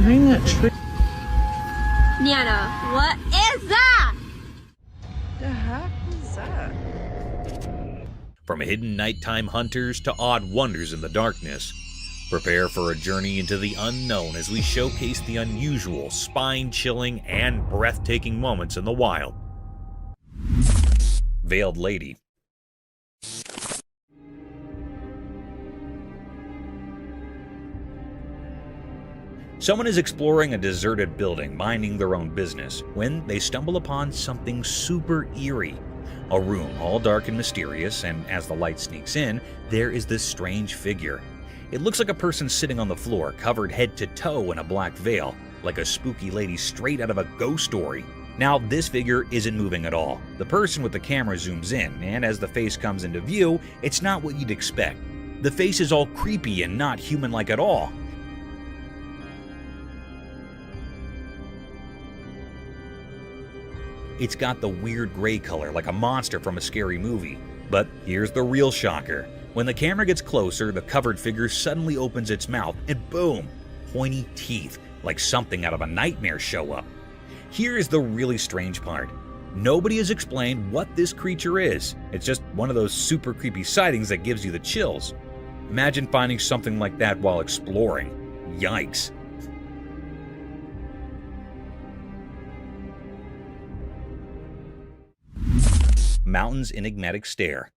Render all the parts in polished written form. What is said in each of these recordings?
behind that tree. Nana, what is that? The heck is that? From hidden nighttime hunters to odd wonders in the darkness, prepare for a journey into the unknown as we showcase the unusual, spine-chilling, and breathtaking moments in the wild. Veiled Lady. Someone is exploring a deserted building, minding their own business, when they stumble upon something super eerie. A room all dark and mysterious, and as the light sneaks in, there is this strange figure. It looks like a person sitting on the floor, covered head to toe in a black veil, like a spooky lady straight out of a ghost story. Now, this figure isn't moving at all. The person with the camera zooms in, and as the face comes into view, it's not what you'd expect. The face is all creepy and not human-like at all. It's got the weird gray color like a monster from a scary movie. But here's the real shocker. When the camera gets closer, the covered figure suddenly opens its mouth and boom, pointy teeth like something out of a nightmare show up. Here is the really strange part. Nobody has explained what this creature is. It's just one of those super creepy sightings that gives you the chills. Imagine finding something like that while exploring. Yikes. Mountain's enigmatic stare.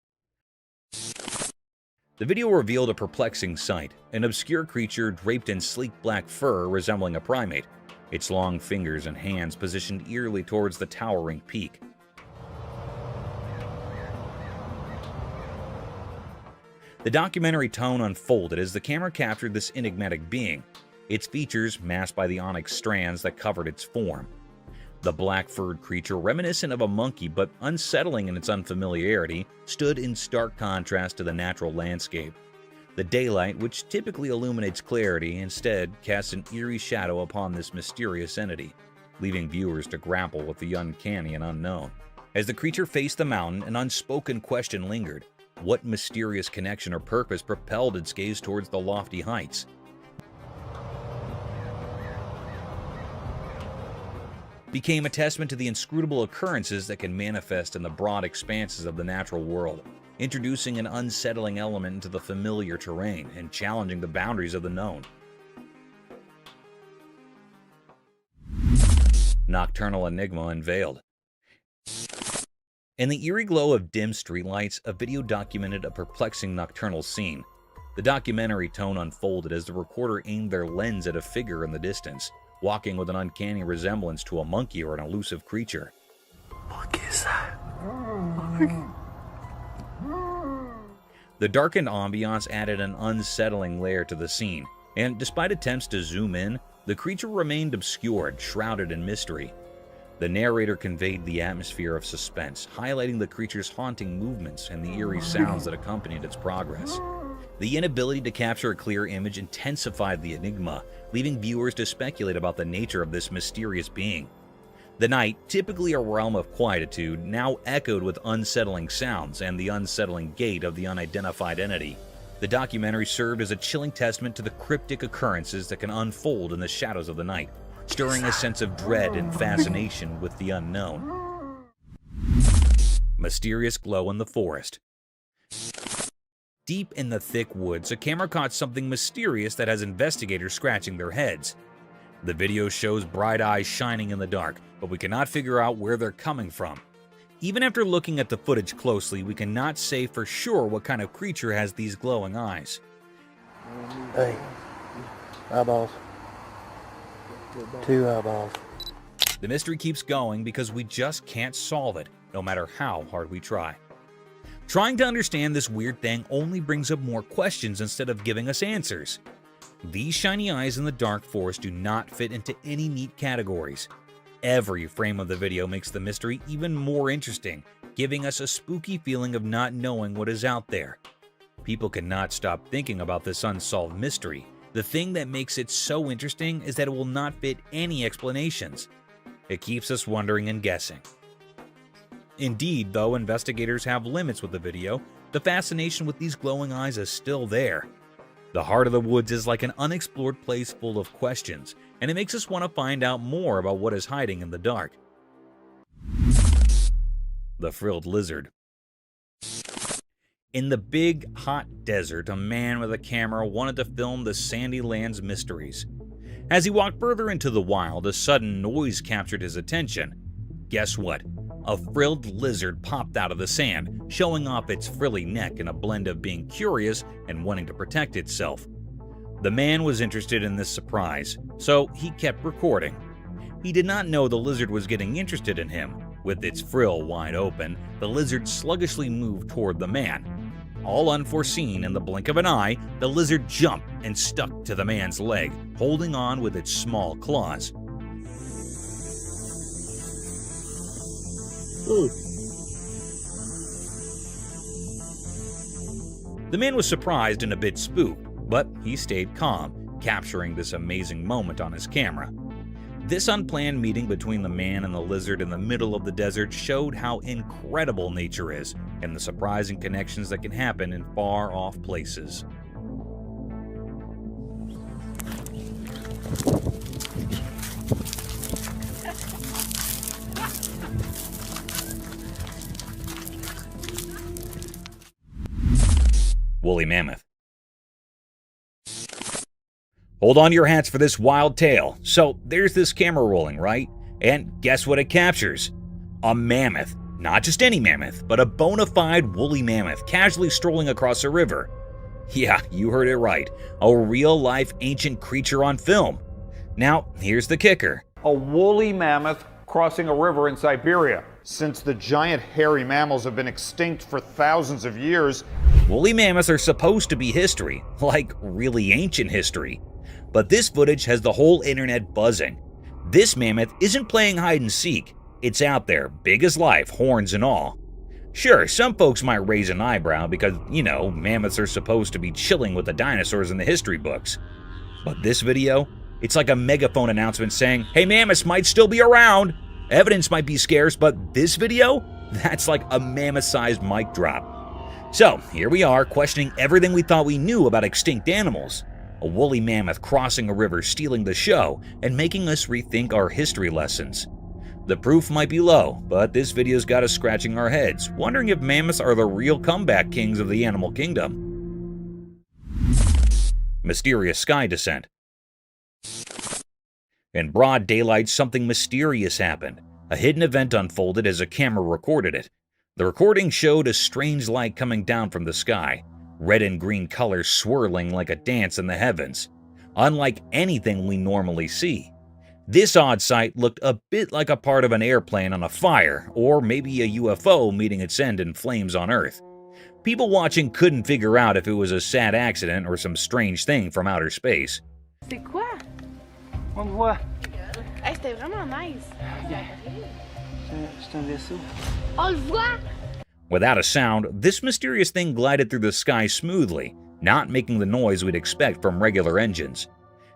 The video revealed a perplexing sight, an obscure creature draped in sleek black fur resembling a primate, its long fingers and hands positioned eerily towards the towering peak. The documentary tone unfolded as the camera captured this enigmatic being, its features masked by the onyx strands that covered its form. The black-furred creature, reminiscent of a monkey but unsettling in its unfamiliarity, stood in stark contrast to the natural landscape. The daylight, which typically illuminates clarity, instead casts an eerie shadow upon this mysterious entity, leaving viewers to grapple with the uncanny and unknown. As the creature faced the mountain, an unspoken question lingered. What mysterious connection or purpose propelled its gaze towards the lofty heights? Became a testament to the inscrutable occurrences that can manifest in the broad expanses of the natural world, introducing an unsettling element into the familiar terrain and challenging the boundaries of the known. Nocturnal enigma unveiled. In the eerie glow of dim streetlights, a video documented a perplexing nocturnal scene. The documentary tone unfolded as the recorder aimed their lens at a figure in the distance, walking with an uncanny resemblance to a monkey or an elusive creature. What is that? The darkened ambiance added an unsettling layer to the scene, and despite attempts to zoom in, the creature remained obscured, shrouded in mystery. The narrator conveyed the atmosphere of suspense, highlighting the creature's haunting movements and the eerie sounds that accompanied its progress. The inability to capture a clear image intensified the enigma, leaving viewers to speculate about the nature of this mysterious being. The night, typically a realm of quietude, now echoed with unsettling sounds and the unsettling gait of the unidentified entity. The documentary served as a chilling testament to the cryptic occurrences that can unfold in the shadows of the night, stirring a sense of dread and fascination with the unknown. Mysterious glow in the forest. Deep in the thick woods, a camera caught something mysterious that has investigators scratching their heads. The video shows bright eyes shining in the dark, but we cannot figure out where they're coming from. Even after looking at the footage closely, we cannot say for sure what kind of creature has these glowing eyes. Hey, eyeballs. 2 eyeballs. The mystery keeps going because we just can't solve it, no matter how hard we try. Trying to understand this weird thing only brings up more questions instead of giving us answers. These shiny eyes in the dark forest do not fit into any neat categories. Every frame of the video makes the mystery even more interesting, giving us a spooky feeling of not knowing what is out there. People cannot stop thinking about this unsolved mystery. The thing that makes it so interesting is that it will not fit any explanations. It keeps us wondering and guessing. Indeed, though investigators have limits with the video, the fascination with these glowing eyes is still there. The heart of the woods is like an unexplored place full of questions, and it makes us want to find out more about what is hiding in the dark. The frilled lizard. In the big, hot desert, a man with a camera wanted to film the sandy land's mysteries. As he walked further into the wild, a sudden noise captured his attention. Guess what? A frilled lizard popped out of the sand, showing off its frilly neck in a blend of being curious and wanting to protect itself. The man was interested in this surprise, so he kept recording. He did not know the lizard was getting interested in him. With its frill wide open, the lizard sluggishly moved toward the man. All unforeseen, in the blink of an eye, the lizard jumped and stuck to the man's leg, holding on with its small claws. The man was surprised and a bit spooked, but he stayed calm, capturing this amazing moment on his camera. This unplanned meeting between the man and the lizard in the middle of the desert showed how incredible nature is and the surprising connections that can happen in far-off places. Woolly mammoth. Hold on to your hats for this wild tale. So there's this camera rolling, right? And guess what it captures? A mammoth. Not just any mammoth, but a bona fide woolly mammoth casually strolling across a river. Yeah, you heard it right. A real-life ancient creature on film. Now, here's the kicker. A woolly mammoth crossing a river in Siberia. Since the giant hairy mammals have been extinct for thousands of years, Woolly mammoths are supposed to be history, like really ancient history. But this footage has the whole internet buzzing. This mammoth isn't playing hide and seek. It's out there, big as life, horns and all. Sure, some folks might raise an eyebrow because, mammoths are supposed to be chilling with the dinosaurs in the history books. But this video, it's like a megaphone announcement saying, hey, mammoths might still be around. Evidence might be scarce, but this video, that's like a mammoth-sized mic drop. So, here we are, questioning everything we thought we knew about extinct animals. A woolly mammoth crossing a river, stealing the show, and making us rethink our history lessons. The proof might be low, but this video's got us scratching our heads, wondering if mammoths are the real comeback kings of the animal kingdom. Mysterious sky descent. In broad daylight, something mysterious happened. A hidden event unfolded as a camera recorded it. The recording showed a strange light coming down from the sky, red and green colors swirling like a dance in the heavens, unlike anything we normally see. This odd sight looked a bit like a part of an airplane on a fire, or maybe a UFO meeting its end in flames on Earth. People watching couldn't figure out if it was a sad accident or some strange thing from outer space. C'est quoi? On le voit. Hey, c'était vraiment nice. C'est un vaisseau. On le voit! Without a sound, this mysterious thing glided through the sky smoothly, not making the noise we'd expect from regular engines.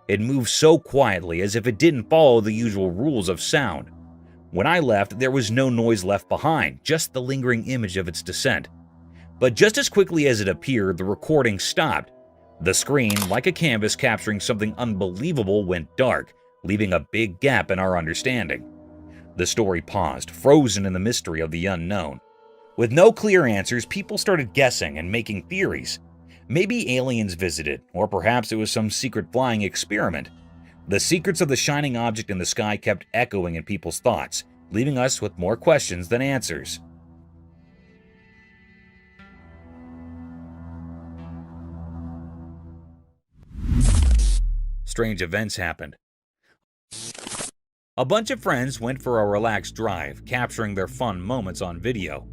It moved so quietly as if it didn't follow the usual rules of sound. When I left, there was no noise left behind, just the lingering image of its descent. But just as quickly as it appeared, the recording stopped. The screen, like a canvas capturing something unbelievable, went dark, leaving a big gap in our understanding. The story paused, frozen in the mystery of the unknown. With no clear answers, people started guessing and making theories. Maybe aliens visited, or perhaps it was some secret flying experiment. The secrets of the shining object in the sky kept echoing in people's thoughts, leaving us with more questions than answers. Strange events happened. A bunch of friends went for a relaxed drive, capturing their fun moments on video.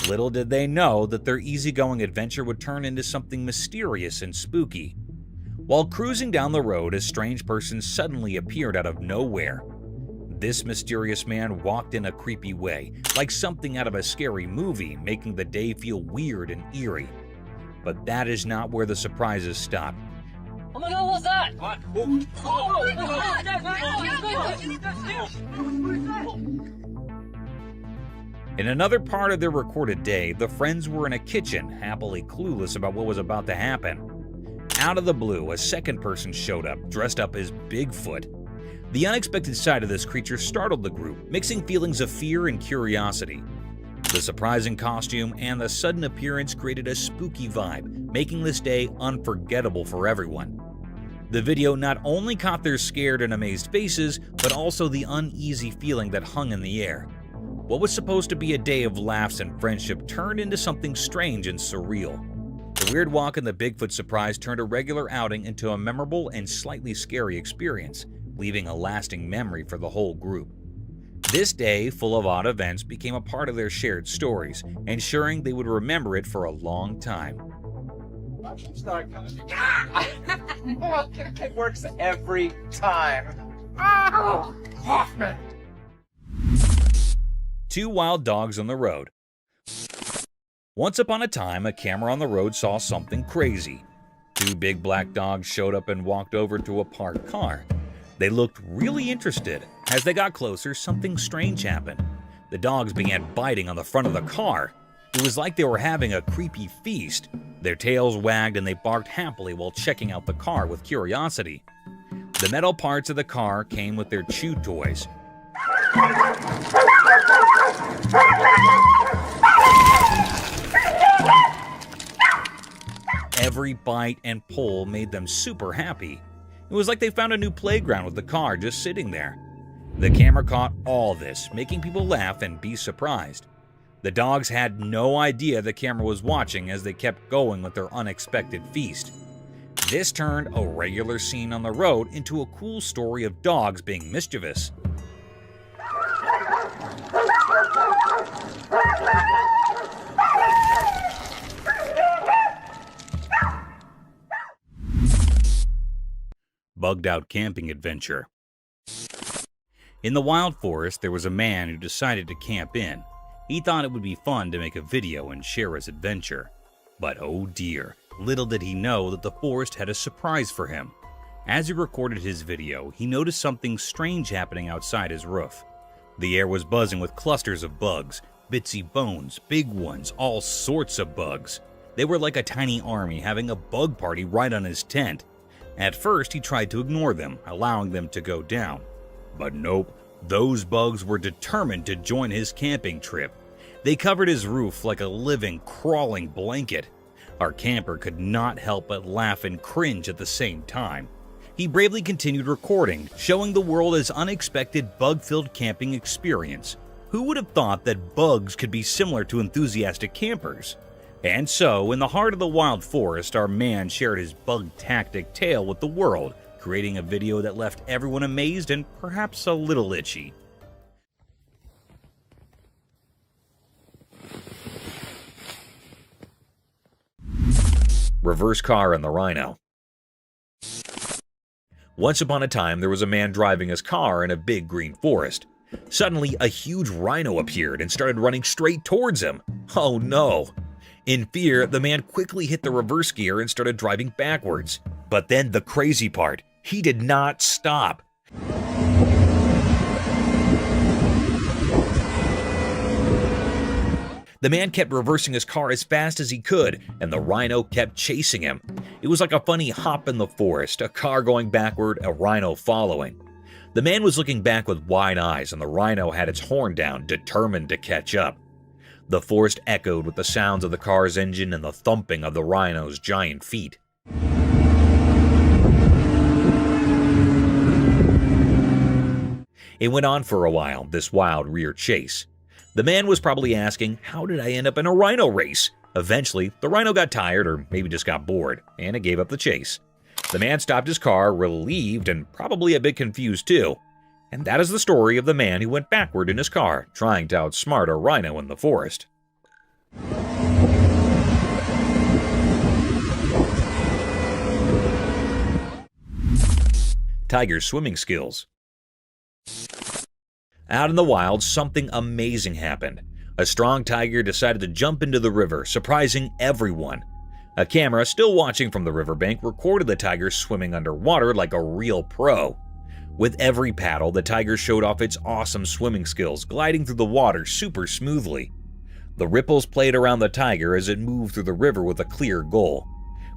Little did they know that their easygoing adventure would turn into something mysterious and spooky. While cruising down the road, a strange person suddenly appeared out of nowhere. This mysterious man walked in a creepy way, like something out of a scary movie, making the day feel weird and eerie. But that is not where the surprises stop. Oh my god, what's that? What? In another part of their recorded day, the friends were in a kitchen, happily clueless about what was about to happen. Out of the blue, a second person showed up, dressed up as Bigfoot. The unexpected sight of this creature startled the group, mixing feelings of fear and curiosity. The surprising costume and the sudden appearance created a spooky vibe, making this day unforgettable for everyone. The video not only caught their scared and amazed faces, but also the uneasy feeling that hung in the air. What was supposed to be a day of laughs and friendship turned into something strange and surreal. The weird walk and the Bigfoot surprise turned a regular outing into a memorable and slightly scary experience, leaving a lasting memory for the whole group. This day, full of odd events, became a part of their shared stories, ensuring they would remember it for a long time. It works every time. Hoffman! Two wild dogs on the road. Once upon a time, a camera on the road saw something crazy. Two big black dogs showed up and walked over to a parked car. They looked really interested. As they got closer, something strange happened. The dogs began biting on the front of the car. It was like they were having a creepy feast. Their tails wagged and they barked happily while checking out the car with curiosity. The metal parts of the car came with their chew toys. Every bite and pull made them super happy. It was like they found a new playground with the car just sitting there. The camera caught all this, making people laugh and be surprised. The dogs had no idea the camera was watching as they kept going with their unexpected feast. This turned a regular scene on the road into a cool story of dogs being mischievous. Bugged out camping adventure. In the wild forest, there was a man who decided to camp in. He thought it would be fun to make a video and share his adventure. But oh dear, little did he know that the forest had a surprise for him. As he recorded his video, he noticed something strange happening outside his roof. The air was buzzing with clusters of bugs, bitsy bones, big ones, all sorts of bugs. They were like a tiny army having a bug party right on his tent. At first, he tried to ignore them, allowing them to go down. But nope, those bugs were determined to join his camping trip. They covered his roof like a living, crawling blanket. Our camper could not help but laugh and cringe at the same time. He bravely continued recording, showing the world his unexpected bug-filled camping experience. Who would have thought that bugs could be similar to enthusiastic campers? And so, in the heart of the wild forest, our man shared his bug-tactic tale with the world, creating a video that left everyone amazed and perhaps a little itchy. Reverse car and the Rhino. Once upon a time, there was a man driving his car in a big green forest. Suddenly, a huge rhino appeared and started running straight towards him. Oh no! In fear, the man quickly hit the reverse gear and started driving backwards. But then the crazy part, he did not stop. The man kept reversing his car as fast as he could, and the rhino kept chasing him. It was like a funny hop in the forest, a car going backward, a rhino following. The man was looking back with wide eyes, and the rhino had its horn down, determined to catch up. The forest echoed with the sounds of the car's engine and the thumping of the rhino's giant feet. It went on for a while, this wild rear chase. The man was probably asking, how did I end up in a rhino race? Eventually, the rhino got tired, or maybe just got bored, and it gave up the chase. The man stopped his car, relieved and probably a bit confused too. And that is the story of the man who went backward in his car, trying to outsmart a rhino in the forest. Tiger's swimming skills. Out in the wild, something amazing happened. A strong tiger decided to jump into the river, surprising everyone. A camera, still watching from the riverbank, recorded the tiger swimming underwater like a real pro. With every paddle, the tiger showed off its awesome swimming skills, gliding through the water super smoothly. The ripples played around the tiger as it moved through the river with a clear goal.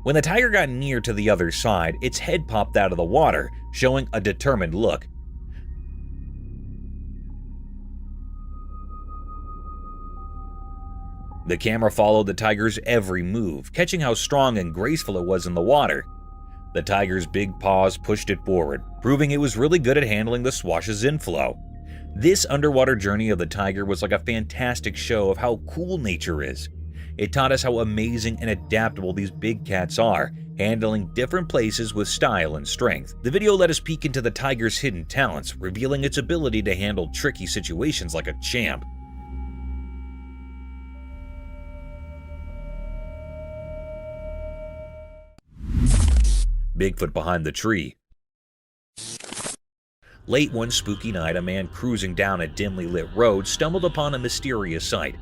When the tiger got near to the other side, its head popped out of the water, showing a determined look. The camera followed the tiger's every move, catching how strong and graceful it was in the water. The tiger's big paws pushed it forward, proving it was really good at handling the swash's inflow. This underwater journey of the tiger was like a fantastic show of how cool nature is. It taught us how amazing and adaptable these big cats are, handling different places with style and strength. The video let us peek into the tiger's hidden talents, revealing its ability to handle tricky situations like a champ. Bigfoot behind the tree. Late one spooky night, a man cruising down a dimly lit road stumbled upon a mysterious sight.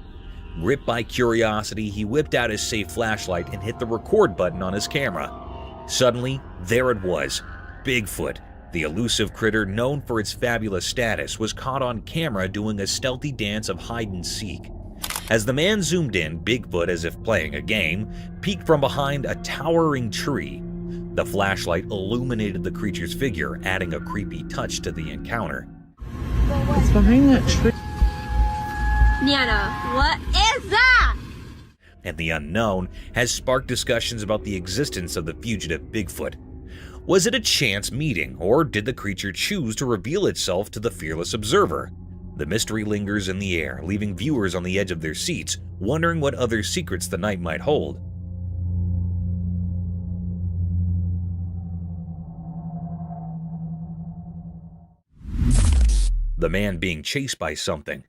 Gripped by curiosity, he whipped out his safe flashlight and hit the record button on his camera. Suddenly, there it was. Bigfoot, the elusive critter known for its fabulous status, was caught on camera doing a stealthy dance of hide and seek. As the man zoomed in, Bigfoot, as if playing a game, peeked from behind a towering tree. The flashlight illuminated the creature's figure, adding a creepy touch to the encounter. What's behind that tree? Nana, what is that? And the unknown has sparked discussions about the existence of the fugitive Bigfoot. Was it a chance meeting, or did the creature choose to reveal itself to the fearless observer? The mystery lingers in the air, leaving viewers on the edge of their seats, wondering what other secrets the night might hold. The man being chased by something.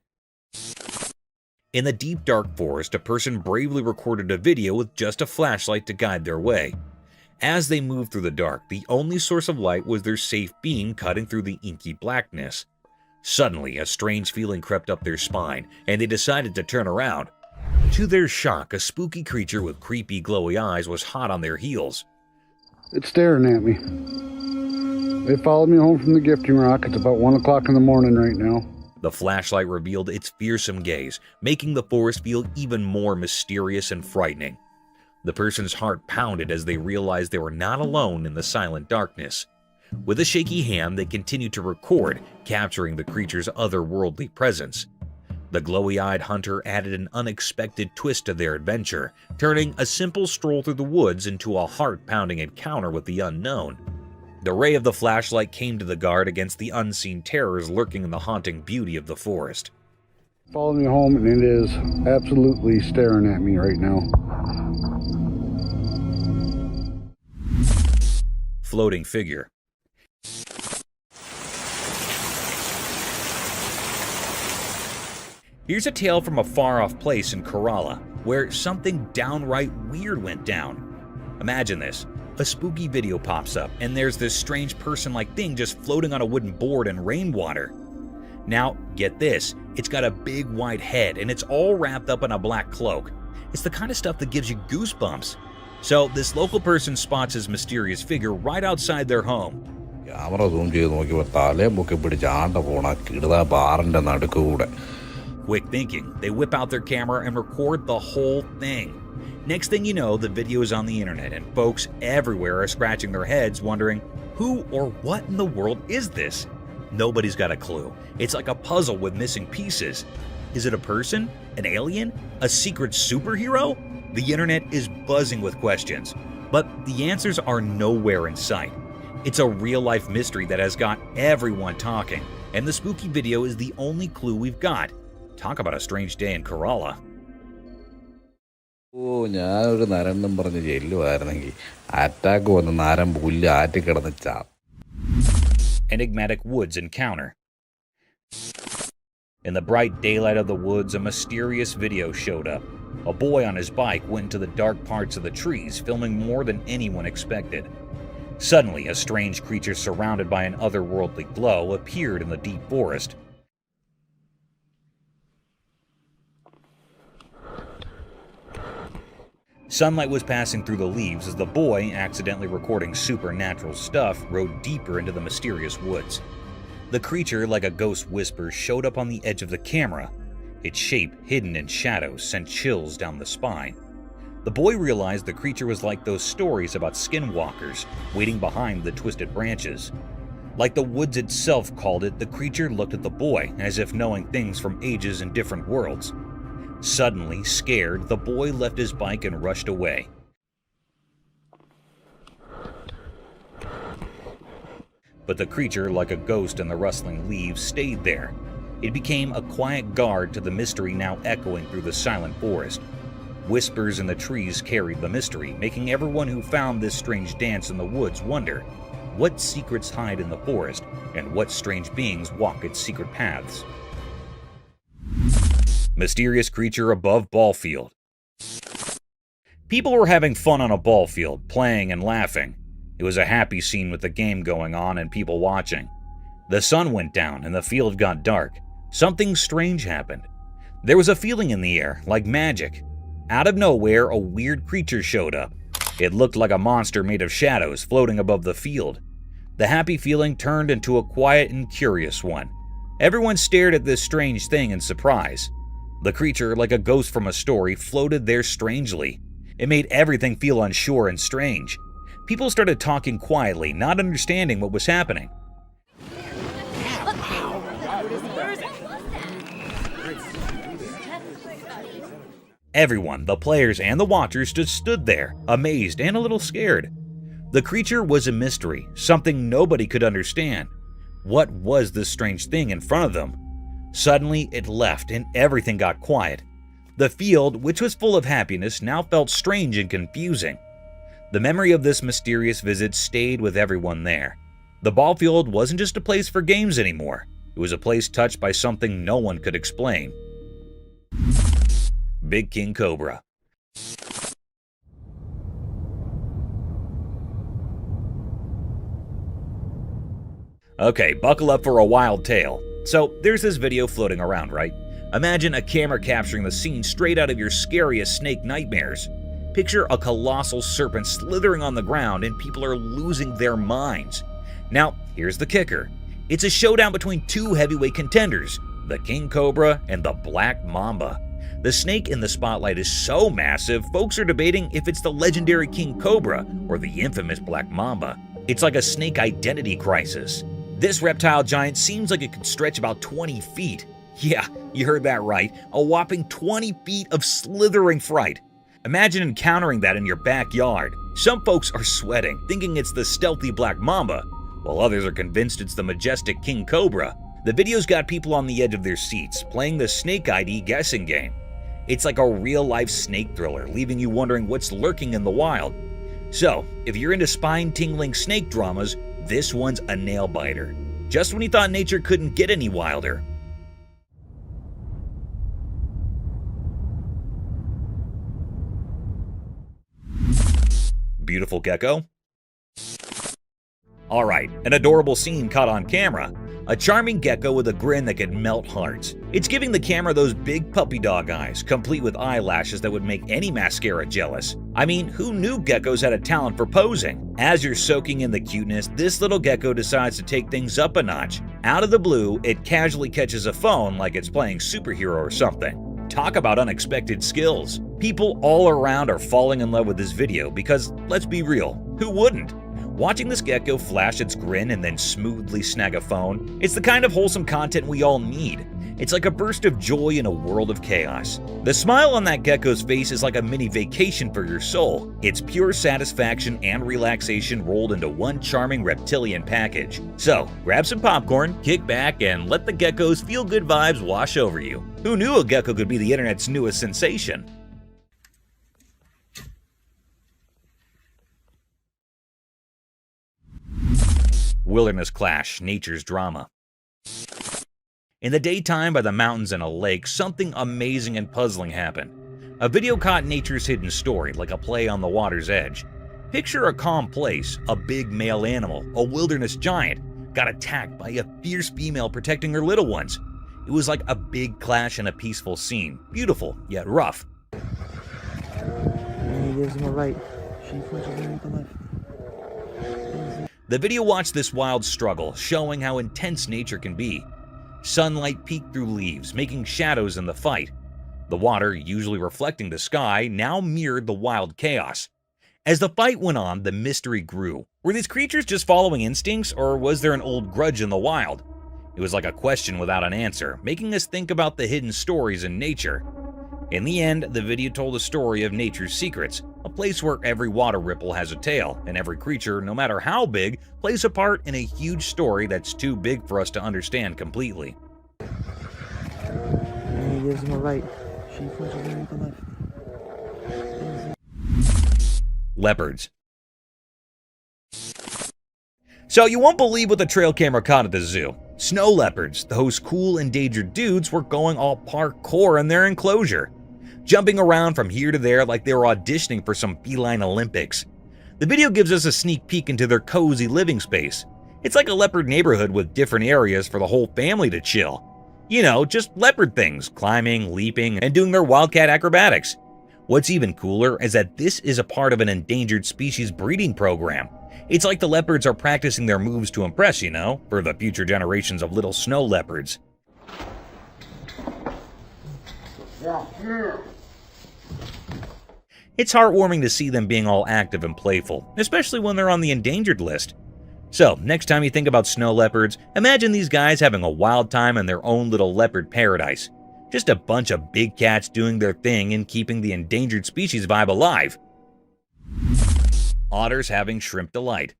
In the deep dark forest, a person bravely recorded a video with just a flashlight to guide their way. As they moved through the dark, the only source of light was their safe beam cutting through the inky blackness. Suddenly, a strange feeling crept up their spine, and they decided to turn around. To their shock, a spooky creature with creepy glowy eyes was hot on their heels. It's staring at me. They followed me home from the gifting rock. It's about 1 o'clock in the morning right now. The flashlight revealed its fearsome gaze, making the forest feel even more mysterious and frightening. The person's heart pounded as they realized they were not alone in the silent darkness. With a shaky hand, they continued to record, capturing the creature's otherworldly presence. The glowy-eyed hunter added an unexpected twist to their adventure, turning a simple stroll through the woods into a heart-pounding encounter with the unknown. The ray of the flashlight came to the guard against the unseen terrors lurking in the haunting beauty of the forest. Followed me home, and it is absolutely staring at me right now. Floating figure. Here's a tale from a far-off place in Kerala, where something downright weird went down. Imagine this. A spooky video pops up, and there's this strange person-like thing just floating on a wooden board in rainwater. Now, get this. It's got a big white head, and it's all wrapped up in a black cloak. It's the kind of stuff that gives you goosebumps. So, this local person spots his mysterious figure right outside their home. Quick thinking, they whip out their camera and record the whole thing. Next thing you know, the video is on the internet, and folks everywhere are scratching their heads wondering, who or what in the world is this? Nobody's got a clue. It's like a puzzle with missing pieces. Is it a person? An alien? A secret superhero? The internet is buzzing with questions, but the answers are nowhere in sight. It's a real-life mystery that has got everyone talking, and the spooky video is the only clue we've got. Talk about a strange day in Kerala. Enigmatic woods encounter. In the bright daylight of the woods, a mysterious video showed up. A boy on his bike went into the dark parts of the trees, filming more than anyone expected. Suddenly, a strange creature surrounded by an otherworldly glow appeared in the deep forest. Sunlight was passing through the leaves as the boy, accidentally recording supernatural stuff, rode deeper into the mysterious woods. The creature, like a ghost whisper, showed up on the edge of the camera. Its shape, hidden in shadows, sent chills down the spine. The boy realized the creature was like those stories about skinwalkers waiting behind the twisted branches. Like the woods itself called it, the creature looked at the boy as if knowing things from ages and different worlds. Suddenly, scared, the boy left his bike and rushed away. But the creature, like a ghost in the rustling leaves, stayed there. It became a quiet guard to the mystery now echoing through the silent forest. Whispers in the trees carried the mystery, making everyone who found this strange dance in the woods wonder what secrets hide in the forest and what strange beings walk its secret paths. Mysterious creature above ball field. People were having fun on a ball field, playing and laughing. It was a happy scene with the game going on and people watching. The sun went down and the field got dark. Something strange happened. There was a feeling in the air, like magic. Out of nowhere, a weird creature showed up. It looked like a monster made of shadows floating above the field. The happy feeling turned into a quiet and curious one. Everyone stared at this strange thing in surprise. The creature, like a ghost from a story, floated there strangely. It made everything feel unsure and strange. People started talking quietly, not understanding what was happening. Everyone, the players and the watchers, just stood there, amazed and a little scared. The creature was a mystery, something nobody could understand. What was this strange thing in front of them? Suddenly, it left and everything got quiet. The field, which was full of happiness, now felt strange and confusing. The memory of this mysterious visit stayed with everyone there. The ball field wasn't just a place for games anymore. It was a place touched by something no one could explain. Big King Cobra. Okay, buckle up for a wild tale. So, there's this video floating around, right? Imagine a camera capturing the scene straight out of your scariest snake nightmares. Picture a colossal serpent slithering on the ground and people are losing their minds. Now, here's the kicker. It's a showdown between two heavyweight contenders, the King Cobra and the Black Mamba. The snake in the spotlight is so massive, folks are debating if it's the legendary King Cobra or the infamous Black Mamba. It's like a snake identity crisis. This reptile giant seems like it could stretch about 20 feet. Yeah, you heard that right, a whopping 20 feet of slithering fright. Imagine encountering that in your backyard. Some folks are sweating, thinking it's the stealthy Black Mamba, while others are convinced it's the majestic King Cobra. The video's got people on the edge of their seats, playing the snake ID guessing game. It's like a real-life snake thriller, leaving you wondering what's lurking in the wild. So, if you're into spine-tingling snake dramas, this one's a nail-biter. Just when you thought nature couldn't get any wilder. Beautiful gecko? Alright, an adorable scene caught on camera. A charming gecko with a grin that could melt hearts. It's giving the camera those big puppy dog eyes, complete with eyelashes that would make any mascara jealous. I mean, who knew geckos had a talent for posing? As you're soaking in the cuteness, this little gecko decides to take things up a notch. Out of the blue, it casually catches a phone like it's playing superhero or something. Talk about unexpected skills. People all around are falling in love with this video because, let's be real, who wouldn't? Watching this gecko flash its grin and then smoothly snag a phone, it's the kind of wholesome content we all need. It's like a burst of joy in a world of chaos. The smile on that gecko's face is like a mini vacation for your soul. It's pure satisfaction and relaxation rolled into one charming reptilian package. So, grab some popcorn, kick back, and let the gecko's feel-good vibes wash over you. Who knew a gecko could be the internet's newest sensation? Wilderness clash, nature's drama. In the daytime by the mountains and a lake, something amazing and puzzling happened. A video caught nature's hidden story, like a play on the water's edge. Picture a calm place, a big male animal, a wilderness giant, got attacked by a fierce female protecting her little ones. It was like a big clash in a peaceful scene, beautiful yet rough. And he gives him a right. She punches him to the left. The video watched this wild struggle, showing how intense nature can be. Sunlight peeked through leaves, making shadows in the fight. The water, usually reflecting the sky, now mirrored the wild chaos. As the fight went on, the mystery grew. Were these creatures just following instincts, or was there an old grudge in the wild? It was like a question without an answer, making us think about the hidden stories in nature. In the end, the video told a story of nature's secrets, a place where every water ripple has a tale, and every creature, no matter how big, plays a part in a huge story that's too big for us to understand completely. And he gives him a right. She punches him right to left. Leopards. So you won't believe what the trail camera caught at the zoo. Snow leopards, those cool endangered dudes, were going all parkour in their enclosure, jumping around from here to there like they were auditioning for some feline Olympics. The video gives us a sneak peek into their cozy living space. It's like a leopard neighborhood with different areas for the whole family to chill. You know, just leopard things, climbing, leaping, and doing their wildcat acrobatics. What's even cooler is that this is a part of an endangered species breeding program. It's like the leopards are practicing their moves to impress, you know, for the future generations of little snow leopards. It's heartwarming to see them being all active and playful, especially when they're on the endangered list. So, next time you think about snow leopards, imagine these guys having a wild time in their own little leopard paradise. Just a bunch of big cats doing their thing and keeping the endangered species vibe alive. Otters having shrimp delight.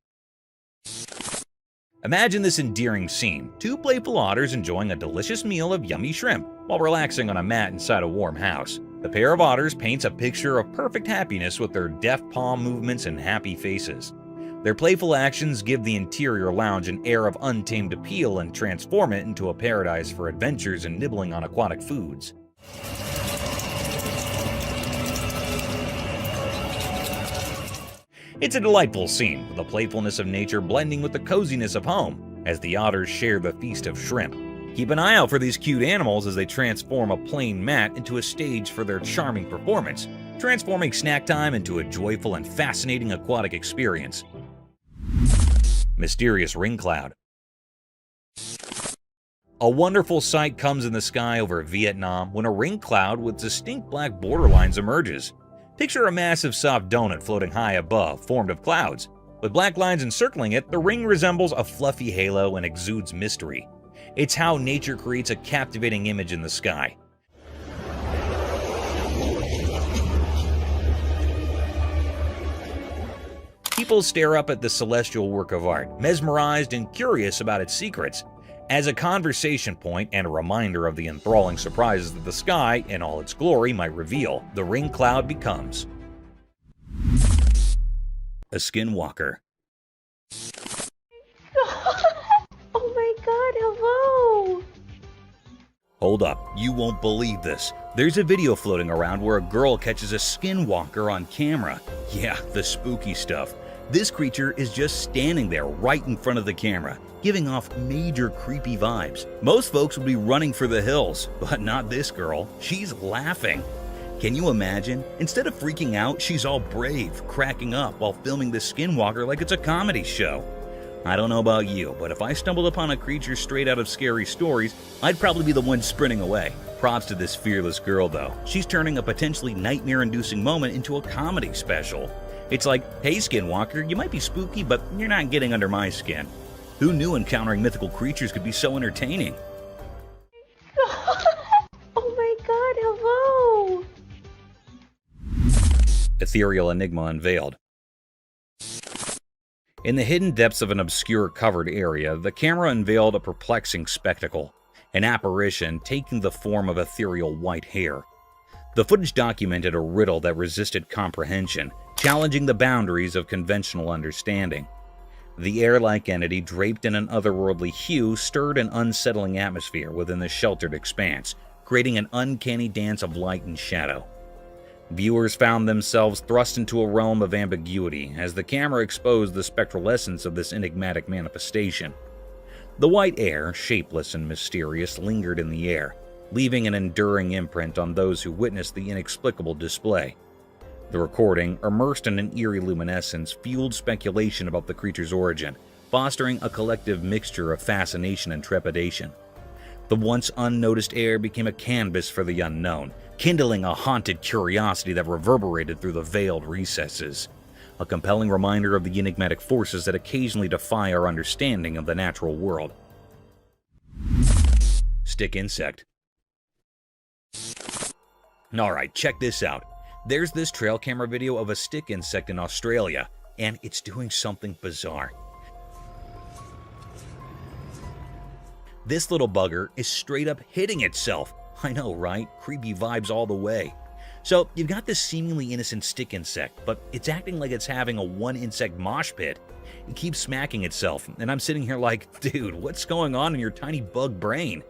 Imagine this endearing scene. Two playful otters enjoying a delicious meal of yummy shrimp while relaxing on a mat inside a warm house. The pair of otters paints a picture of perfect happiness with their deft palm movements and happy faces. Their playful actions give the interior lounge an air of untamed appeal and transform it into a paradise for adventures and nibbling on aquatic foods. It's a delightful scene, with the playfulness of nature blending with the coziness of home, as the otters share the feast of shrimp. Keep an eye out for these cute animals as they transform a plain mat into a stage for their charming performance, transforming snack time into a joyful and fascinating aquatic experience. Mysterious ring cloud. A wonderful sight comes in the sky over Vietnam when a ring cloud with distinct black borderlines emerges. Picture a massive soft donut floating high above, formed of clouds. With black lines encircling it, the ring resembles a fluffy halo and exudes mystery. It's how nature creates a captivating image in the sky. People stare up at the celestial work of art, mesmerized and curious about its secrets. As a conversation point and a reminder of the enthralling surprises that the sky, in all its glory, might reveal, the ring cloud becomes a Skinwalker. Oh my god, hello! Hold up, you won't believe this. There's a video floating around where a girl catches a Skinwalker on camera. Yeah, the spooky stuff. This creature is just standing there right in front of the camera, giving off major creepy vibes. Most folks would be running for the hills, but not this girl. She's laughing. Can you imagine? Instead of freaking out, she's all brave, cracking up while filming the Skinwalker like it's a comedy show. I don't know about you, but if I stumbled upon a creature straight out of scary stories, I'd probably be the one sprinting away. Props to this fearless girl though. She's turning a potentially nightmare-inducing moment into a comedy special. It's like, hey Skinwalker, you might be spooky, but you're not getting under my skin. Who knew encountering mythical creatures could be so entertaining? Oh my god, hello! Ethereal enigma unveiled. In the hidden depths of an obscure covered area, the camera unveiled a perplexing spectacle, an apparition taking the form of ethereal white hair. The footage documented a riddle that resisted comprehension, challenging the boundaries of conventional understanding. The air-like entity, draped in an otherworldly hue, stirred an unsettling atmosphere within the sheltered expanse, creating an uncanny dance of light and shadow. Viewers found themselves thrust into a realm of ambiguity as the camera exposed the spectral essence of this enigmatic manifestation. The white air, shapeless and mysterious, lingered in the air, leaving an enduring imprint on those who witnessed the inexplicable display. The recording, immersed in an eerie luminescence, fueled speculation about the creature's origin, fostering a collective mixture of fascination and trepidation. The once unnoticed air became a canvas for the unknown, kindling a haunted curiosity that reverberated through the veiled recesses. A compelling reminder of the enigmatic forces that occasionally defy our understanding of the natural world. Stick insect. Alright, check this out. There's this trail camera video of a stick insect in Australia, and it's doing something bizarre. This little bugger is straight up hitting itself. I know, right? Creepy vibes all the way. So, you've got this seemingly innocent stick insect, but it's acting like it's having a one-insect mosh pit. It keeps smacking itself, and I'm sitting here like, dude, what's going on in your tiny bug brain?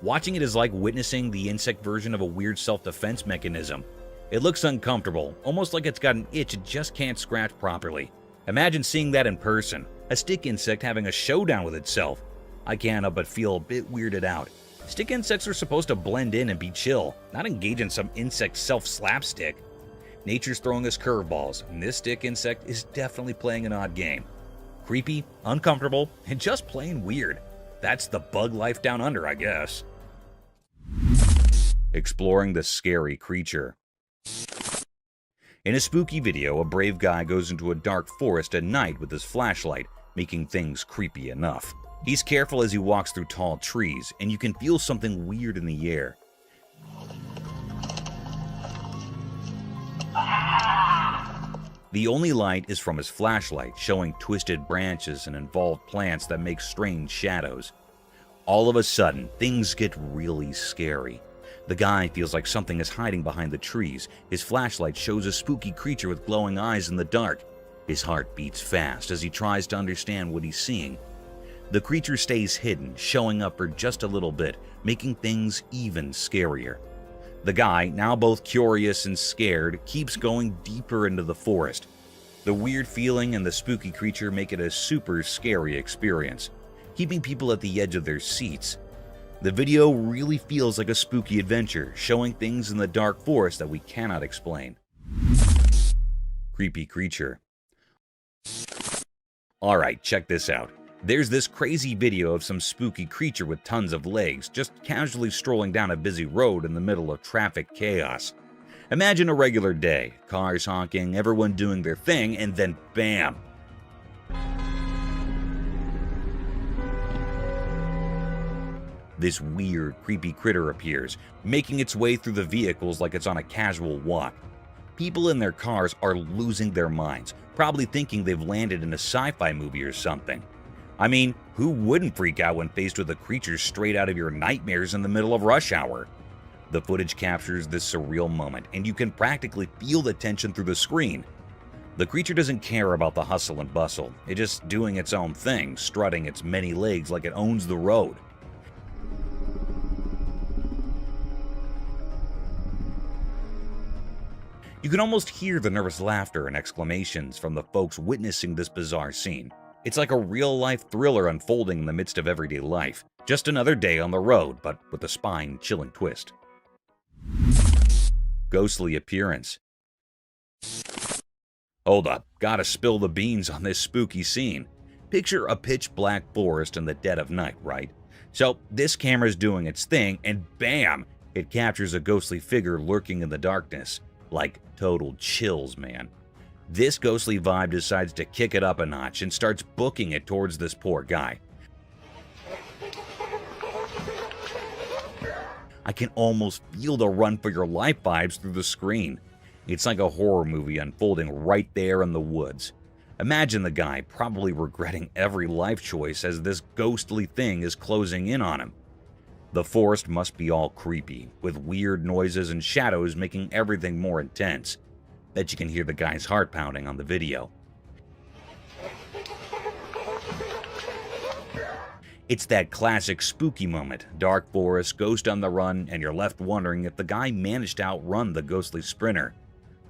Watching it is like witnessing the insect version of a weird self-defense mechanism. It looks uncomfortable, almost like it's got an itch it just can't scratch properly. Imagine seeing that in person, a stick insect having a showdown with itself. I can't help but feel a bit weirded out. Stick insects are supposed to blend in and be chill, not engage in some insect self-slapstick. Nature's throwing us curveballs, and this stick insect is definitely playing an odd game. Creepy, uncomfortable, and just plain weird. That's the bug life down under, I guess. Exploring the scary creature. In a spooky video, a brave guy goes into a dark forest at night with his flashlight, making things creepy enough. He's careful as he walks through tall trees, and you can feel something weird in the air. The only light is from his flashlight, showing twisted branches and involved plants that make strange shadows. All of a sudden, things get really scary. The guy feels like something is hiding behind the trees. His flashlight shows a spooky creature with glowing eyes in the dark. His heart beats fast as he tries to understand what he's seeing. The creature stays hidden, showing up for just a little bit, making things even scarier. The guy, now both curious and scared, keeps going deeper into the forest. The weird feeling and the spooky creature make it a super scary experience, keeping people at the edge of their seats. The video really feels like a spooky adventure, showing things in the dark forest that we cannot explain. Creepy creature. Alright, check this out. There's this crazy video of some spooky creature with tons of legs just casually strolling down a busy road in the middle of traffic chaos. Imagine a regular day, cars honking, everyone doing their thing, and then bam! This weird, creepy critter appears, making its way through the vehicles like it's on a casual walk. People in their cars are losing their minds, probably thinking they've landed in a sci-fi movie or something. I mean, who wouldn't freak out when faced with a creature straight out of your nightmares in the middle of rush hour? The footage captures this surreal moment, and you can practically feel the tension through the screen. The creature doesn't care about the hustle and bustle. It's just doing its own thing, strutting its many legs like it owns the road. You can almost hear the nervous laughter and exclamations from the folks witnessing this bizarre scene. It's like a real-life thriller unfolding in the midst of everyday life. Just another day on the road, but with a spine-chilling twist. Ghostly appearance. Hold up, gotta spill the beans on this spooky scene. Picture a pitch-black forest in the dead of night, right? So this camera's doing its thing, and bam! It captures a ghostly figure lurking in the darkness. Like total chills, man. This ghostly vibe decides to kick it up a notch and starts booking it towards this poor guy. I can almost feel the run for your life vibes through the screen. It's like a horror movie unfolding right there in the woods. Imagine the guy probably regretting every life choice as this ghostly thing is closing in on him. The forest must be all creepy, with weird noises and shadows making everything more intense. Bet you can hear the guy's heart pounding on the video. It's that classic spooky moment, dark forest, ghost on the run, and you're left wondering if the guy managed to outrun the ghostly sprinter.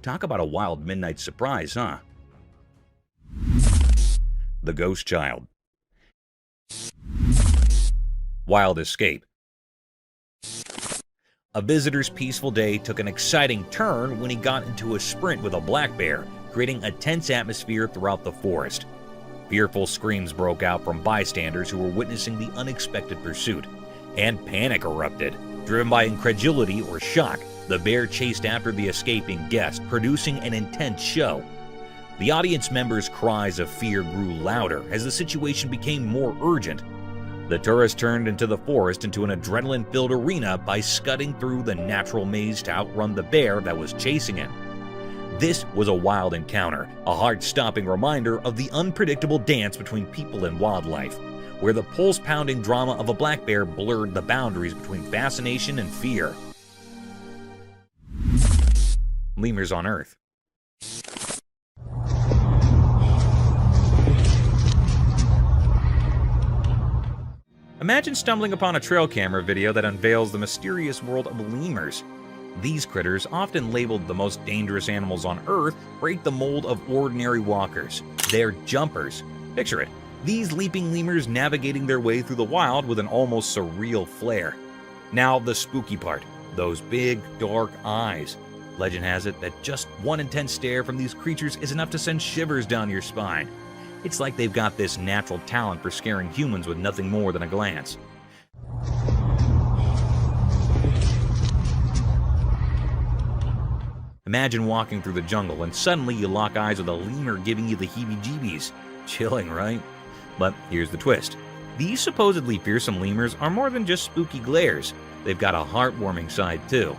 Talk about a wild midnight surprise, huh? The Ghost Child. Wild escape. A visitor's peaceful day took an exciting turn when he got into a sprint with a black bear, creating a tense atmosphere throughout the forest. Fearful screams broke out from bystanders who were witnessing the unexpected pursuit. and panic erupted. Driven by incredulity or shock, the bear chased after the escaping guest, producing an intense show. The audience members' cries of fear grew louder as the situation became more urgent. The tourists turned into the forest into an adrenaline-filled arena by scudding through the natural maze to outrun the bear that was chasing him. This was a wild encounter, a heart-stopping reminder of the unpredictable dance between people and wildlife, where the pulse-pounding drama of a black bear blurred the boundaries between fascination and fear. Lemurs on Earth. Imagine stumbling upon a trail camera video that unveils the mysterious world of lemurs. These critters, often labeled the most dangerous animals on Earth, break the mold of ordinary walkers. They're jumpers. Picture it. These leaping lemurs navigating their way through the wild with an almost surreal flair. Now the spooky part, those big, dark eyes. Legend has it that just one intense stare from these creatures is enough to send shivers down your spine. It's like they've got this natural talent for scaring humans with nothing more than a glance. Imagine walking through the jungle and suddenly you lock eyes with a lemur giving you the heebie-jeebies. Chilling, right? But here's the twist. These supposedly fearsome lemurs are more than just spooky glares. They've got a heartwarming side too.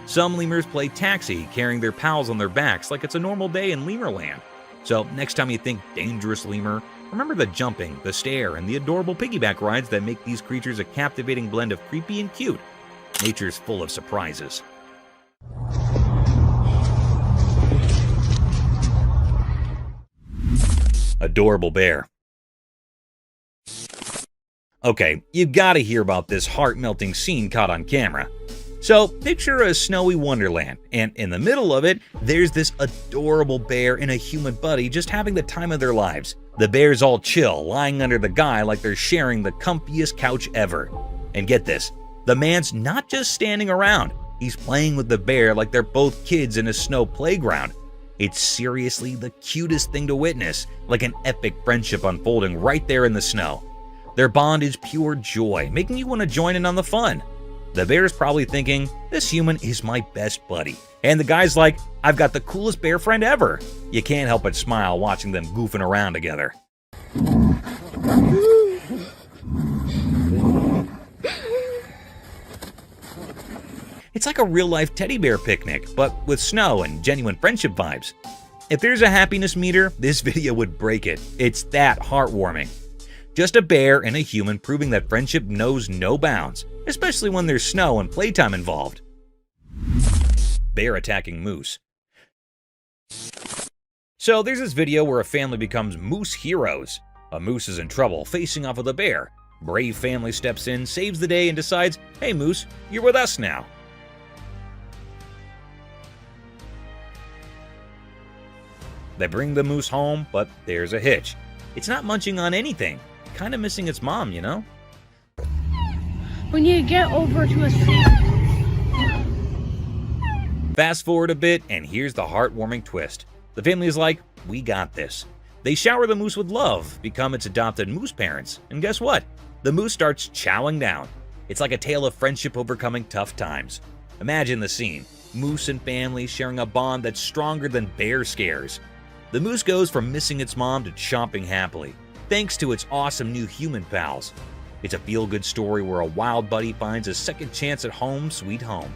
Some lemurs play taxi, carrying their pals on their backs like it's a normal day in Lemurland. So next time you think dangerous lemur, remember the jumping, the stare, and the adorable piggyback rides that make these creatures a captivating blend of creepy and cute. Nature's full of surprises. Adorable bear. Okay, you gotta hear about this heart-melting scene caught on camera. So, picture a snowy wonderland, and in the middle of it, there's this adorable bear and a human buddy just having the time of their lives. The bear's all chill, lying under the guy like they're sharing the comfiest couch ever. And get this, the man's not just standing around, he's playing with the bear like they're both kids in a snow playground. It's seriously the cutest thing to witness, like an epic friendship unfolding right there in the snow. Their bond is pure joy, making you want to join in on the fun. The bear's probably thinking, this human is my best buddy. And the guy's like, I've got the coolest bear friend ever. You can't help but smile watching them goofing around together. It's like a real-life teddy bear picnic, but with snow and genuine friendship vibes. If there's a happiness meter, this video would break it. It's that heartwarming. Just a bear and a human proving that friendship knows no bounds, especially when there's snow and playtime involved. Bear attacking moose. So there's this video where a family becomes moose heroes. A moose is in trouble, facing off with a bear. Brave family steps in, saves the day, and decides, hey moose, you're with us now. They bring the moose home, but there's a hitch. It's not munching on anything. Kind of missing its mom, you know? We need to get over to a safe. Fast forward a bit, and here's the heartwarming twist. The family is like, we got this. They shower the moose with love, become its adopted moose parents, and guess what? The moose starts chowing down. It's like a tale of friendship overcoming tough times. Imagine the scene. Moose and family sharing a bond that's stronger than bear scares. The moose goes from missing its mom to chomping happily, thanks to its awesome new human pals. It's a feel-good story where a wild buddy finds a second chance at home sweet home.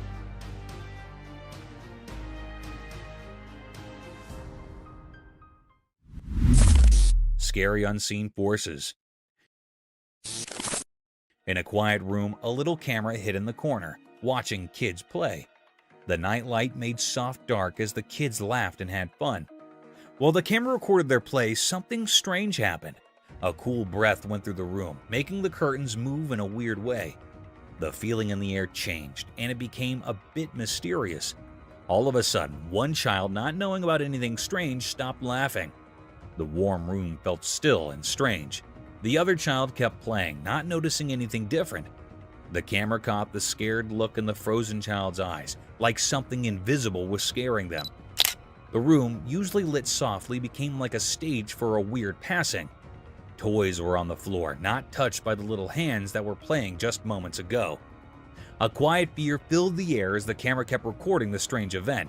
Scary unseen forces. In a quiet room, a little camera hid in the corner, watching kids play. The nightlight made soft dark as the kids laughed and had fun. While the camera recorded their play, something strange happened. A cool breath went through the room, making the curtains move in a weird way. The feeling in the air changed, and it became a bit mysterious. All of a sudden, one child, not knowing about anything strange, stopped laughing. The warm room felt still and strange. The other child kept playing, not noticing anything different. The camera caught the scared look in the frozen child's eyes, like something invisible was scaring them. The room, usually lit softly, became like a stage for a weird passing. Toys were on the floor, not touched by the little hands that were playing just moments ago. A quiet fear filled the air as the camera kept recording the strange event.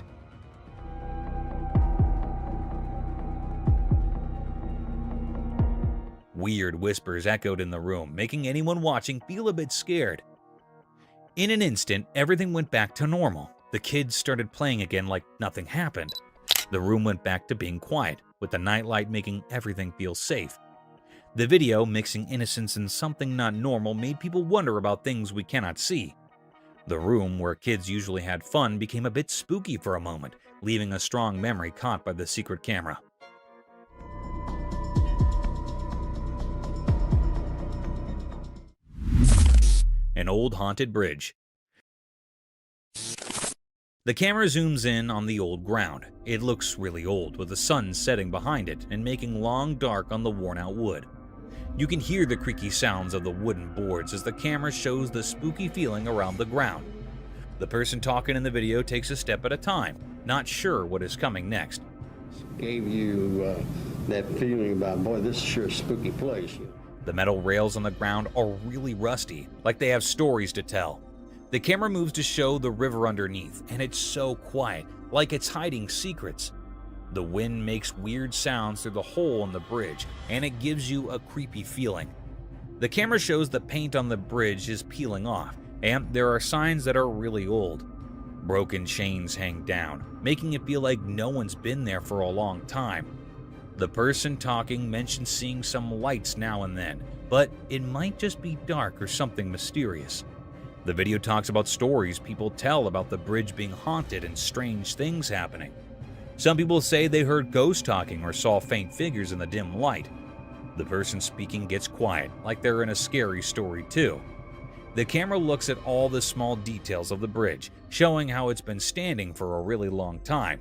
Weird whispers echoed in the room, making anyone watching feel a bit scared. In an instant, everything went back to normal. The kids started playing again like nothing happened. The room went back to being quiet, with the nightlight making everything feel safe. The video, mixing innocence and something not normal, made people wonder about things we cannot see. The room, where kids usually had fun, became a bit spooky for a moment, leaving a strong memory caught by the secret camera. An old haunted bridge. The camera zooms in on the old ground. It looks really old, with the sun setting behind it and making long dark on the worn-out wood. You can hear the creaky sounds of the wooden boards as the camera shows the spooky feeling around the ground. The person talking in the video takes a step at a time, not sure what is coming next. Gave you that feeling about, boy, this is sure a spooky place. The metal rails on the ground are really rusty, like they have stories to tell. The camera moves to show the river underneath, and it's so quiet, like it's hiding secrets. The wind makes weird sounds through the hole in the bridge, and it gives you a creepy feeling. The camera shows the paint on the bridge is peeling off, and there are signs that are really old. Broken chains hang down, making it feel like no one's been there for a long time. The person talking mentions seeing some lights now and then, but it might just be dark or something mysterious. The video talks about stories people tell about the bridge being haunted and strange things happening. Some people say they heard ghosts talking or saw faint figures in the dim light. The person speaking gets quiet, like they're in a scary story too. The camera looks at all the small details of the bridge, showing how it's been standing for a really long time.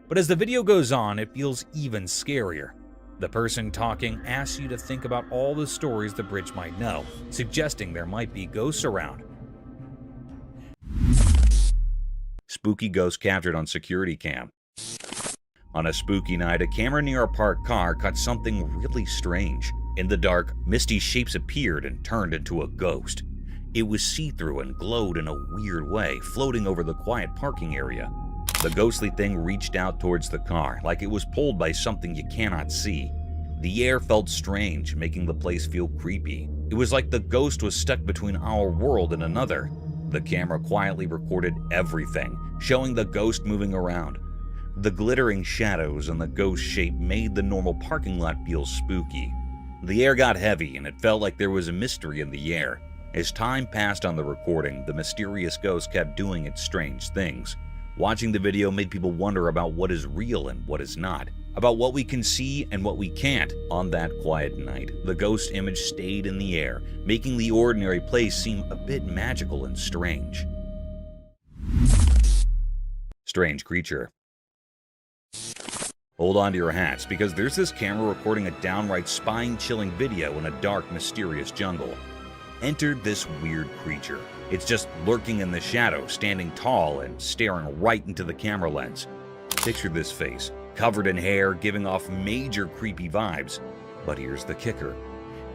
But as the video goes on, it feels even scarier. The person talking asks you to think about all the stories the bridge might know, suggesting there might be ghosts around. Spooky ghost captured on security cam. On a spooky night, a camera near a parked car caught something really strange. In the dark, misty shapes appeared and turned into a ghost. It was see-through and glowed in a weird way, floating over the quiet parking area. The ghostly thing reached out towards the car, like it was pulled by something you cannot see. The air felt strange, making the place feel creepy. It was like the ghost was stuck between our world and another. The camera quietly recorded everything, showing the ghost moving around. The glittering shadows and the ghost shape made the normal parking lot feel spooky. The air got heavy, and it felt like there was a mystery in the air. As time passed on the recording, the mysterious ghost kept doing its strange things. Watching the video made people wonder about what is real and what is not, about what we can see and what we can't. On that quiet night, the ghost image stayed in the air, making the ordinary place seem a bit magical and strange. Strange creature. Hold on to your hats, because there's this camera recording a downright spine-chilling video in a dark, mysterious jungle. Enter this weird creature. It's just lurking in the shadows, standing tall and staring right into the camera lens. Picture this face, covered in hair, giving off major creepy vibes. But here's the kicker.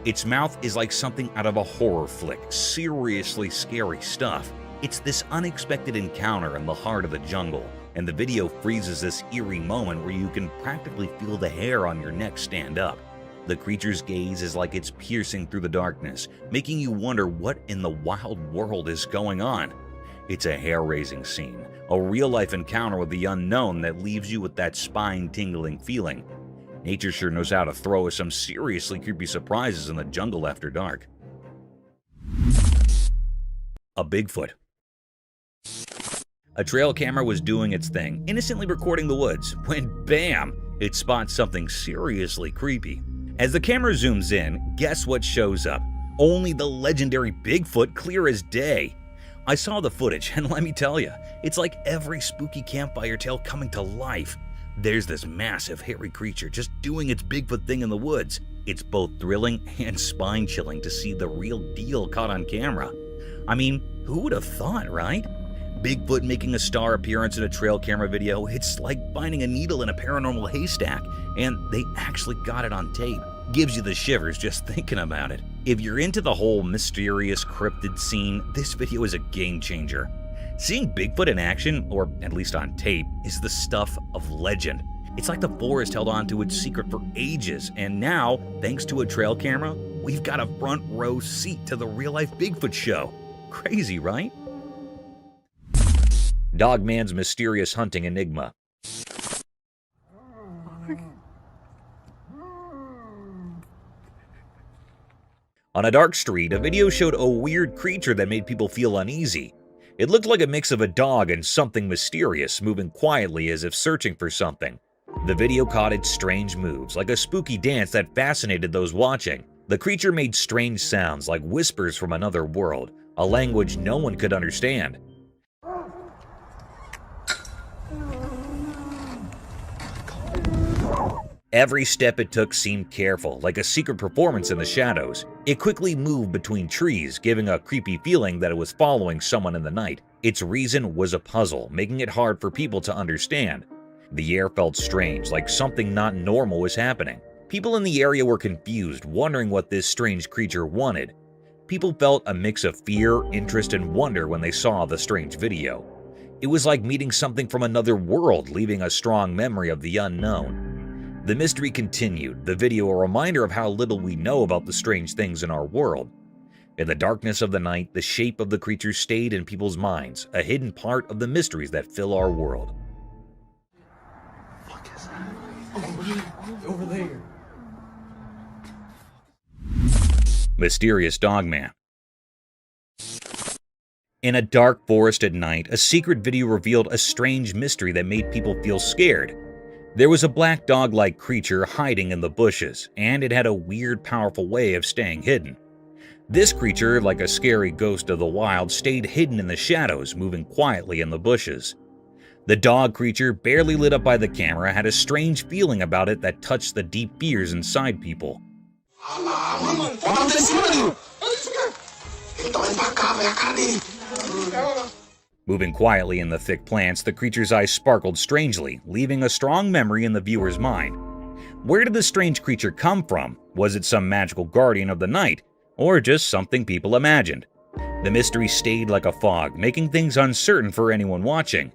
Its mouth is like something out of a horror flick, seriously scary stuff. It's this unexpected encounter in the heart of the jungle, and the video freezes this eerie moment where you can practically feel the hair on your neck stand up. The creature's gaze is like it's piercing through the darkness, making you wonder what in the wild world is going on. It's a hair-raising scene, a real-life encounter with the unknown that leaves you with that spine-tingling feeling. Nature sure knows how to throw us some seriously creepy surprises in the jungle after dark. A Bigfoot. A trail camera was doing its thing, innocently recording the woods, when bam! It spots something seriously creepy. As the camera zooms in, guess what shows up? Only the legendary Bigfoot, clear as day. I saw the footage, and let me tell you, it's like every spooky campfire tale coming to life. There's this massive, hairy creature just doing its Bigfoot thing in the woods. It's both thrilling and spine-chilling to see the real deal caught on camera. I mean, who would have thought, right? Bigfoot making a star appearance in a trail camera video, it's like finding a needle in a paranormal haystack, and they actually got it on tape. Gives you the shivers just thinking about it. If you're into the whole mysterious cryptid scene, this video is a game changer. Seeing Bigfoot in action, or at least on tape, is the stuff of legend. It's like the forest held on to its secret for ages, and now, thanks to a trail camera, we've got a front row seat to the real-life Bigfoot show. Crazy, right? Dogman's mysterious hunting enigma. On a dark street, a video showed a weird creature that made people feel uneasy. It looked like a mix of a dog and something mysterious, moving quietly as if searching for something. The video caught its strange moves, like a spooky dance that fascinated those watching. The creature made strange sounds like whispers from another world, a language no one could understand. Every step it took seemed careful, like a secret performance in the shadows. It quickly moved between trees, giving a creepy feeling that it was following someone in the night. Its reason was a puzzle, making it hard for people to understand. The air felt strange, like something not normal was happening. People in the area were confused, wondering what this strange creature wanted. People felt a mix of fear, interest, and wonder when they saw the strange video. It was like meeting something from another world, leaving a strong memory of the unknown. The mystery continued, the video a reminder of how little we know about the strange things in our world. In the darkness of the night, the shape of the creature stayed in people's minds, a hidden part of the mysteries that fill our world. What is that? Over there. Mysterious Dogman. In a dark forest at night, a secret video revealed a strange mystery that made people feel scared. There was a black dog-like creature hiding in the bushes, and it had a weird, powerful way of staying hidden. This creature, like a scary ghost of the wild, stayed hidden in the shadows, moving quietly in the bushes. The dog creature, barely lit up by the camera, had a strange feeling about it that touched the deep fears inside people. Moving quietly in the thick plants, the creature's eyes sparkled strangely, leaving a strong memory in the viewer's mind. Where did this strange creature come from? Was it some magical guardian of the night, or just something people imagined? The mystery stayed like a fog, making things uncertain for anyone watching.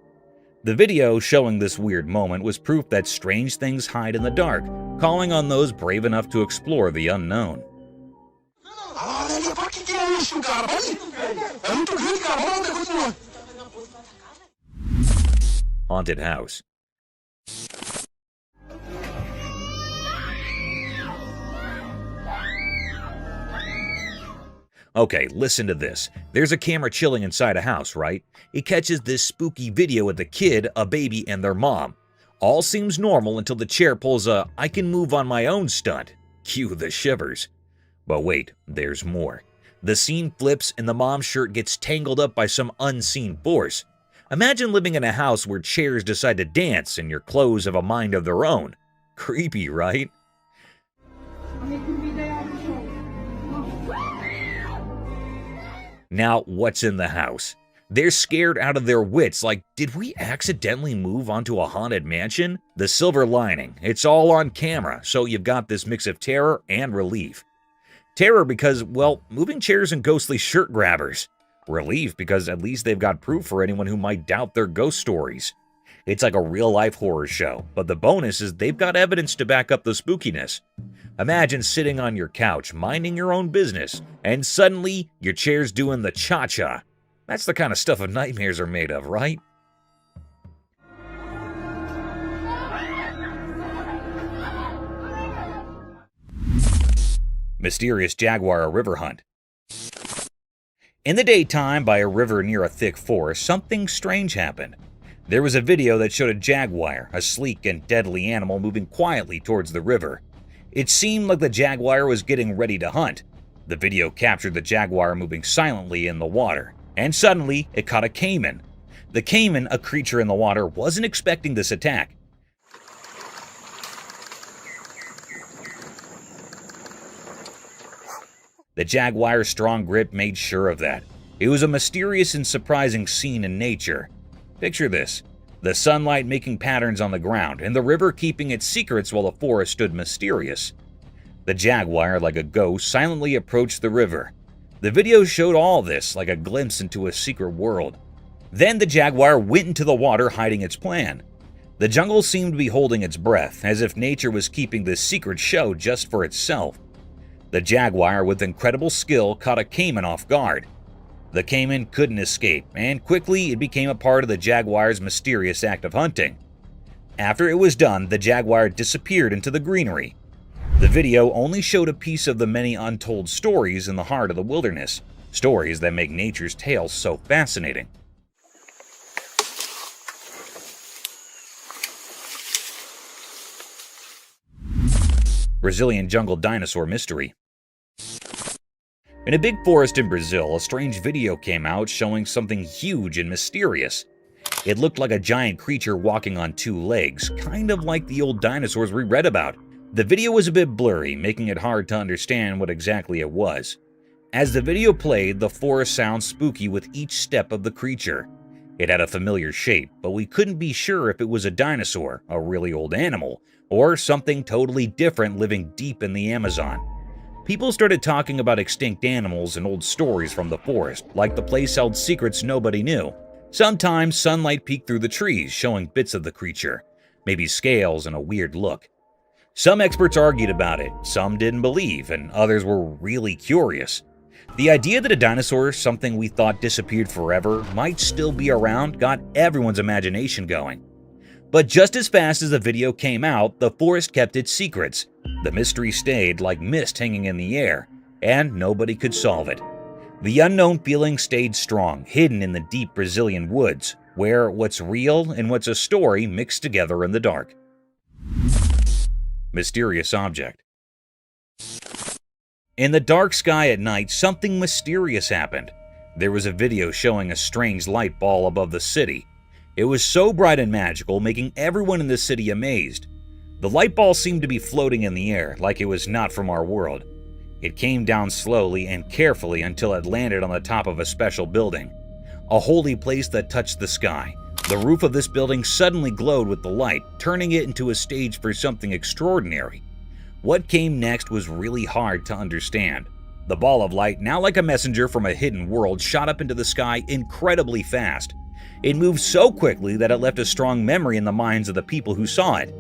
The video showing this weird moment was proof that strange things hide in the dark, calling on those brave enough to explore the unknown. Haunted house. Okay, listen to this. There's a camera chilling inside a house, right? It catches this spooky video with a kid, a baby, and their mom. All seems normal until the chair pulls a "I can move on my own" stunt. Cue the shivers. But wait, there's more. The scene flips and the mom's shirt gets tangled up by some unseen force. Imagine living in a house where chairs decide to dance and your clothes have a mind of their own. Creepy, right? Now, what's in the house? They're scared out of their wits, like, did we accidentally move onto a haunted mansion? The silver lining, it's all on camera, so you've got this mix of terror and relief. Terror because, well, moving chairs and ghostly shirt grabbers. Relief because at least they've got proof for anyone who might doubt their ghost stories. It's like a real-life horror show, but the bonus is they've got evidence to back up the spookiness. Imagine sitting on your couch, minding your own business, and suddenly your chair's doing the cha-cha. That's the kind of stuff nightmares are made of, right? Mysterious Jaguar river hunt. In the daytime, by a river near a thick forest, something strange happened. There was a video that showed a jaguar, a sleek and deadly animal, moving quietly towards the river. It seemed like the jaguar was getting ready to hunt. The video captured the jaguar moving silently in the water, and suddenly it caught a caiman. The caiman, a creature in the water, wasn't expecting this attack. The jaguar's strong grip made sure of that. It was a mysterious and surprising scene in nature. Picture this: the sunlight making patterns on the ground, and the river keeping its secrets while the forest stood mysterious. The Jaguar, like a ghost, silently approached the river. The video showed all this like a glimpse into a secret world. Then the Jaguar went into the water, hiding its plan. The jungle seemed to be holding its breath, as if nature was keeping this secret show just for itself. The Jaguar, with incredible skill, caught a caiman off guard. The caiman couldn't escape, and quickly it became a part of the Jaguar's mysterious act of hunting. After it was done, the Jaguar disappeared into the greenery. The video only showed a piece of the many untold stories in the heart of the wilderness, stories that make nature's tale so fascinating. Brazilian jungle dinosaur mystery. In a big forest in Brazil, a strange video came out showing something huge and mysterious. It looked like a giant creature walking on two legs, kind of like the old dinosaurs we read about. The video was a bit blurry, making it hard to understand what exactly it was. As the video played, the forest sounded spooky with each step of the creature. It had a familiar shape, but we couldn't be sure if it was a dinosaur, a really old animal, or something totally different living deep in the Amazon. People started talking about extinct animals and old stories from the forest, like the place held secrets nobody knew. Sometimes sunlight peeked through the trees, showing bits of the creature, maybe scales and a weird look. Some experts argued about it, some didn't believe, and others were really curious. The idea that a dinosaur, something we thought disappeared forever, might still be around got everyone's imagination going. But just as fast as the video came out, the forest kept its secrets. The mystery stayed like mist hanging in the air, and nobody could solve it. The unknown feeling stayed strong, hidden in the deep Brazilian woods, where what's real and what's a story mixed together in the dark. Mysterious object. In the dark sky at night, something mysterious happened. There was a video showing a strange light ball above the city. It was so bright and magical, making everyone in the city amazed. The light ball seemed to be floating in the air, like it was not from our world. It came down slowly and carefully until it landed on the top of a special building, a holy place that touched the sky. The roof of this building suddenly glowed with the light, turning it into a stage for something extraordinary. What came next was really hard to understand. The ball of light, now like a messenger from a hidden world, shot up into the sky incredibly fast. It moved so quickly that it left a strong memory in the minds of the people who saw it.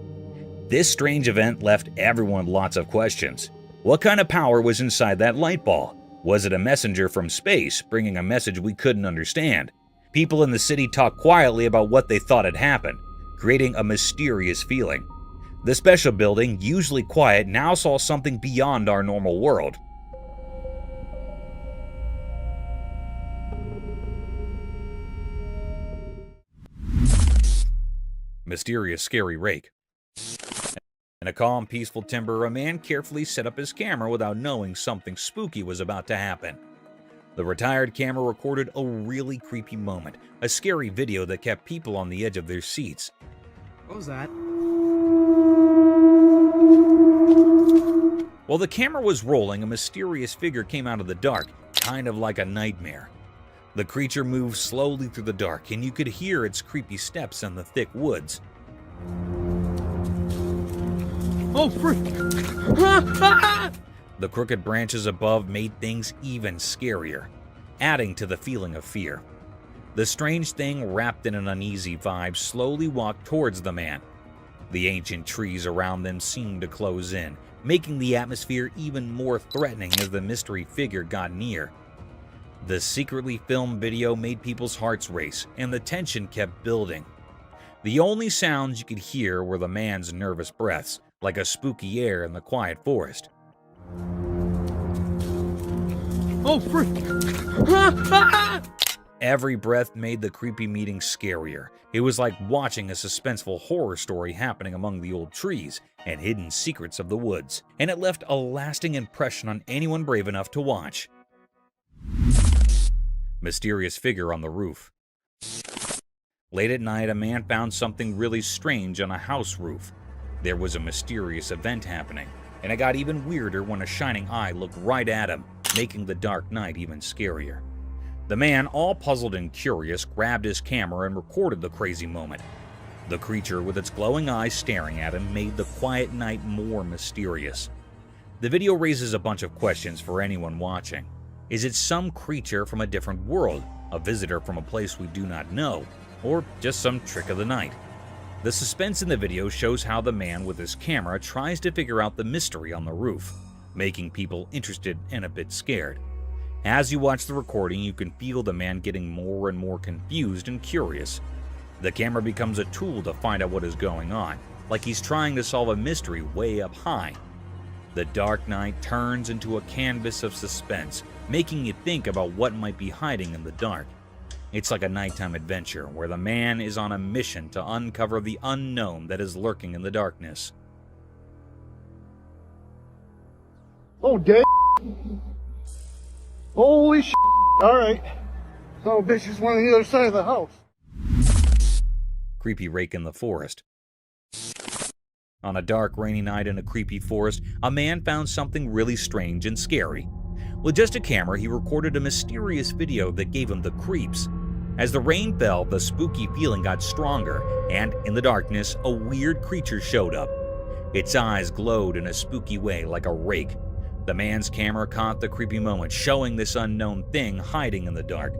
This strange event left everyone with lots of questions. What kind of power was inside that light ball? Was it a messenger from space, bringing a message we couldn't understand? People in the city talked quietly about what they thought had happened, creating a mysterious feeling. The special building, usually quiet, now saw something beyond our normal world. Mysterious scary rake. In a calm, peaceful timber, a man carefully set up his camera without knowing something spooky was about to happen. The retired camera recorded a really creepy moment, a scary video that kept people on the edge of their seats. What was that? While the camera was rolling, a mysterious figure came out of the dark, kind of like a nightmare. The creature moved slowly through the dark, and you could hear its creepy steps in the thick woods. Oh, freak! The crooked branches above made things even scarier, adding to the feeling of fear. The strange thing, wrapped in an uneasy vibe, slowly walked towards the man. The ancient trees around them seemed to close in, making the atmosphere even more threatening as the mystery figure got near. The secretly filmed video made people's hearts race, and the tension kept building. The only sounds you could hear were the man's nervous breaths, like a spooky air in the quiet forest. Oh, freak! Every breath made the creepy meeting scarier. It was like watching a suspenseful horror story happening among the old trees and hidden secrets of the woods, and it left a lasting impression on anyone brave enough to watch. Mysterious figure on the roof. Late at night, a man found something really strange on a house roof. There was a mysterious event happening, and it got even weirder when a shining eye looked right at him, making the dark night even scarier. The man, all puzzled and curious, grabbed his camera and recorded the crazy moment. The creature, with its glowing eyes staring at him, made the quiet night more mysterious. The video raises a bunch of questions for anyone watching. Is it some creature from a different world, a visitor from a place we do not know, or just some trick of the night? The suspense in the video shows how the man with his camera tries to figure out the mystery on the roof, making people interested and a bit scared. As you watch the recording, you can feel the man getting more and more confused and curious. The camera becomes a tool to find out what is going on, like he's trying to solve a mystery way up high. The dark night turns into a canvas of suspense, making you think about what might be hiding in the dark. It's like a nighttime adventure where the man is on a mission to uncover the unknown that is lurking in the darkness. Oh, damn. Holy shit. All right. Oh, bitch is one on the other side of the house. Creepy rake in the forest. On a dark, rainy night in a creepy forest, a man found something really strange and scary. With just a camera, he recorded a mysterious video that gave him the creeps. As the rain fell, the spooky feeling got stronger, and in the darkness, a weird creature showed up. Its eyes glowed in a spooky way like a rake. The man's camera caught the creepy moment, showing this unknown thing hiding in the dark.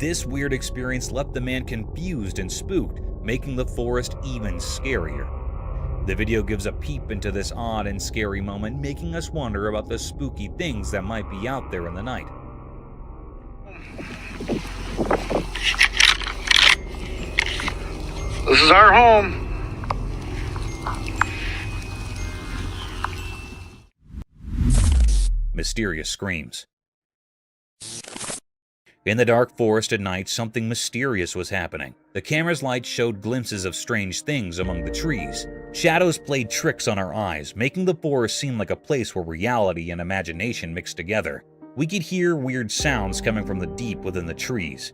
This weird experience left the man confused and spooked, making the forest even scarier. The video gives a peep into this odd and scary moment, making us wonder about the spooky things that might be out there in the night. This is our home. Mysterious screams. In the dark forest at night, something mysterious was happening. The camera's light showed glimpses of strange things among the trees. Shadows played tricks on our eyes, making the forest seem like a place where reality and imagination mixed together. We could hear weird sounds coming from the deep within the trees.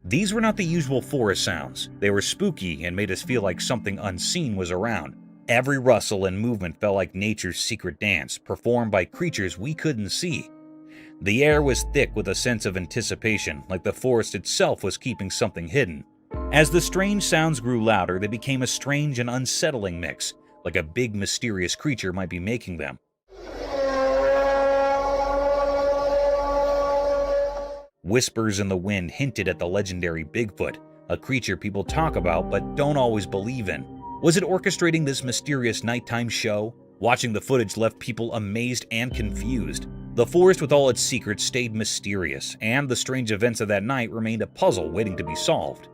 These were not the usual forest sounds. They were spooky and made us feel like something unseen was around. Every rustle and movement felt like nature's secret dance, performed by creatures we couldn't see. The air was thick with a sense of anticipation, like the forest itself was keeping something hidden. As the strange sounds grew louder, they became a strange and unsettling mix, like a big mysterious creature might be making them. Whispers in the wind hinted at the legendary Bigfoot, a creature people talk about but don't always believe in. Was it orchestrating this mysterious nighttime show? Watching the footage left people amazed and confused. The forest with all its secrets stayed mysterious, and the strange events of that night remained a puzzle waiting to be solved.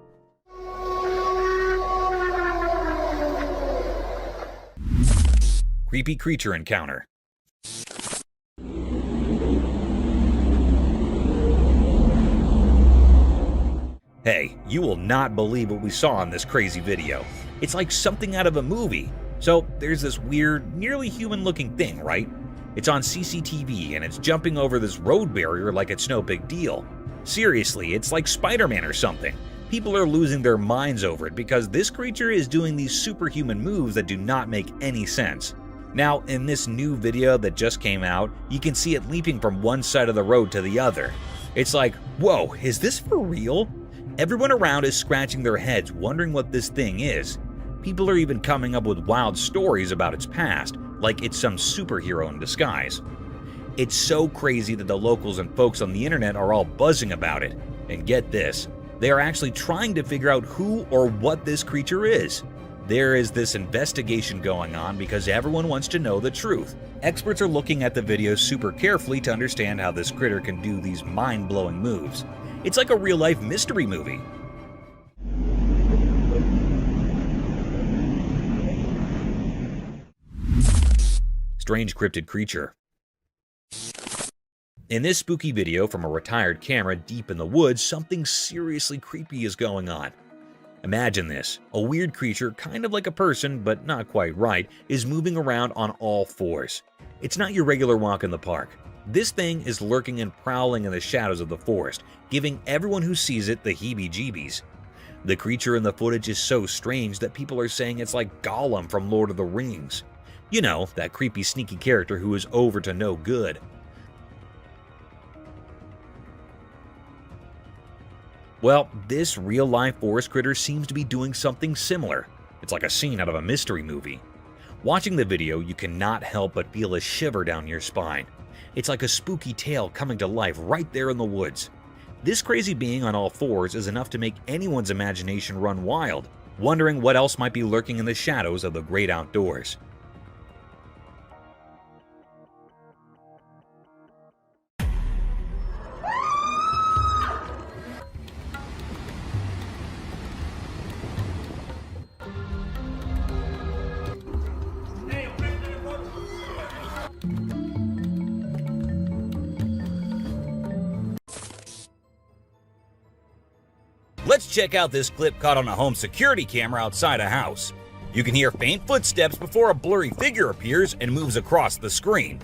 Creepy creature encounter. Hey, you will not believe what we saw in this crazy video. It's like something out of a movie. So there's this weird, nearly human-looking thing, right? It's on CCTV and it's jumping over this road barrier like it's no big deal. Seriously, it's like Spider-Man or something. People are losing their minds over it because this creature is doing these superhuman moves that do not make any sense. Now, in this new video that just came out, you can see it leaping from one side of the road to the other. It's like, whoa, is this for real? Everyone around is scratching their heads wondering what this thing is. People are even coming up with wild stories about its past, like it's some superhero in disguise. It's so crazy that the locals and folks on the internet are all buzzing about it. And get this, they are actually trying to figure out who or what this creature is. There is this investigation going on because everyone wants to know the truth. Experts are looking at the videos super carefully to understand how this critter can do these mind-blowing moves. It's like a real-life mystery movie. Strange cryptid creature. In this spooky video from a retired camera deep in the woods, something seriously creepy is going on. Imagine this. A weird creature, kind of like a person, but not quite right, is moving around on all fours. It's not your regular walk in the park. This thing is lurking and prowling in the shadows of the forest, giving everyone who sees it the heebie-jeebies. The creature in the footage is so strange that people are saying it's like Gollum from Lord of the Rings. You know, that creepy, sneaky character who is over to no good. Well, this real-life forest critter seems to be doing something similar. It's like a scene out of a mystery movie. Watching the video, you cannot help but feel a shiver down your spine. It's like a spooky tale coming to life right there in the woods. This crazy being on all fours is enough to make anyone's imagination run wild, wondering what else might be lurking in the shadows of the great outdoors. Let's check out this clip caught on a home security camera outside a house. You can hear faint footsteps before a blurry figure appears and moves across the screen.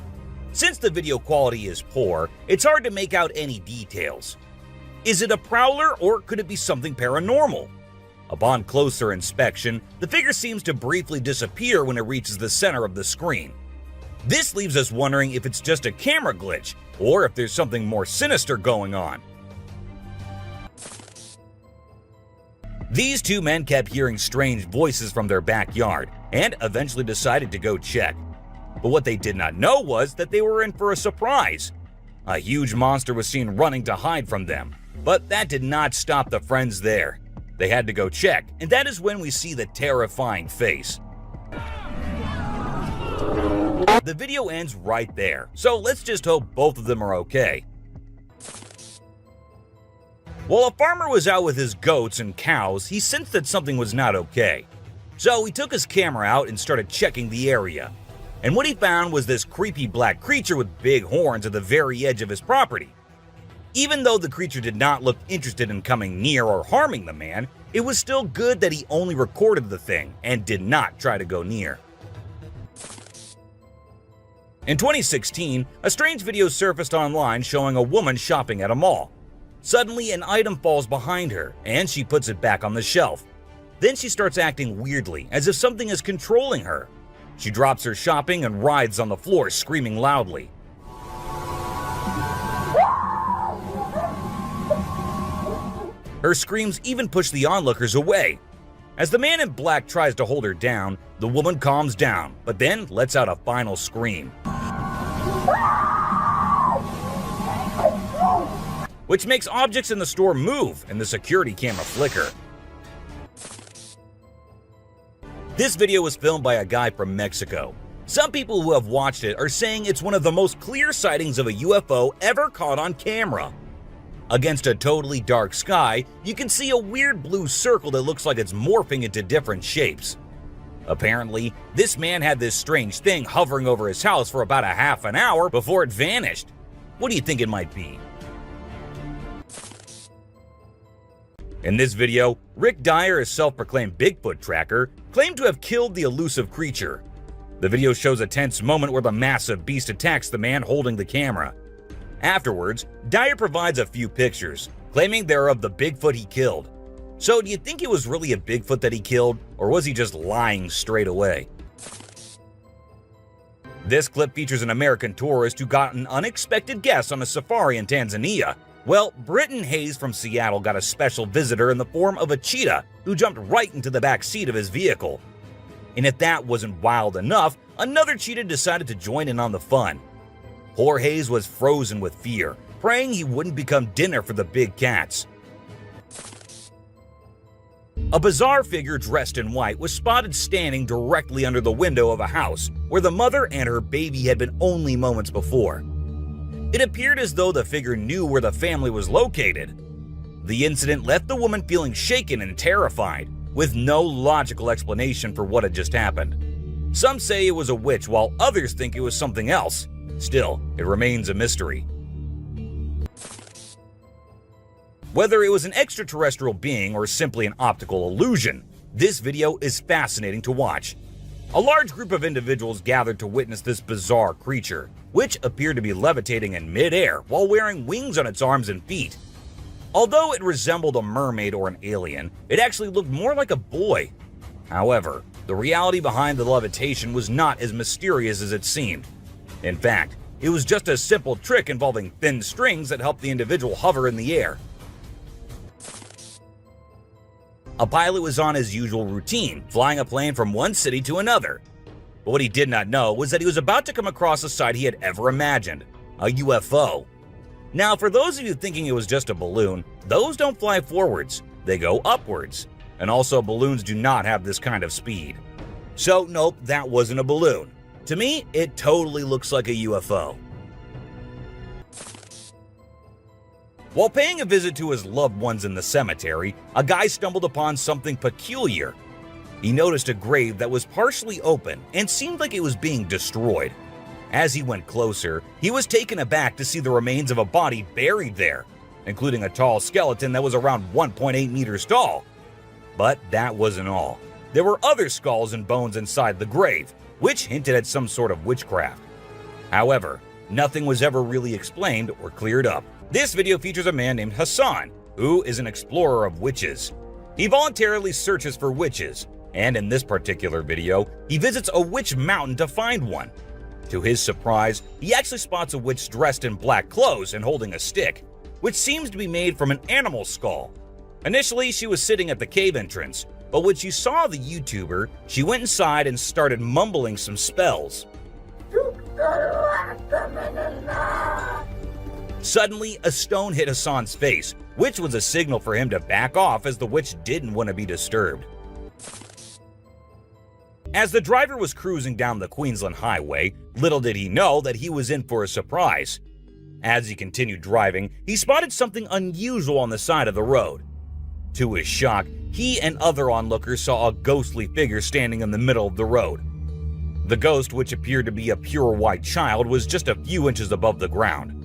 Since the video quality is poor, it's hard to make out any details. Is it a prowler or could it be something paranormal? Upon closer inspection, the figure seems to briefly disappear when it reaches the center of the screen. This leaves us wondering if it's just a camera glitch or if there's something more sinister going on. These two men kept hearing strange voices from their backyard and eventually decided to go check. But what they did not know was that they were in for a surprise. A huge monster was seen running to hide from them, but that did not stop the friends there. They had to go check, and that is when we see the terrifying face. The video ends right there, so let's just hope both of them are okay. While a farmer was out with his goats and cows, he sensed that something was not okay. So he took his camera out and started checking the area. And what he found was this creepy black creature with big horns at the very edge of his property. Even though the creature did not look interested in coming near or harming the man, it was still good that he only recorded the thing and did not try to go near. In 2016, a strange video surfaced online showing a woman shopping at a mall. Suddenly, an item falls behind her, and she puts it back on the shelf. Then she starts acting weirdly, as if something is controlling her. She drops her shopping and writhes on the floor, screaming loudly. Her screams even push the onlookers away. As the man in black tries to hold her down, the woman calms down, but then lets out a final scream, which makes objects in the store move and the security camera flicker. This video was filmed by a guy from Mexico. Some people who have watched it are saying it's one of the most clear sightings of a UFO ever caught on camera. Against a totally dark sky, you can see a weird blue circle that looks like it's morphing into different shapes. Apparently, this man had this strange thing hovering over his house for about a half an hour before it vanished. What do you think it might be? In this video, Rick Dyer, a self-proclaimed Bigfoot tracker, claimed to have killed the elusive creature. The video shows a tense moment where the massive beast attacks the man holding the camera. Afterwards, Dyer provides a few pictures, claiming they're of the Bigfoot he killed. So do you think it was really a Bigfoot that he killed, or was he just lying straight away? This clip features an American tourist who got an unexpected guest on a safari in Tanzania. Well, Britton Hayes from Seattle got a special visitor in the form of a cheetah who jumped right into the back seat of his vehicle. And if that wasn't wild enough, another cheetah decided to join in on the fun. Poor Hayes was frozen with fear, praying he wouldn't become dinner for the big cats. A bizarre figure dressed in white was spotted standing directly under the window of a house where the mother and her baby had been only moments before. It appeared as though the figure knew where the family was located. The incident left the woman feeling shaken and terrified, with no logical explanation for what had just happened. Some say it was a witch, while others think it was something else. Still, it remains a mystery. Whether it was an extraterrestrial being or simply an optical illusion, this video is fascinating to watch. A large group of individuals gathered to witness this bizarre creature, which appeared to be levitating in mid-air while wearing wings on its arms and feet. Although it resembled a mermaid or an alien, it actually looked more like a boy. However, the reality behind the levitation was not as mysterious as it seemed. In fact, it was just a simple trick involving thin strings that helped the individual hover in the air. A pilot was on his usual routine, flying a plane from one city to another. But what he did not know was that he was about to come across a sight he had ever imagined, a UFO. Now, for those of you thinking it was just a balloon, those don't fly forwards, they go upwards. And also, balloons do not have this kind of speed. So nope, that wasn't a balloon. To me, it totally looks like a UFO. While paying a visit to his loved ones in the cemetery, a guy stumbled upon something peculiar. He noticed a grave that was partially open and seemed like it was being destroyed. As he went closer, he was taken aback to see the remains of a body buried there, including a tall skeleton that was around 1.8 meters tall. But that wasn't all. There were other skulls and bones inside the grave, which hinted at some sort of witchcraft. However, nothing was ever really explained or cleared up. This video features a man named Hassan, who is an explorer of witches. He voluntarily searches for witches, and in this particular video, he visits a witch mountain to find one. To his surprise, he actually spots a witch dressed in black clothes and holding a stick, which seems to be made from an animal skull. Initially, she was sitting at the cave entrance, but when she saw the YouTuber, she went inside and started mumbling some spells. Suddenly, a stone hit Hassan's face, which was a signal for him to back off as the witch didn't want to be disturbed. As the driver was cruising down the Queensland Highway, little did he know that he was in for a surprise. As he continued driving, he spotted something unusual on the side of the road. To his shock, he and other onlookers saw a ghostly figure standing in the middle of the road. The ghost, which appeared to be a pure white child, was just a few inches above the ground.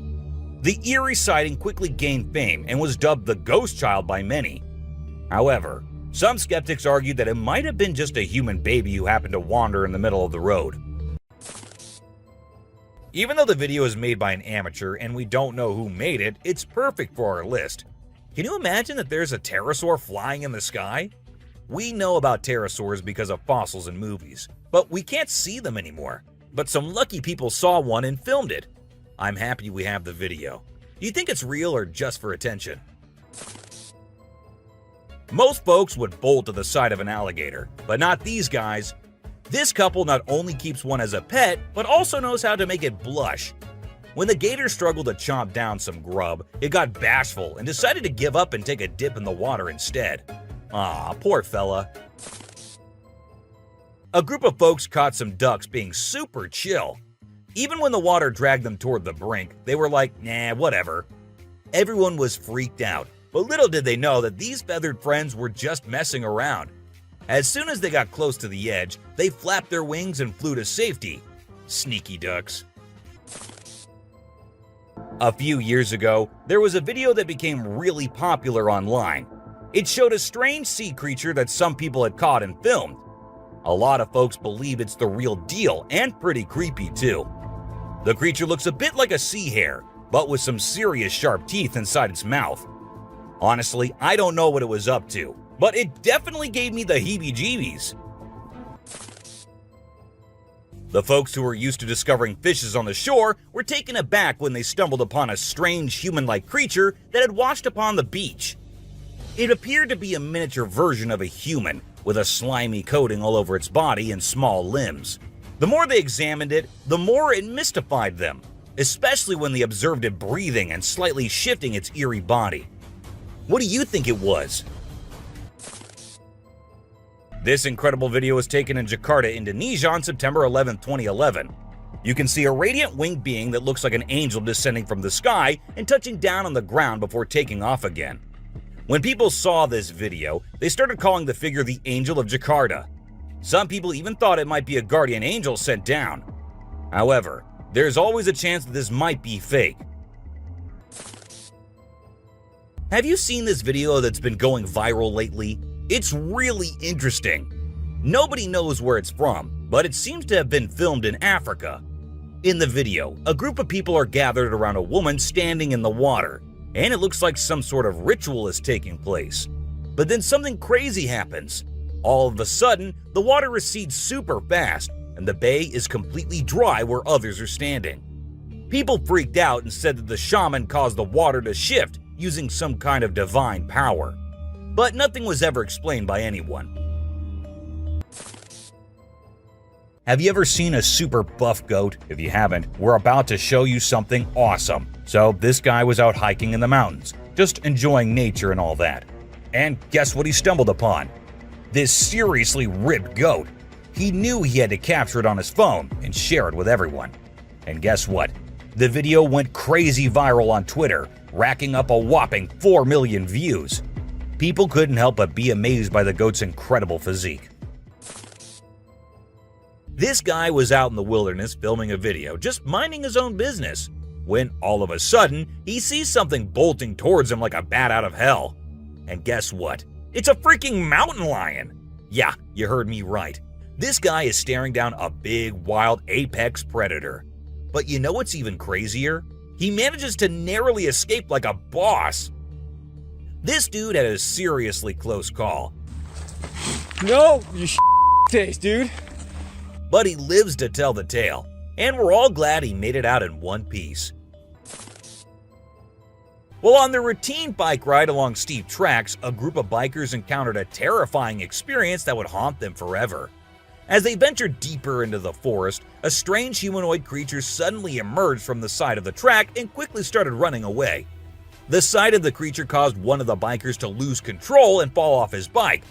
The eerie sighting quickly gained fame and was dubbed the Ghost Child by many. However, some skeptics argued that it might have been just a human baby who happened to wander in the middle of the road. Even though the video is made by an amateur and we don't know who made it, it's perfect for our list. Can you imagine that there's a pterosaur flying in the sky? We know about pterosaurs because of fossils in movies, but we can't see them anymore. But some lucky people saw one and filmed it. I'm happy we have the video. Do you think it's real or just for attention? Most folks would bolt to the side of an alligator, but not these guys. This couple not only keeps one as a pet, but also knows how to make it blush. When the gator struggled to chomp down some grub, it got bashful and decided to give up and take a dip in the water instead. Aw, poor fella. A group of folks caught some ducks being super chill. Even when the water dragged them toward the brink, they were like, nah, whatever. Everyone was freaked out, but little did they know that these feathered friends were just messing around. As soon as they got close to the edge, they flapped their wings and flew to safety. Sneaky ducks. A few years ago, there was a video that became really popular online. It showed a strange sea creature that some people had caught and filmed. A lot of folks believe it's the real deal and pretty creepy too. The creature looks a bit like a sea hare, but with some serious sharp teeth inside its mouth. Honestly, I don't know what it was up to, but it definitely gave me the heebie-jeebies. The folks who were used to discovering fishes on the shore were taken aback when they stumbled upon a strange human-like creature that had washed upon the beach. It appeared to be a miniature version of a human, with a slimy coating all over its body and small limbs. The more they examined it, the more it mystified them, especially when they observed it breathing and slightly shifting its eerie body. What do you think it was? This incredible video was taken in Jakarta, Indonesia on September 11, 2011. You can see a radiant winged being that looks like an angel descending from the sky and touching down on the ground before taking off again. When people saw this video, they started calling the figure the Angel of Jakarta. Some people even thought it might be a guardian angel sent down. However, there's always a chance that this might be fake. Have you seen this video that's been going viral lately? It's really interesting. Nobody knows where it's from, but it seems to have been filmed in Africa. In the video, a group of people are gathered around a woman standing in the water, and it looks like some sort of ritual is taking place. But then something crazy happens. All of a sudden, the water recedes super fast, and the bay is completely dry where others are standing. People freaked out and said that the shaman caused the water to shift using some kind of divine power. but nothing was ever explained by anyone. Have you ever seen a super buff goat? If you haven't, we're about to show you something awesome. So this guy was out hiking in the mountains, just enjoying nature and all that. And guess what he stumbled upon? This seriously ripped goat. He knew he had to capture it on his phone and share it with everyone. And guess what? The video went crazy viral on Twitter, racking up a whopping 4 million views. People couldn't help but be amazed by the goat's incredible physique. This guy was out in the wilderness filming a video, just minding his own business, when all of a sudden, he sees something bolting towards him like a bat out of hell. And guess what? It's a freaking mountain lion! Yeah, you heard me right. This guy is staring down a big, wild apex predator. But you know what's even crazier? He manages to narrowly escape like a boss. This dude had a seriously close call. No, you taste, dude. But he lives to tell the tale, and we're all glad he made it out in one piece. Well, on their routine bike ride along steep tracks, a group of bikers encountered a terrifying experience that would haunt them forever. As they ventured deeper into the forest, a strange humanoid creature suddenly emerged from the side of the track and quickly started running away. The sight of the creature caused one of the bikers to lose control and fall off his bike.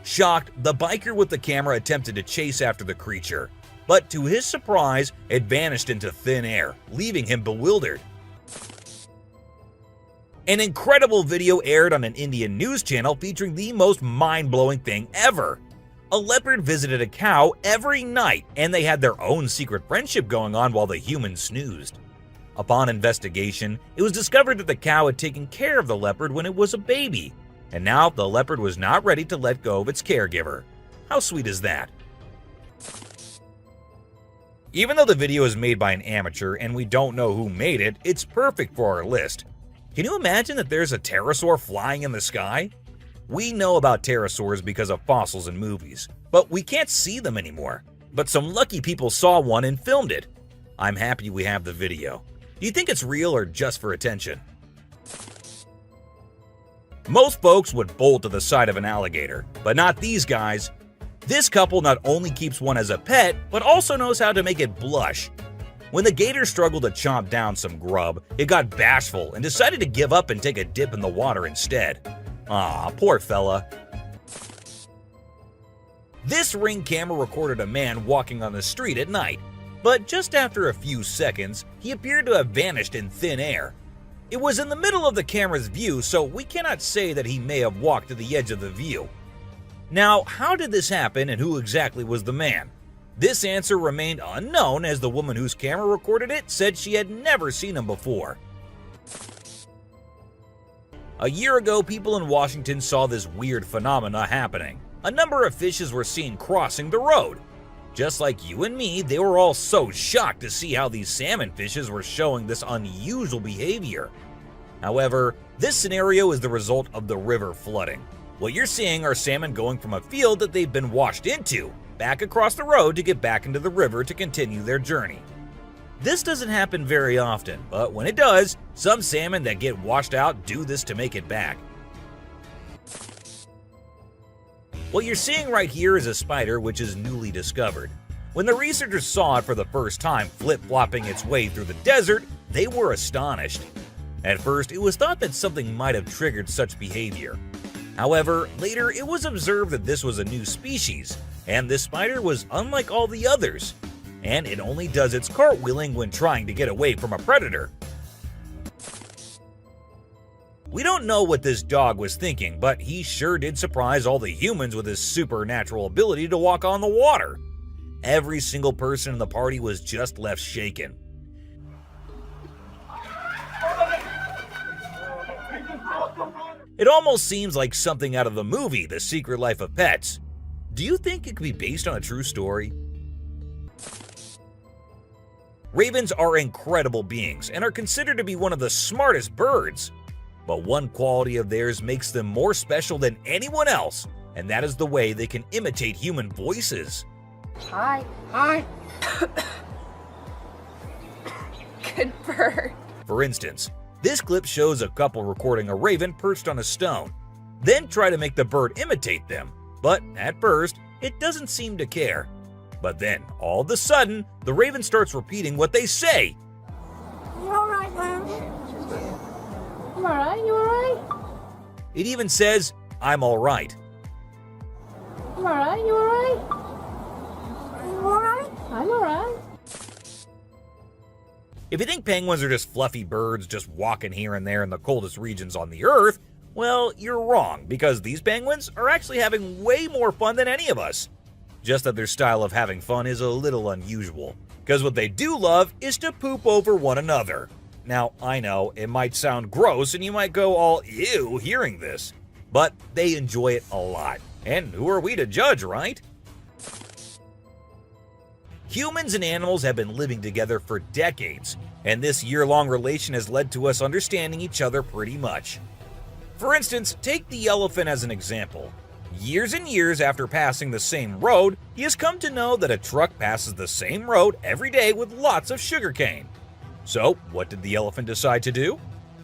Shocked, the biker with the camera attempted to chase after the creature, but to his surprise, it vanished into thin air, leaving him bewildered. An incredible video aired on an Indian news channel featuring the most mind-blowing thing ever. A leopard visited a cow every night, and they had their own secret friendship going on while the humans snoozed. Upon investigation, it was discovered that the cow had taken care of the leopard when it was a baby, and now the leopard was not ready to let go of its caregiver. How sweet is that? Even though the video is made by an amateur and we don't know who made it, it's perfect for our list. Can you imagine that there's a pterosaur flying in the sky? We know about pterosaurs because of fossils in movies, but we can't see them anymore. But some lucky people saw one and filmed it. I'm happy we have the video. Do you think it's real or just for attention? Most folks would bolt to the side of an alligator, but not these guys. This couple not only keeps one as a pet, but also knows how to make it blush. When the gator struggled to chomp down some grub, it got bashful and decided to give up and take a dip in the water instead. Aw, poor fella. This Ring camera recorded a man walking on the street at night, but just after a few seconds, he appeared to have vanished in thin air. It was in the middle of the camera's view, so we cannot say that he may have walked to the edge of the view. Now, how did this happen and who exactly was the man? This answer remained unknown, as the woman whose camera recorded it said she had never seen him before. A year ago, people in Washington saw this weird phenomena happening. A number of fishes were seen crossing the road. Just like you and me, they were all so shocked to see how these salmon fishes were showing this unusual behavior. However, this scenario is the result of the river flooding. What you're seeing are salmon going from a field that they've been washed into, back across the road to get back into the river to continue their journey. This doesn't happen very often, but when it does, some salmon that get washed out do this to make it back. What you're seeing right here is a spider which is newly discovered. When the researchers saw it for the first time flip-flopping its way through the desert, they were astonished. At first, it was thought that something might have triggered such behavior. However, later it was observed that this was a new species, and this spider was unlike all the others, and it only does its cartwheeling when trying to get away from a predator. We don't know what this dog was thinking, but he sure did surprise all the humans with his supernatural ability to walk on the water. Every single person in the party was just left shaken. It almost seems like something out of the movie The Secret Life of Pets. Do you think it could be based on a true story? Ravens are incredible beings and are considered to be one of the smartest birds. But one quality of theirs makes them more special than anyone else, and that is the way they can imitate human voices. Hi. Hi. Good bird. For instance, this clip shows a couple recording a raven perched on a stone. then try to make the bird imitate them. But at first, it doesn't seem to care. But then, all of a sudden, the raven starts repeating what they say. You alright, Lamb? You alright? You alright? It even says, "I'm alright." You alright? You alright? You alright? I'm alright. If you think penguins are just fluffy birds just walking here and there in the coldest regions on the Earth, well, you're wrong, because these penguins are actually having way more fun than any of us. Just that their style of having fun is a little unusual, because what they do love is to poop over one another. Now, I know, it might sound gross and you might go all ew hearing this, but they enjoy it a lot. And who are we to judge, right? Humans and animals have been living together for decades, and this year-long relation has led to us understanding each other pretty much. For instance, take the elephant as an example. Years and years after passing the same road, he has come to know that a truck passes the same road every day with lots of sugarcane. So, what did the elephant decide to do?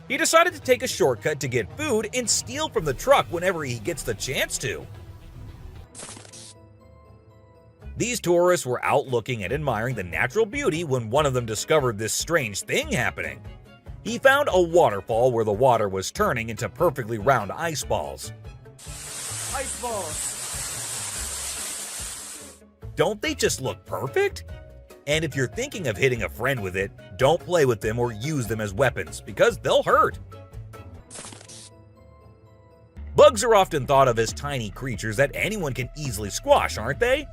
He decided to take a shortcut to get food and steal from the truck whenever he gets the chance to. These tourists were out looking and admiring the natural beauty when one of them discovered this strange thing happening. He found a waterfall where the water was turning into perfectly round ice balls. Ice balls. Don't they just look perfect? And if you're thinking of hitting a friend with it, don't play with them or use them as weapons, because they'll hurt. Bugs are often thought of as tiny creatures that anyone can easily squash, aren't they?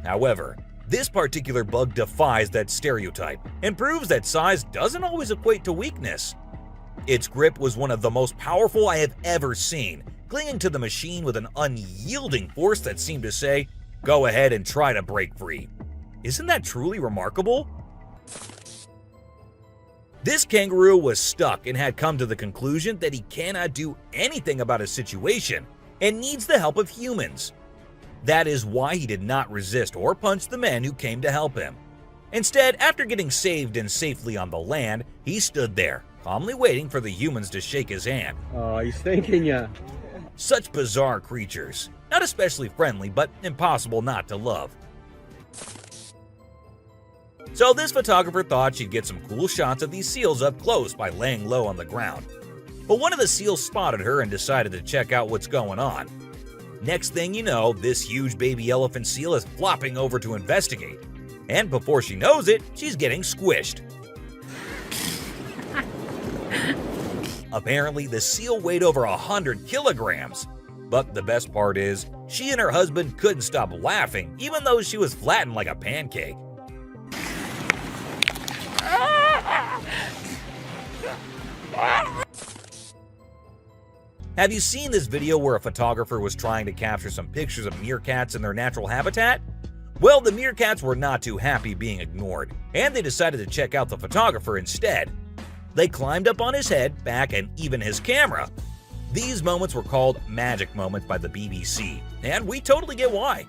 However, this particular bug defies that stereotype and proves that size doesn't always equate to weakness. Its grip was one of the most powerful I have ever seen, clinging to the machine with an unyielding force that seemed to say, "Go ahead and try to break free." Isn't that truly remarkable? This kangaroo was stuck and had come to the conclusion that he cannot do anything about his situation and needs the help of humans. That is why he did not resist or punch the men who came to help him. Instead, after getting saved and safely on the land, he stood there, calmly waiting for the humans to shake his hand. Oh, he's thanking ya. Such bizarre creatures, not especially friendly, but impossible not to love. So this photographer thought she'd get some cool shots of these seals up close by laying low on the ground. But one of the seals spotted her and decided to check out what's going on. Next thing you know, this huge baby elephant seal is flopping over to investigate. And before she knows it, she's getting squished. Apparently, the seal weighed over 100 kilograms. But the best part is, she and her husband couldn't stop laughing, even though she was flattened like a pancake. Have you seen this video where a photographer was trying to capture some pictures of meerkats in their natural habitat? Well, the meerkats were not too happy being ignored, and they decided to check out the photographer instead. They climbed up on his head, back, and even his camera. These moments were called magic moments by the BBC, and we totally get why.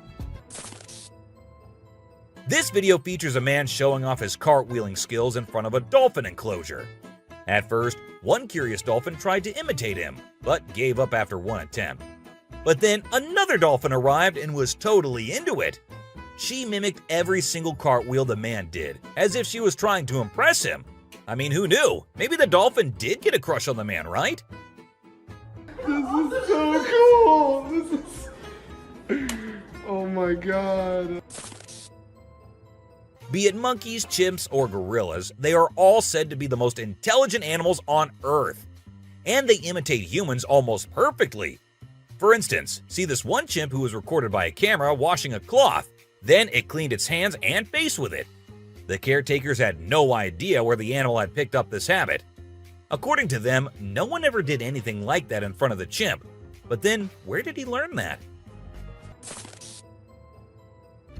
This video features a man showing off his cartwheeling skills in front of a dolphin enclosure. At first, one curious dolphin tried to imitate him, but gave up after one attempt. But then another dolphin arrived and was totally into it. She mimicked every single cartwheel the man did, as if she was trying to impress him. I mean, who knew? Maybe the dolphin did get a crush on the man, right? This is so cool! This is... Oh my god. Be it monkeys, chimps, or gorillas, they are all said to be the most intelligent animals on Earth. And they imitate humans almost perfectly. For instance, see this one chimp who was recorded by a camera washing a cloth. Then it cleaned its hands and face with it. The caretakers had no idea where the animal had picked up this habit. According to them, no one ever did anything like that in front of the chimp. But then, where did he learn that?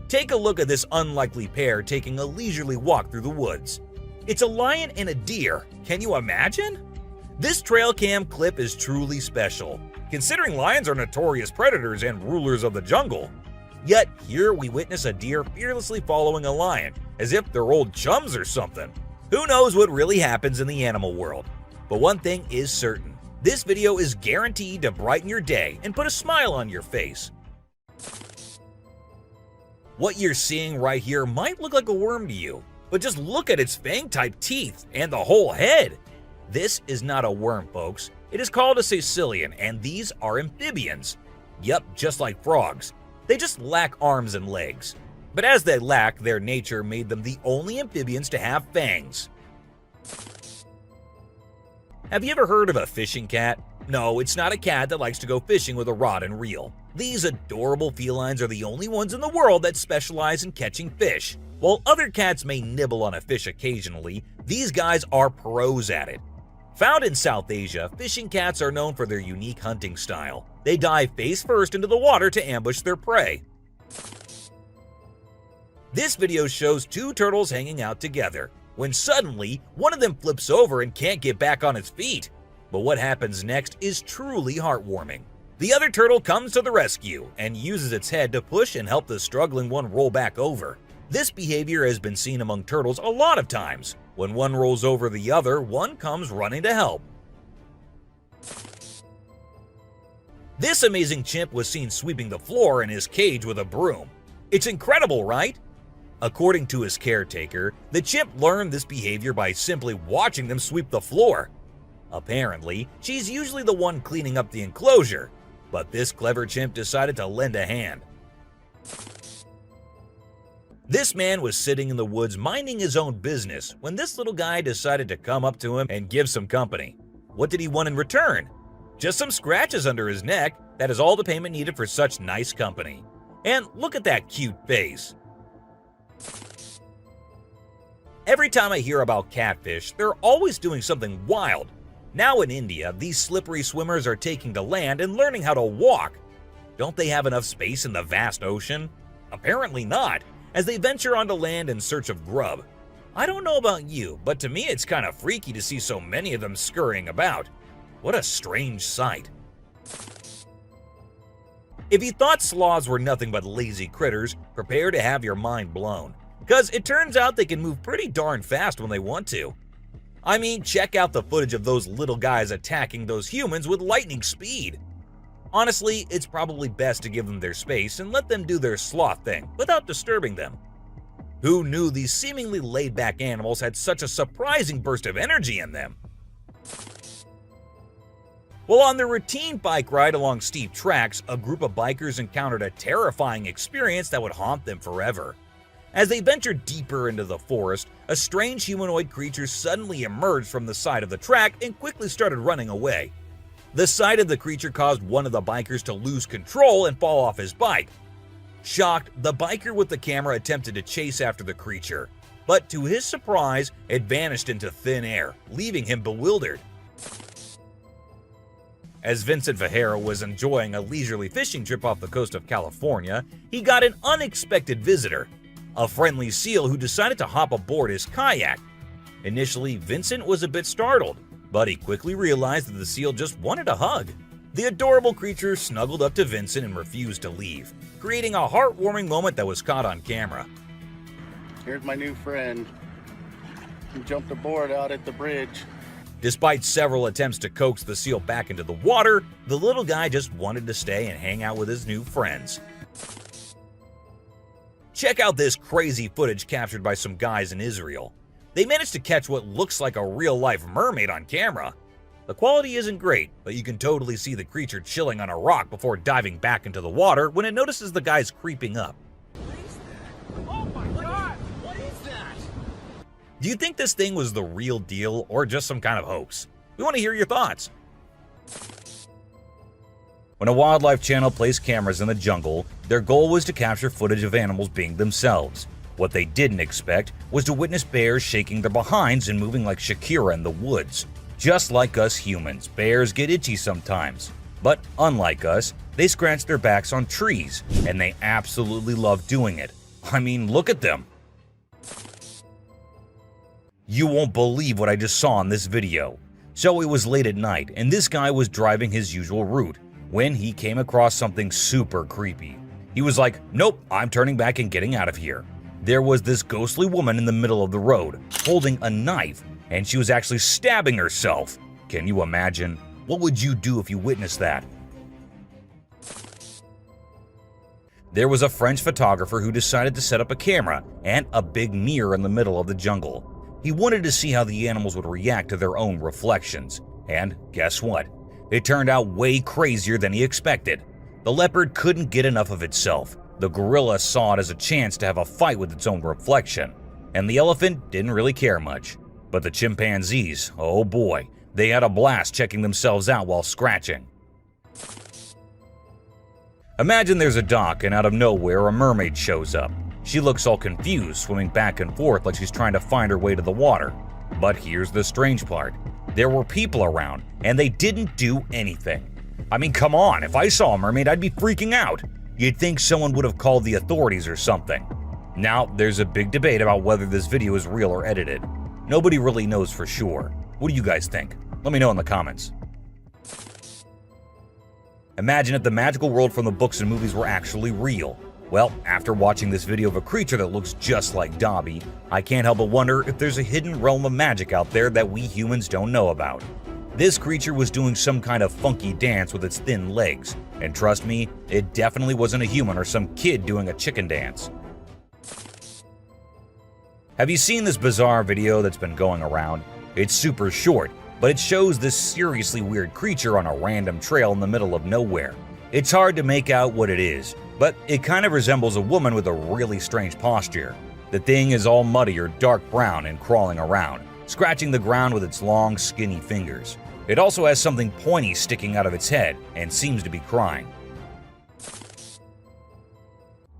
Take a look at this unlikely pair taking a leisurely walk through the woods. It's a lion and a deer. Can you imagine? This trail cam clip is truly special, considering lions are notorious predators and rulers of the jungle. Yet here we witness a deer fearlessly following a lion, as if they're old chums or something. Who knows what really happens in the animal world? But one thing is certain, This video is guaranteed to brighten your day and put a smile on your face. What you're seeing right here might look like a worm to you, but just look at its fang-type teeth and the whole head. This is not a worm, folks. It is called a caecilian, and these are amphibians. Yup, just like frogs. They just lack arms and legs. But as they lack, their nature made them the only amphibians to have fangs. Have you ever heard of a fishing cat? No, it's not a cat that likes to go fishing with a rod and reel. These adorable felines are the only ones in the world that specialize in catching fish. While other cats may nibble on a fish occasionally, these guys are pros at it. Found in South Asia, fishing cats are known for their unique hunting style. They dive face first into the water to ambush their prey. This video shows two turtles hanging out together, when suddenly one of them flips over and can't get back on its feet. But what happens next is truly heartwarming. The other turtle comes to the rescue and uses its head to push and help the struggling one roll back over. This behavior has been seen among turtles a lot of times. When one rolls over the other, one comes running to help. This amazing chimp was seen sweeping the floor in his cage with a broom. It's incredible, right? According to his caretaker, the chimp learned this behavior by simply watching them sweep the floor. Apparently, she's usually the one cleaning up the enclosure, but this clever chimp decided to lend a hand. This man was sitting in the woods minding his own business when this little guy decided to come up to him and give some company. What did he want in return? Just some scratches under his neck. That is all the payment needed for such nice company. And look at that cute face. Every time I hear about catfish, they're always doing something wild. Now in India, these slippery swimmers are taking to land and learning how to walk. Don't they have enough space in the vast ocean? Apparently not, as they venture onto land in search of grub. I don't know about you, but to me it's kind of freaky to see so many of them scurrying about. What a strange sight. If you thought sloths were nothing but lazy critters, prepare to have your mind blown. Because it turns out they can move pretty darn fast when they want to. I mean, check out the footage of those little guys attacking those humans with lightning speed. Honestly, it's probably best to give them their space and let them do their sloth thing without disturbing them. Who knew these seemingly laid-back animals had such a surprising burst of energy in them? While on their routine bike ride along steep tracks, a group of bikers encountered a terrifying experience that would haunt them forever. As they ventured deeper into the forest, a strange humanoid creature suddenly emerged from the side of the track and quickly started running away. The sight of the creature caused one of the bikers to lose control and fall off his bike. Shocked, the biker with the camera attempted to chase after the creature, but to his surprise, it vanished into thin air, leaving him bewildered. As Vincent Vajera was enjoying a leisurely fishing trip off the coast of California, he got an unexpected visitor, a friendly seal who decided to hop aboard his kayak. Initially, Vincent was a bit startled, but he quickly realized that the seal just wanted a hug. The adorable creature snuggled up to Vincent and refused to leave, creating a heartwarming moment that was caught on camera. Here's my new friend. He jumped aboard out at the bridge. Despite several attempts to coax the seal back into the water, the little guy just wanted to stay and hang out with his new friends. Check out this crazy footage captured by some guys in Israel. They managed to catch what looks like a real-life mermaid on camera. The quality isn't great, but you can totally see the creature chilling on a rock before diving back into the water when it notices the guys creeping up. Oh my god! What is that? Do you think this thing was the real deal or just some kind of hoax? We want to hear your thoughts. When a wildlife channel placed cameras in the jungle, their goal was to capture footage of animals being themselves. What they didn't expect was to witness bears shaking their behinds and moving like Shakira in the woods. Just like us humans, bears get itchy sometimes. But unlike us, they scratch their backs on trees, and they absolutely love doing it. I mean, look at them. You won't believe what I just saw in this video. So it was late at night, and this guy was driving his usual route when he came across something super creepy. He was like, nope, I'm turning back and getting out of here. There was this ghostly woman in the middle of the road, holding a knife, and she was actually stabbing herself. Can you imagine? What would you do if you witnessed that? There was a French photographer who decided to set up a camera and a big mirror in the middle of the jungle. He wanted to see how the animals would react to their own reflections. And guess what? It turned out way crazier than he expected. The leopard couldn't get enough of itself. The gorilla saw it as a chance to have a fight with its own reflection. And the elephant didn't really care much. But the chimpanzees, oh boy, they had a blast checking themselves out while scratching. Imagine there's a dock and out of nowhere a mermaid shows up. She looks all confused, swimming back and forth like she's trying to find her way to the water. But here's the strange part. There were people around, and they didn't do anything. I mean, come on, if I saw a mermaid, I'd be freaking out. You'd think someone would have called the authorities or something. Now, there's a big debate about whether this video is real or edited. Nobody really knows for sure. What do you guys think? Let me know in the comments. Imagine if the magical world from the books and movies were actually real. Well, after watching this video of a creature that looks just like Dobby, I can't help but wonder if there's a hidden realm of magic out there that we humans don't know about. This creature was doing some kind of funky dance with its thin legs, and trust me, it definitely wasn't a human or some kid doing a chicken dance. Have you seen this bizarre video that's been going around? It's super short, but it shows this seriously weird creature on a random trail in the middle of nowhere. It's hard to make out what it is, but it kind of resembles a woman with a really strange posture. The thing is all muddy or dark brown and crawling around, scratching the ground with its long, skinny fingers. It also has something pointy sticking out of its head and seems to be crying.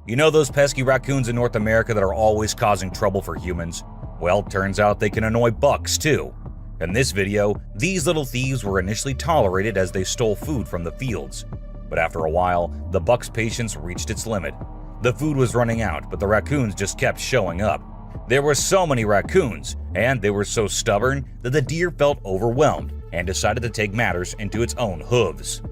You know those pesky raccoons in North America that are always causing trouble for humans? Well, turns out they can annoy bucks too. In this video, these little thieves were initially tolerated as they stole food from the fields. But after a while, the buck's patience reached its limit. The food was running out, but the raccoons just kept showing up. There were so many raccoons, and they were so stubborn that the deer felt overwhelmed and decided to take matters into its own hooves.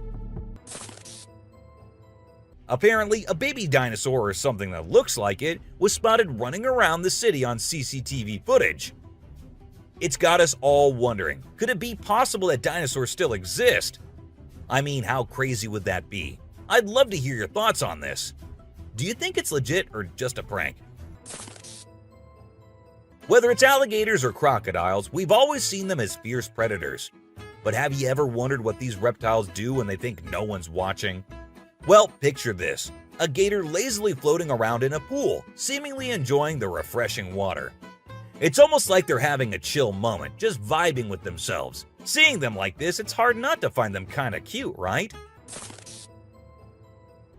Apparently, a baby dinosaur or something that looks like it was spotted running around the city on CCTV footage. It's got us all wondering, could it be possible that dinosaurs still exist? I mean, how crazy would that be? I'd love to hear your thoughts on this. Do you think it's legit or just a prank? Whether it's alligators or crocodiles, we've always seen them as fierce predators. But have you ever wondered what these reptiles do when they think no one's watching? Well, picture this. A gator lazily floating around in a pool, seemingly enjoying the refreshing water. It's almost like they're having a chill moment, just vibing with themselves. Seeing them like this, it's hard not to find them kinda cute, right?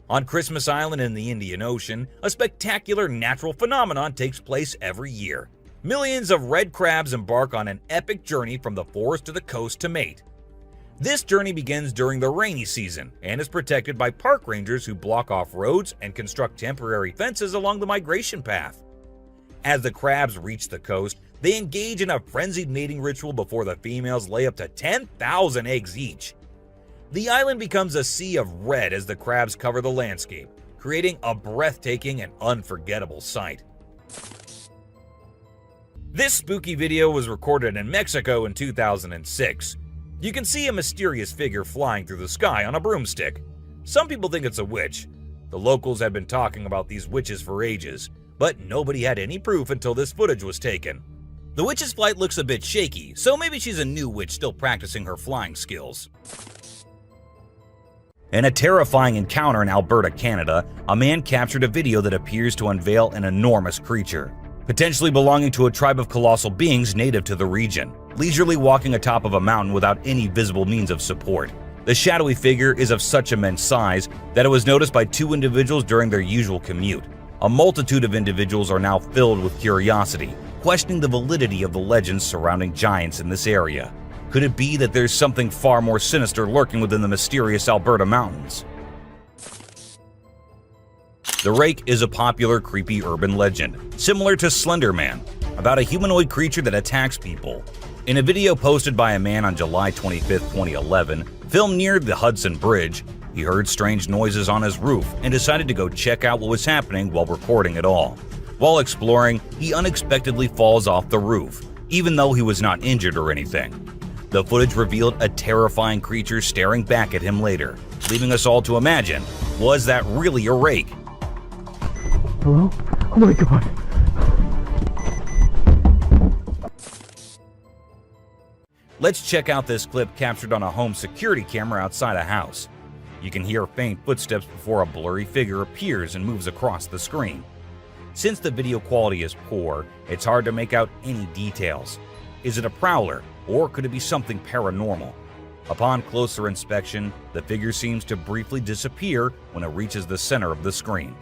On Christmas Island in the Indian Ocean, a spectacular natural phenomenon takes place every year. Millions of red crabs embark on an epic journey from the forest to the coast to mate. This journey begins during the rainy season and is protected by park rangers who block off roads and construct temporary fences along the migration path. As the crabs reach the coast, they engage in a frenzied mating ritual before the females lay up to 10,000 eggs each. The island becomes a sea of red as the crabs cover the landscape, creating a breathtaking and unforgettable sight. This spooky video was recorded in Mexico in 2006. You can see a mysterious figure flying through the sky on a broomstick. Some people think it's a witch. The locals had been talking about these witches for ages, but nobody had any proof until this footage was taken. The witch's flight looks a bit shaky, so maybe she's a new witch still practicing her flying skills. In a terrifying encounter in Alberta, Canada, a man captured a video that appears to unveil an enormous creature, potentially belonging to a tribe of colossal beings native to the region, leisurely walking atop of a mountain without any visible means of support. The shadowy figure is of such immense size that it was noticed by two individuals during their usual commute. A multitude of individuals are now filled with curiosity, questioning the validity of the legends surrounding giants in this area. Could it be that there's something far more sinister lurking within the mysterious Alberta mountains? The rake is a popular creepy urban legend, similar to Slender Man, about a humanoid creature that attacks people. In a video posted by a man on July 25, 2011, filmed near the Hudson Bridge, he heard strange noises on his roof and decided to go check out what was happening while recording it all. While exploring, he unexpectedly falls off the roof, even though he was not injured or anything. The The footage revealed a terrifying creature staring back at him later, leaving us all to imagine, was that really a rake? Hello? Oh my god. Let's check out this clip captured on a home security camera outside a house. You can hear faint footsteps before a blurry figure appears and moves across the screen. Since the video quality is poor, it's hard to make out any details. Is it a prowler, or could it be something paranormal? Upon closer inspection, the figure seems to briefly disappear when it reaches the center of the screen.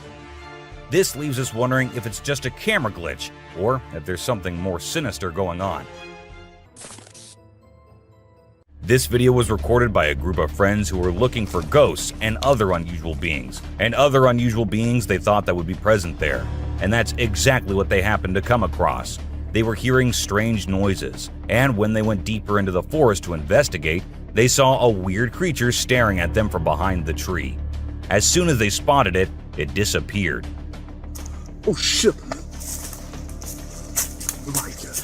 This leaves us wondering if it's just a camera glitch, or if there's something more sinister going on. This video was recorded by a group of friends who were looking for ghosts and other unusual beings, they thought that would be present there. And that's exactly what they happened to come across. They were hearing strange noises, and when they went deeper into the forest to investigate, they saw a weird creature staring at them from behind the tree. As soon as they spotted it, it disappeared. Oh shit. Oh my god.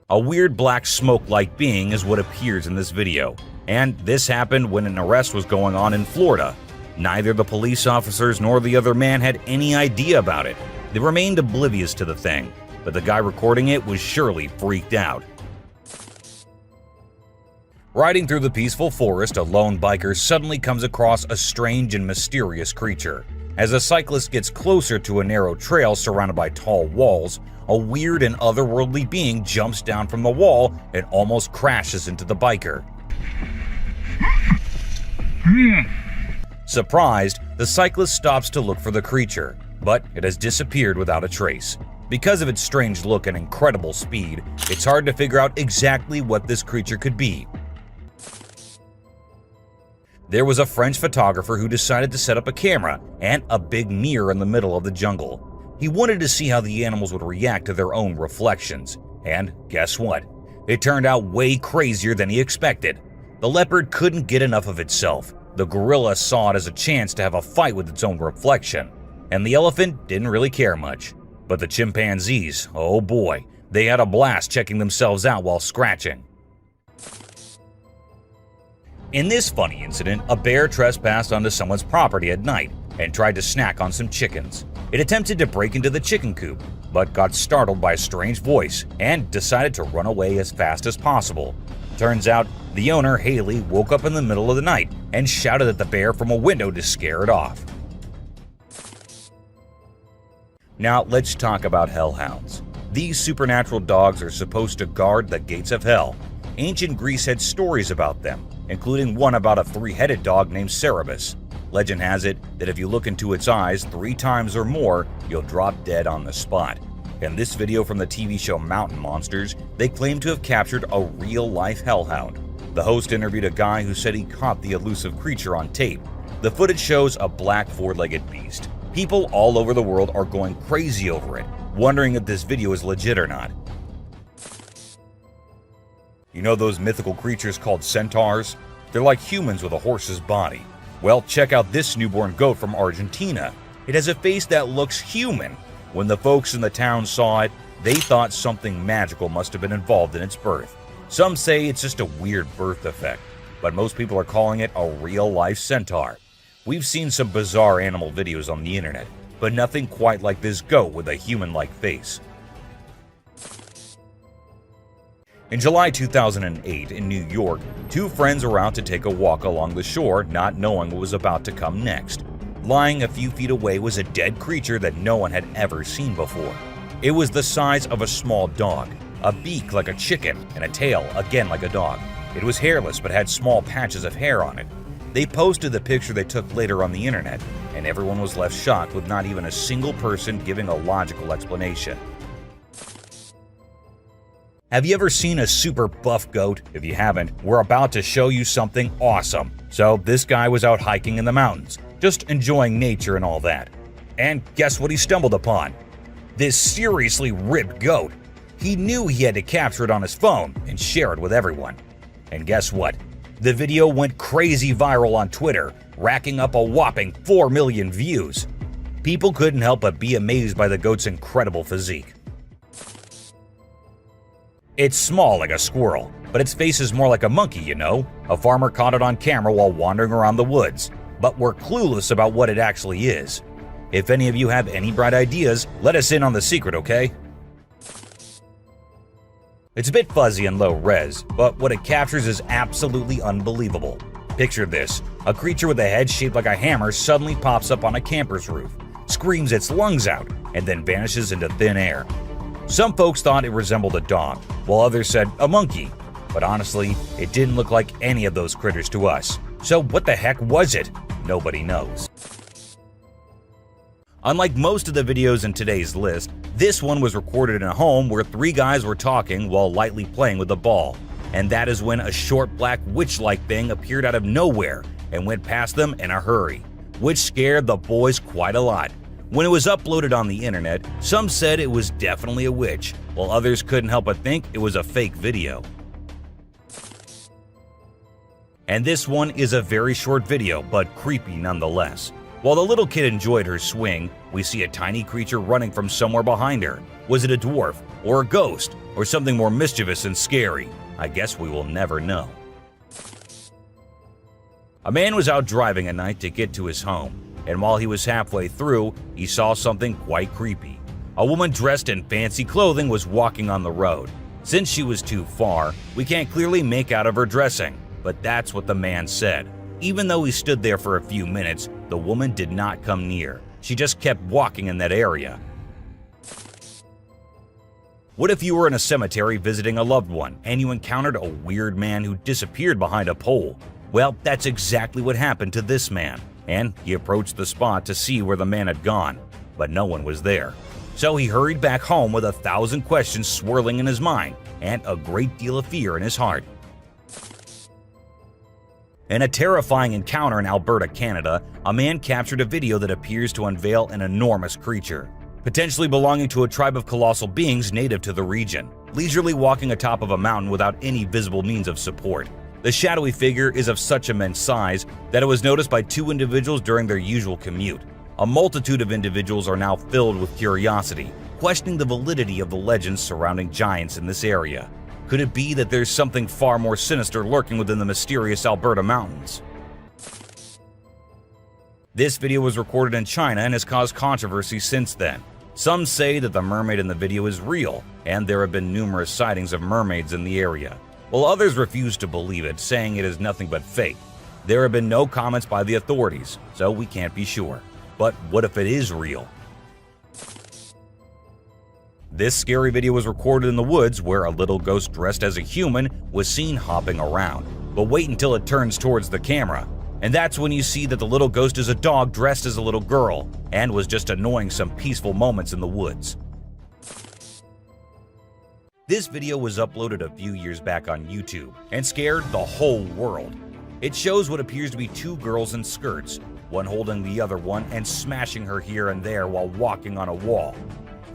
A weird black smoke-like being is what appears in this video, and this happened when an arrest was going on in Florida. Neither the police officers nor the other man had any idea about it. They remained oblivious to the thing, but the guy recording it was surely freaked out. Riding through the peaceful forest, a lone biker suddenly comes across a strange and mysterious creature. As a cyclist gets closer to a narrow trail surrounded by tall walls, a weird and otherworldly being jumps down from the wall and almost crashes into the biker. Surprised, the cyclist stops to look for the creature, but it has disappeared without a trace. Because of its strange look and incredible speed, it's hard to figure out exactly what this creature could be. There was a French photographer who decided to set up a camera and a big mirror in the middle of the jungle. He wanted to see how the animals would react to their own reflections. And guess what? It turned out way crazier than he expected. The leopard couldn't get enough of itself. The gorilla saw it as a chance to have a fight with its own reflection. And the elephant didn't really care much. But the chimpanzees, oh boy, they had a blast checking themselves out while scratching. In this funny incident, a bear trespassed onto someone's property at night and tried to snack on some chickens. It attempted to break into the chicken coop, but got startled by a strange voice and decided to run away as fast as possible. Turns out, the owner, Haley, woke up in the middle of the night and shouted at the bear from a window to scare it off. Now let's talk about hellhounds. These supernatural dogs are supposed to guard the gates of hell. Ancient Greece had stories about them, including one about a three-headed dog named Cerberus. Legend has it that if you look into its eyes 3 times or more, you'll drop dead on the spot. In this video from the TV show Mountain Monsters, they claim to have captured a real-life hellhound. The host interviewed a guy who said he caught the elusive creature on tape. The footage shows a black 4-legged beast. People all over the world are going crazy over it, wondering if this video is legit or not. You know those mythical creatures called centaurs? They're like humans with a horse's body. Well, check out this newborn goat from Argentina. It has a face that looks human. When the folks in the town saw it, they thought something magical must have been involved in its birth. Some say it's just a weird birth defect, but most people are calling it a real-life centaur. We've seen some bizarre animal videos on the internet, but nothing quite like this goat with a human-like face. In July 2008 in New York, 2 friends were out to take a walk along the shore, not knowing what was about to come next. Lying a few feet away was a dead creature that no one had ever seen before. It was the size of a small dog, a beak like a chicken, and a tail again like a dog. It was hairless but had small patches of hair on it. They posted the picture they took later on the internet, and everyone was left shocked with not even a single person giving a logical explanation. Have you ever seen a super buff goat? If you haven't, we're about to show you something awesome. So this guy was out hiking in the mountains, just enjoying nature and all that. And guess what he stumbled upon? This seriously ripped goat. He knew he had to capture it on his phone and share it with everyone. And guess what? The video went crazy viral on Twitter, racking up a whopping 4 million views. People couldn't help but be amazed by the goat's incredible physique. It's small like a squirrel, but its face is more like a monkey, you know? A farmer caught it on camera while wandering around the woods, but we're clueless about what it actually is. If any of you have any bright ideas, let us in on the secret, okay? It's a bit fuzzy and low res, but what it captures is absolutely unbelievable. Picture this: a creature with a head shaped like a hammer suddenly pops up on a camper's roof, screams its lungs out, and then vanishes into thin air. Some folks thought it resembled a dog, while others said a monkey. But honestly, it didn't look like any of those critters to us. So what the heck was it? Nobody knows. Unlike most of the videos in today's list, this one was recorded in a home where 3 guys were talking while lightly playing with a ball. And that is when a short black witch-like thing appeared out of nowhere and went past them in a hurry, which scared the boys quite a lot. When it was uploaded on the internet, some said it was definitely a witch, while others couldn't help but think it was a fake video. And this one is a very short video, but creepy nonetheless. While the little kid enjoyed her swing, we see a tiny creature running from somewhere behind her. Was it a dwarf, or a ghost, or something more mischievous and scary? I guess we will never know. A man was out driving at night to get to his home, and while he was halfway through, he saw something quite creepy. A woman dressed in fancy clothing was walking on the road. Since she was too far, we can't clearly make out of her dressing, but that's what the man said. Even though he stood there for a few minutes, the woman did not come near. She just kept walking in that area. What if you were in a cemetery visiting a loved one and you encountered a weird man who disappeared behind a pole? Well, that's exactly what happened to this man, and he approached the spot to see where the man had gone, but no one was there. So he hurried back home with 1,000 questions swirling in his mind and a great deal of fear in his heart. In a terrifying encounter in Alberta, Canada, a man captured a video that appears to unveil an enormous creature, potentially belonging to a tribe of colossal beings native to the region, leisurely walking atop of a mountain without any visible means of support. The shadowy figure is of such immense size that it was noticed by 2 individuals during their usual commute. A multitude of individuals are now filled with curiosity, questioning the validity of the legends surrounding giants in this area. Could it be that there's something far more sinister lurking within the mysterious Alberta mountains? This video was recorded in China and has caused controversy since then. Some say that the mermaid in the video is real, and there have been numerous sightings of mermaids in the area, while others refuse to believe it, saying it is nothing but fake. There have been no comments by the authorities, so we can't be sure. But what if it is real? This scary video was recorded in the woods where a little ghost dressed as a human was seen hopping around. But wait until it turns towards the camera, and that's when you see that the little ghost is a dog dressed as a little girl and was just annoying some peaceful moments in the woods. This video was uploaded a few years back on YouTube and scared the whole world. It shows what appears to be 2 girls in skirts, one holding the other one and smashing her here and there while walking on a wall.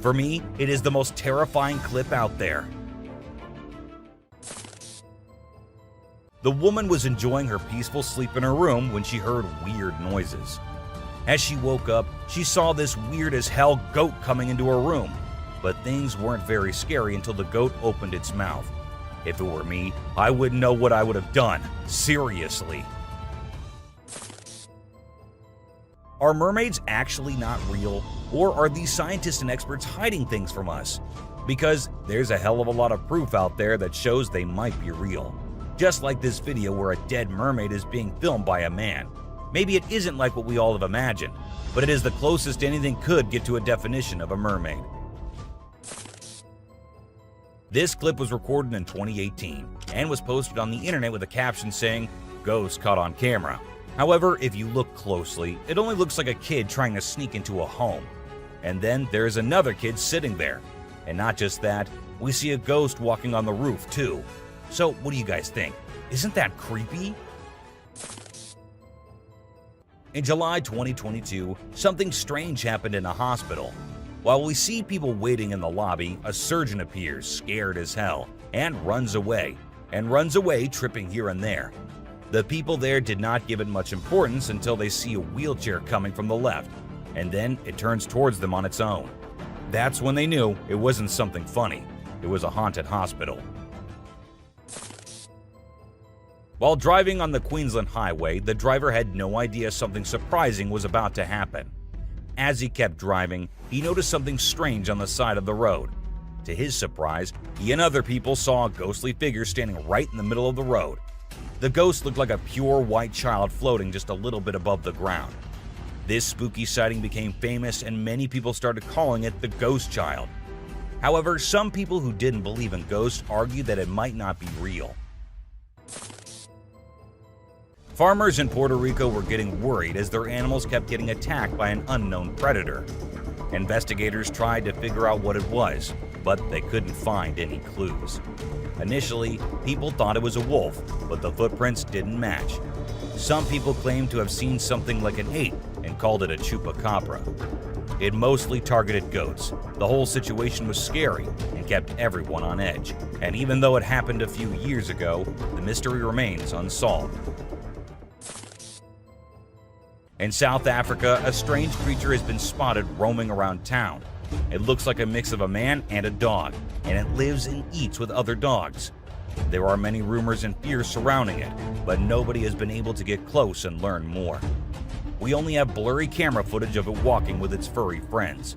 For me, it is the most terrifying clip out there. The woman was enjoying her peaceful sleep in her room when she heard weird noises. As she woke up, she saw this weird as hell goat coming into her room. But things weren't very scary until the goat opened its mouth. If it were me, I wouldn't know what I would have done. Seriously. Are mermaids actually not real? Or are these scientists and experts hiding things from us? Because there's a hell of a lot of proof out there that shows they might be real. Just like this video where a dead mermaid is being filmed by a man. Maybe it isn't like what we all have imagined, but it is the closest anything could get to a definition of a mermaid. This clip was recorded in 2018 and was posted on the internet with a caption saying, "Ghost caught on camera." However, if you look closely, it only looks like a kid trying to sneak into a home. And then there's another kid sitting there. And not just that, we see a ghost walking on the roof too. So what do you guys think? Isn't that creepy? In July 2022, something strange happened in a hospital. While we see people waiting in the lobby, a surgeon appears, scared as hell, and runs away, tripping here and there. The people there did not give it much importance until they see a wheelchair coming from the left, and then it turns towards them on its own. That's when they knew it wasn't something funny. it was a haunted hospital. While driving on the Queensland Highway, the driver had no idea something surprising was about to happen. As he kept driving, he noticed something strange on the side of the road. To his surprise, he and other people saw a ghostly figure standing right in the middle of the road. The ghost looked like a pure white child floating just a little bit above the ground. This spooky sighting became famous and many people started calling it the ghost child. However, some people who didn't believe in ghosts argued that it might not be real. Farmers in Puerto Rico were getting worried as their animals kept getting attacked by an unknown predator. Investigators tried to figure out what it was, but they couldn't find any clues. Initially, people thought it was a wolf, but the footprints didn't match. Some people claimed to have seen something like an ape and called it a chupacabra. It mostly targeted goats. The whole situation was scary and kept everyone on edge. And even though it happened a few years ago, the mystery remains unsolved. In South Africa, a strange creature has been spotted roaming around town. It looks like a mix of a man and a dog, and it lives and eats with other dogs. There are many rumors and fears surrounding it, but nobody has been able to get close and learn more. We only have blurry camera footage of it walking with its furry friends.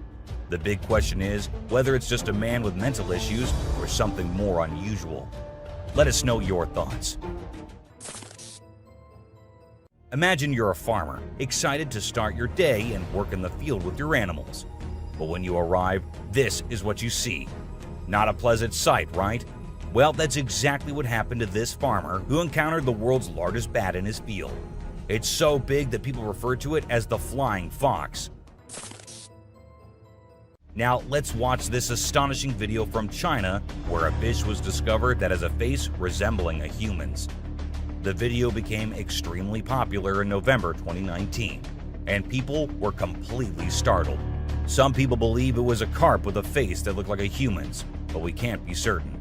The big question is whether it's just a man with mental issues or something more unusual. Let us know your thoughts. Imagine you're a farmer, excited to start your day and work in the field with your animals. But when you arrive, this is what you see. Not a pleasant sight, right? Well, that's exactly what happened to this farmer who encountered the world's largest bat in his field. It's so big that people refer to it as the flying fox. Now, let's watch this astonishing video from China where a fish was discovered that has a face resembling a human's. The video became extremely popular in November 2019, and people were completely startled. Some people believe it was a carp with a face that looked like a human's, but we can't be certain.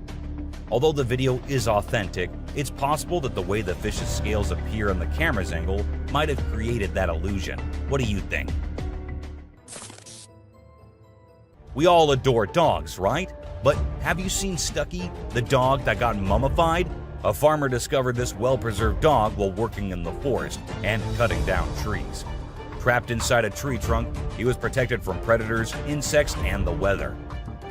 Although the video is authentic, it's possible that the way the fish's scales appear on the camera's angle might have created that illusion. What do you think? We all adore dogs, right? But have you seen Stucky, the dog that got mummified? A farmer discovered this well-preserved dog while working in the forest and cutting down trees. Trapped inside a tree trunk, he was protected from predators, insects, and the weather.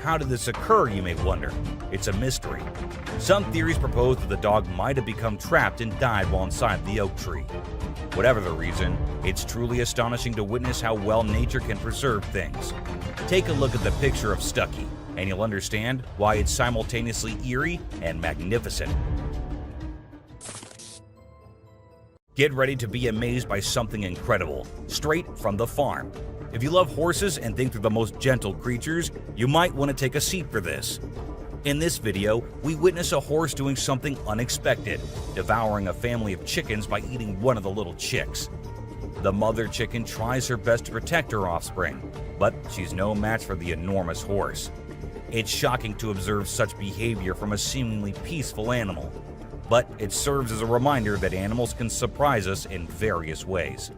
How did this occur, you may wonder? It's a mystery. Some theories propose that the dog might have become trapped and died while inside the oak tree. Whatever the reason, it's truly astonishing to witness how well nature can preserve things. Take a look at the picture of Stucky, and you'll understand why it's simultaneously eerie and magnificent. Get ready to be amazed by something incredible, straight from the farm. If you love horses and think they're the most gentle creatures, you might want to take a seat for this. In this video, we witness a horse doing something unexpected, devouring a family of chickens by eating one of the little chicks. The mother chicken tries her best to protect her offspring, but she's no match for the enormous horse. It's shocking to observe such behavior from a seemingly peaceful animal, but it serves as a reminder that animals can surprise us in various ways.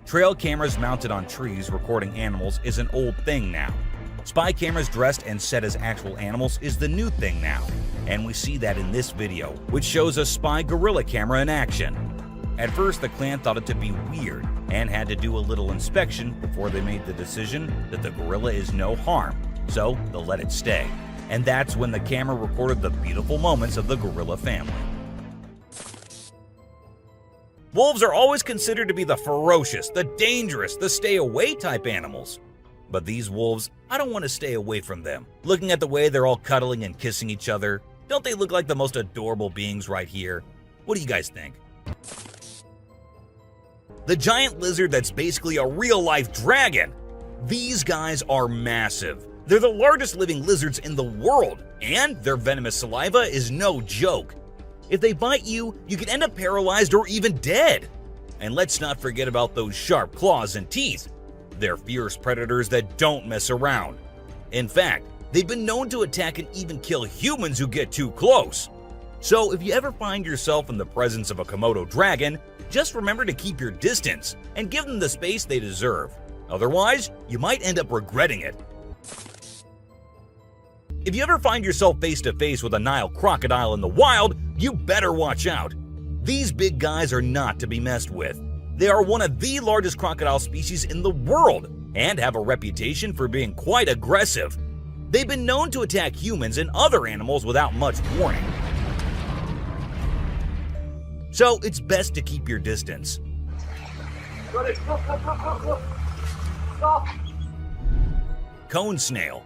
Trail cameras mounted on trees recording animals is an old thing now. Spy cameras dressed and set as actual animals is the new thing now, and we see that in this video, which shows a spy gorilla camera in action. At first, the clan thought it to be weird and had to do a little inspection before they made the decision that the gorilla is no harm, so they'll let it stay. And that's when the camera recorded the beautiful moments of the gorilla family. Wolves are always considered to be the ferocious, the dangerous, the stay-away type animals. But these wolves, I don't want to stay away from them. Looking at the way they're all cuddling and kissing each other, don't they look like the most adorable beings right here? What do you guys think? The giant lizard that's basically a real-life dragon. These guys are massive. They're the largest living lizards in the world, and their venomous saliva is no joke. If they bite you, you can end up paralyzed or even dead. And let's not forget about those sharp claws and teeth. They're fierce predators that don't mess around. In fact, they've been known to attack and even kill humans who get too close. So if you ever find yourself in the presence of a Komodo dragon, just remember to keep your distance and give them the space they deserve. Otherwise, you might end up regretting it. If you ever find yourself face to face with a Nile crocodile in the wild, you better watch out. These big guys are not to be messed with. They are one of the largest crocodile species in the world and have a reputation for being quite aggressive. They've been known to attack humans and other animals without much warning. So it's best to keep your distance. Cone snail.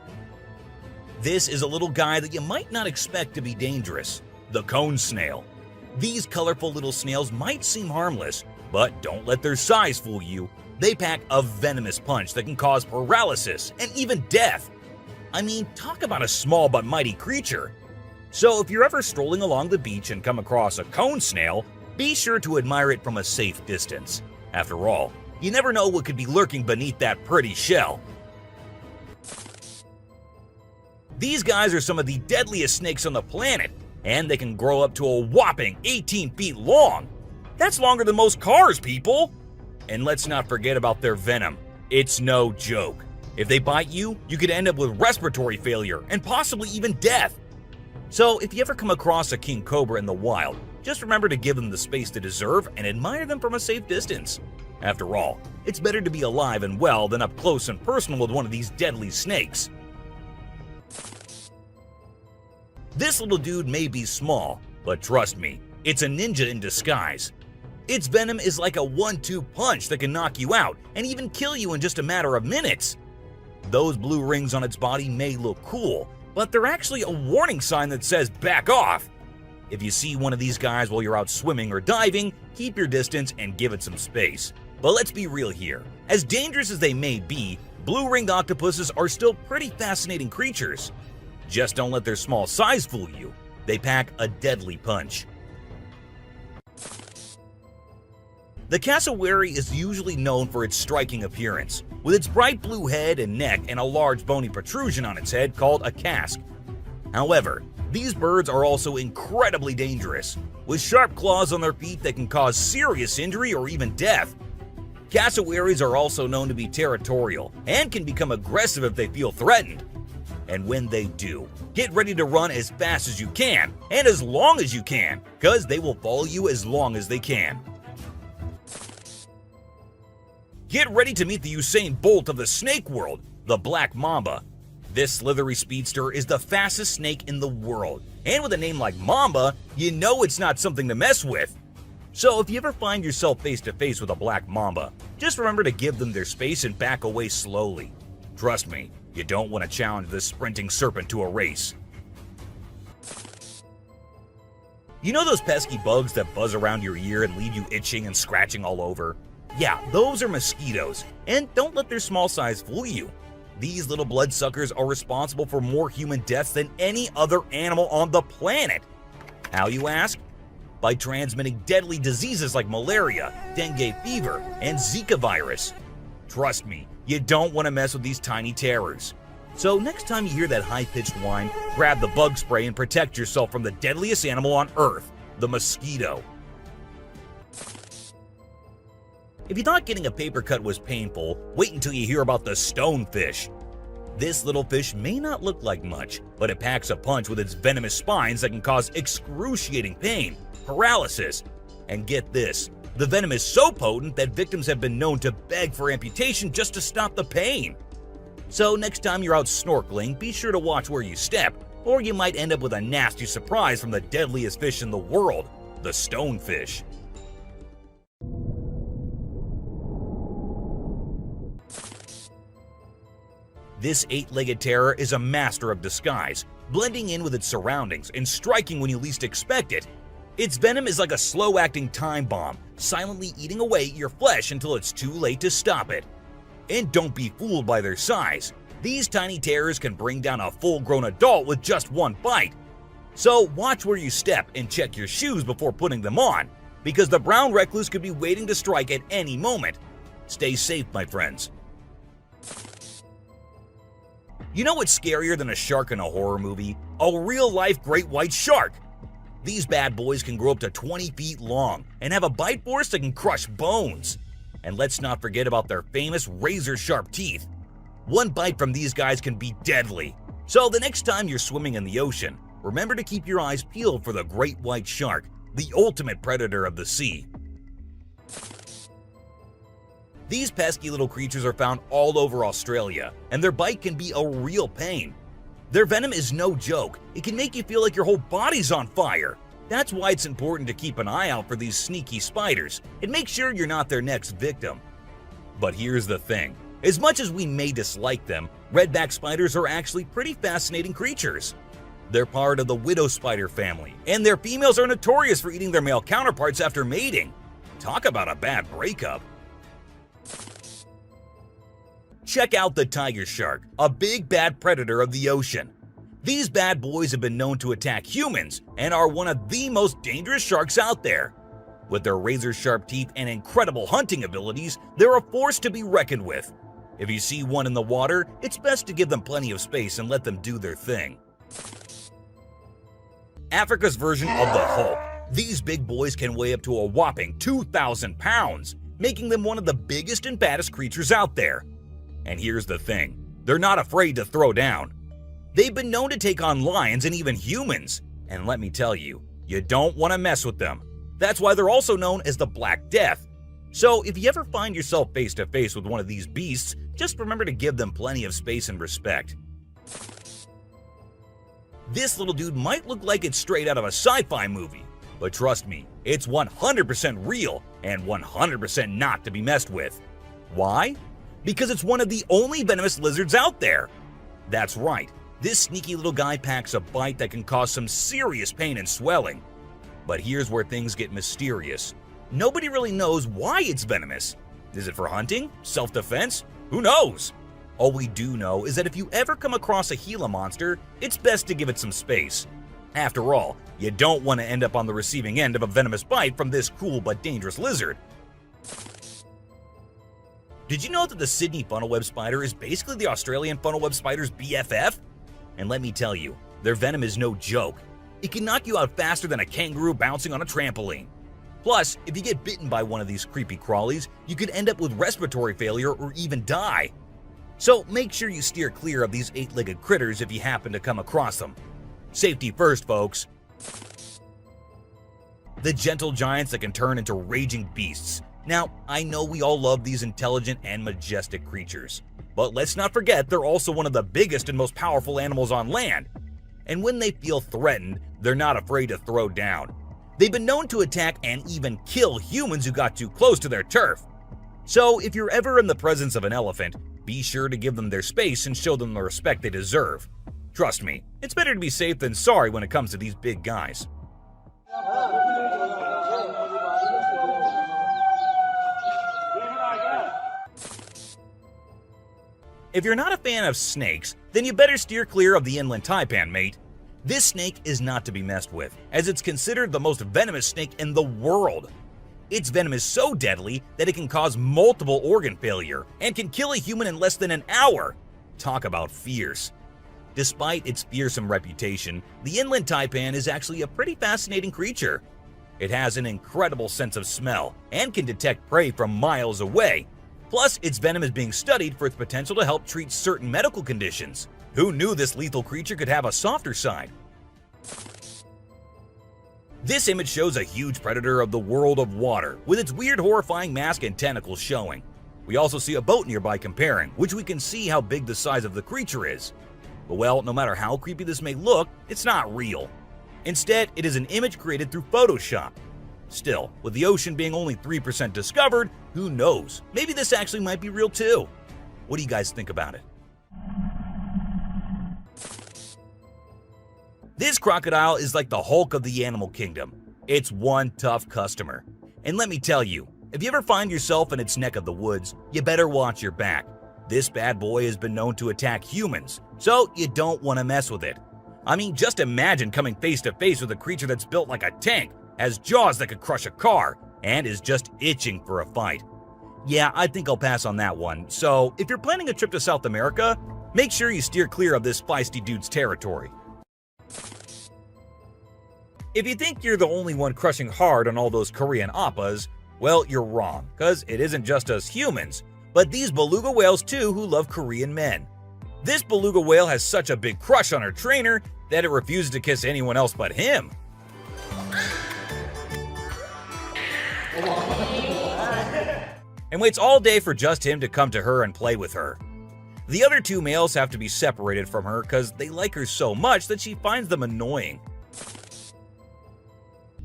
This is a little guy that you might not expect to be dangerous. The cone snail. These colorful little snails might seem harmless, but don't let their size fool you. They pack a venomous punch that can cause paralysis and even death. I mean, talk about a small but mighty creature. So if you're ever strolling along the beach and come across a cone snail, be sure to admire it from a safe distance. After all, you never know what could be lurking beneath that pretty shell. These guys are some of the deadliest snakes on the planet, and they can grow up to a whopping 18 feet long. That's longer than most cars, people! And let's not forget about their venom. It's no joke. If they bite you, you could end up with respiratory failure and possibly even death. So if you ever come across a King Cobra in the wild, just remember to give them the space they deserve and admire them from a safe distance. After all, it's better to be alive and well than up close and personal with one of these deadly snakes. This little dude may be small, but trust me, it's a ninja in disguise. Its venom is like a 1-2 punch that can knock you out and even kill you in just a matter of minutes. Those blue rings on its body may look cool, but they're actually a warning sign that says back off. If you see one of these guys while you're out swimming or diving, keep your distance and give it some space. But let's be real here. As dangerous as they may be, blue-ringed octopuses are still pretty fascinating creatures. Just don't let their small size fool you. They pack a deadly punch. The cassowary is usually known for its striking appearance, with its bright blue head and neck and a large bony protrusion on its head called a casque. However, these birds are also incredibly dangerous, with sharp claws on their feet that can cause serious injury or even death. Cassowaries are also known to be territorial and can become aggressive if they feel threatened. And when they do, get ready to run as fast as you can and as long as you can, because they will follow you as long as they can. Get ready to meet the Usain Bolt of the snake world, the black mamba. This slithery speedster is the fastest snake in the world, and with a name like Mamba, you know it's not something to mess with. So if you ever find yourself face to face with a black mamba, just remember to give them their space and back away slowly. Trust me, you don't want to challenge this sprinting serpent to a race. You know those pesky bugs that buzz around your ear and leave you itching and scratching all over? Yeah, those are mosquitoes, and don't let their small size fool you. These little bloodsuckers are responsible for more human deaths than any other animal on the planet. How, you ask? By transmitting deadly diseases like malaria, dengue fever, and Zika virus. Trust me, you don't want to mess with these tiny terrors. So next time you hear that high-pitched whine, grab the bug spray and protect yourself from the deadliest animal on Earth, the mosquito. If you thought getting a paper cut was painful, wait until you hear about the stonefish. This little fish may not look like much, but it packs a punch with its venomous spines that can cause excruciating pain, paralysis, and get this, the venom is so potent that victims have been known to beg for amputation just to stop the pain. So next time you're out snorkeling, be sure to watch where you step, or you might end up with a nasty surprise from the deadliest fish in the world, the stonefish. This 8-legged terror is a master of disguise, blending in with its surroundings and striking when you least expect it. Its venom is like a slow-acting time bomb, silently eating away at your flesh until it's too late to stop it. And don't be fooled by their size. These tiny terrors can bring down a full-grown adult with just one bite. So watch where you step and check your shoes before putting them on, because the brown recluse could be waiting to strike at any moment. Stay safe, my friends. You know what's scarier than a shark in a horror movie? A real-life great white shark! These bad boys can grow up to 20 feet long and have a bite force that can crush bones. And let's not forget about their famous razor-sharp teeth. One bite from these guys can be deadly. So the next time you're swimming in the ocean, remember to keep your eyes peeled for the great white shark, the ultimate predator of the sea. These pesky little creatures are found all over Australia, and their bite can be a real pain. Their venom is no joke. It can make you feel like your whole body's on fire. That's why it's important to keep an eye out for these sneaky spiders and make sure you're not their next victim. But here's the thing. As much as we may dislike them, redback spiders are actually pretty fascinating creatures. They're part of the widow spider family, and their females are notorious for eating their male counterparts after mating. Talk about a bad breakup. Check out the tiger shark, a big bad predator of the ocean. These bad boys have been known to attack humans and are one of the most dangerous sharks out there. With their razor-sharp teeth and incredible hunting abilities, they're a force to be reckoned with. If you see one in the water, it's best to give them plenty of space and let them do their thing. Africa's version of the Hulk. These big boys can weigh up to a whopping 2,000 pounds, making them one of the biggest and baddest creatures out there. And here's the thing, they're not afraid to throw down. They've been known to take on lions and even humans, and let me tell you, you don't want to mess with them. That's why they're also known as the Black Death. So if you ever find yourself face to face with one of these beasts, just remember to give them plenty of space and respect. This little dude might look like it's straight out of a sci-fi movie, but trust me, it's 100% real and 100% not to be messed with. Why? Because it's one of the only venomous lizards out there. That's right, this sneaky little guy packs a bite that can cause some serious pain and swelling. But here's where things get mysterious. Nobody really knows why it's venomous. Is it for hunting? Self-defense? Who knows? All we do know is that if you ever come across a Gila monster, it's best to give it some space. After all, you don't want to end up on the receiving end of a venomous bite from this cool but dangerous lizard. Did you know that the Sydney funnel-web spider is basically the Australian funnel-web spider's BFF? And let me tell you, their venom is no joke. It can knock you out faster than a kangaroo bouncing on a trampoline. Plus, if you get bitten by one of these creepy crawlies, you could end up with respiratory failure or even die. So make sure you steer clear of these 8-legged critters if you happen to come across them. Safety first, folks. The gentle giants that can turn into raging beasts. Now, I know we all love these intelligent and majestic creatures, but let's not forget they're also one of the biggest and most powerful animals on land. And when they feel threatened, they're not afraid to throw down. They've been known to attack and even kill humans who got too close to their turf. So if you're ever in the presence of an elephant, be sure to give them their space and show them the respect they deserve. Trust me, it's better to be safe than sorry when it comes to these big guys. If you're not a fan of snakes, then you better steer clear of the inland taipan, mate. This snake is not to be messed with, as it's considered the most venomous snake in the world. Its venom is so deadly that it can cause multiple organ failure and can kill a human in less than an hour. Talk about fierce. Despite its fearsome reputation, the inland taipan is actually a pretty fascinating creature. It has an incredible sense of smell and can detect prey from miles away. Plus, its venom is being studied for its potential to help treat certain medical conditions. Who knew this lethal creature could have a softer side? This image shows a huge predator of the world of water, with its weird horrifying mask and tentacles showing. We also see a boat nearby comparing, which we can see how big the size of the creature is. But well, no matter how creepy this may look, it's not real. Instead, it is an image created through Photoshop. Still, with the ocean being only 3% discovered, who knows? Maybe this actually might be real too. What do you guys think about it? This crocodile is like the Hulk of the animal kingdom. It's one tough customer. And let me tell you, if you ever find yourself in its neck of the woods, you better watch your back. This bad boy has been known to attack humans, so you don't want to mess with it. I mean, just imagine coming face to face with a creature that's built like a tank, has jaws that could crush a car, and is just itching for a fight. Yeah, I think I'll pass on that one. So if you're planning a trip to South America, make sure you steer clear of this feisty dude's territory. If you think you're the only one crushing hard on all those Korean oppas, well, you're wrong, because it isn't just us humans, but these beluga whales too who love Korean men. This beluga whale has such a big crush on her trainer that it refuses to kiss anyone else but him. And waits all day for just him to come to her and play with her. The other two males have to be separated from her because they like her so much that she finds them annoying.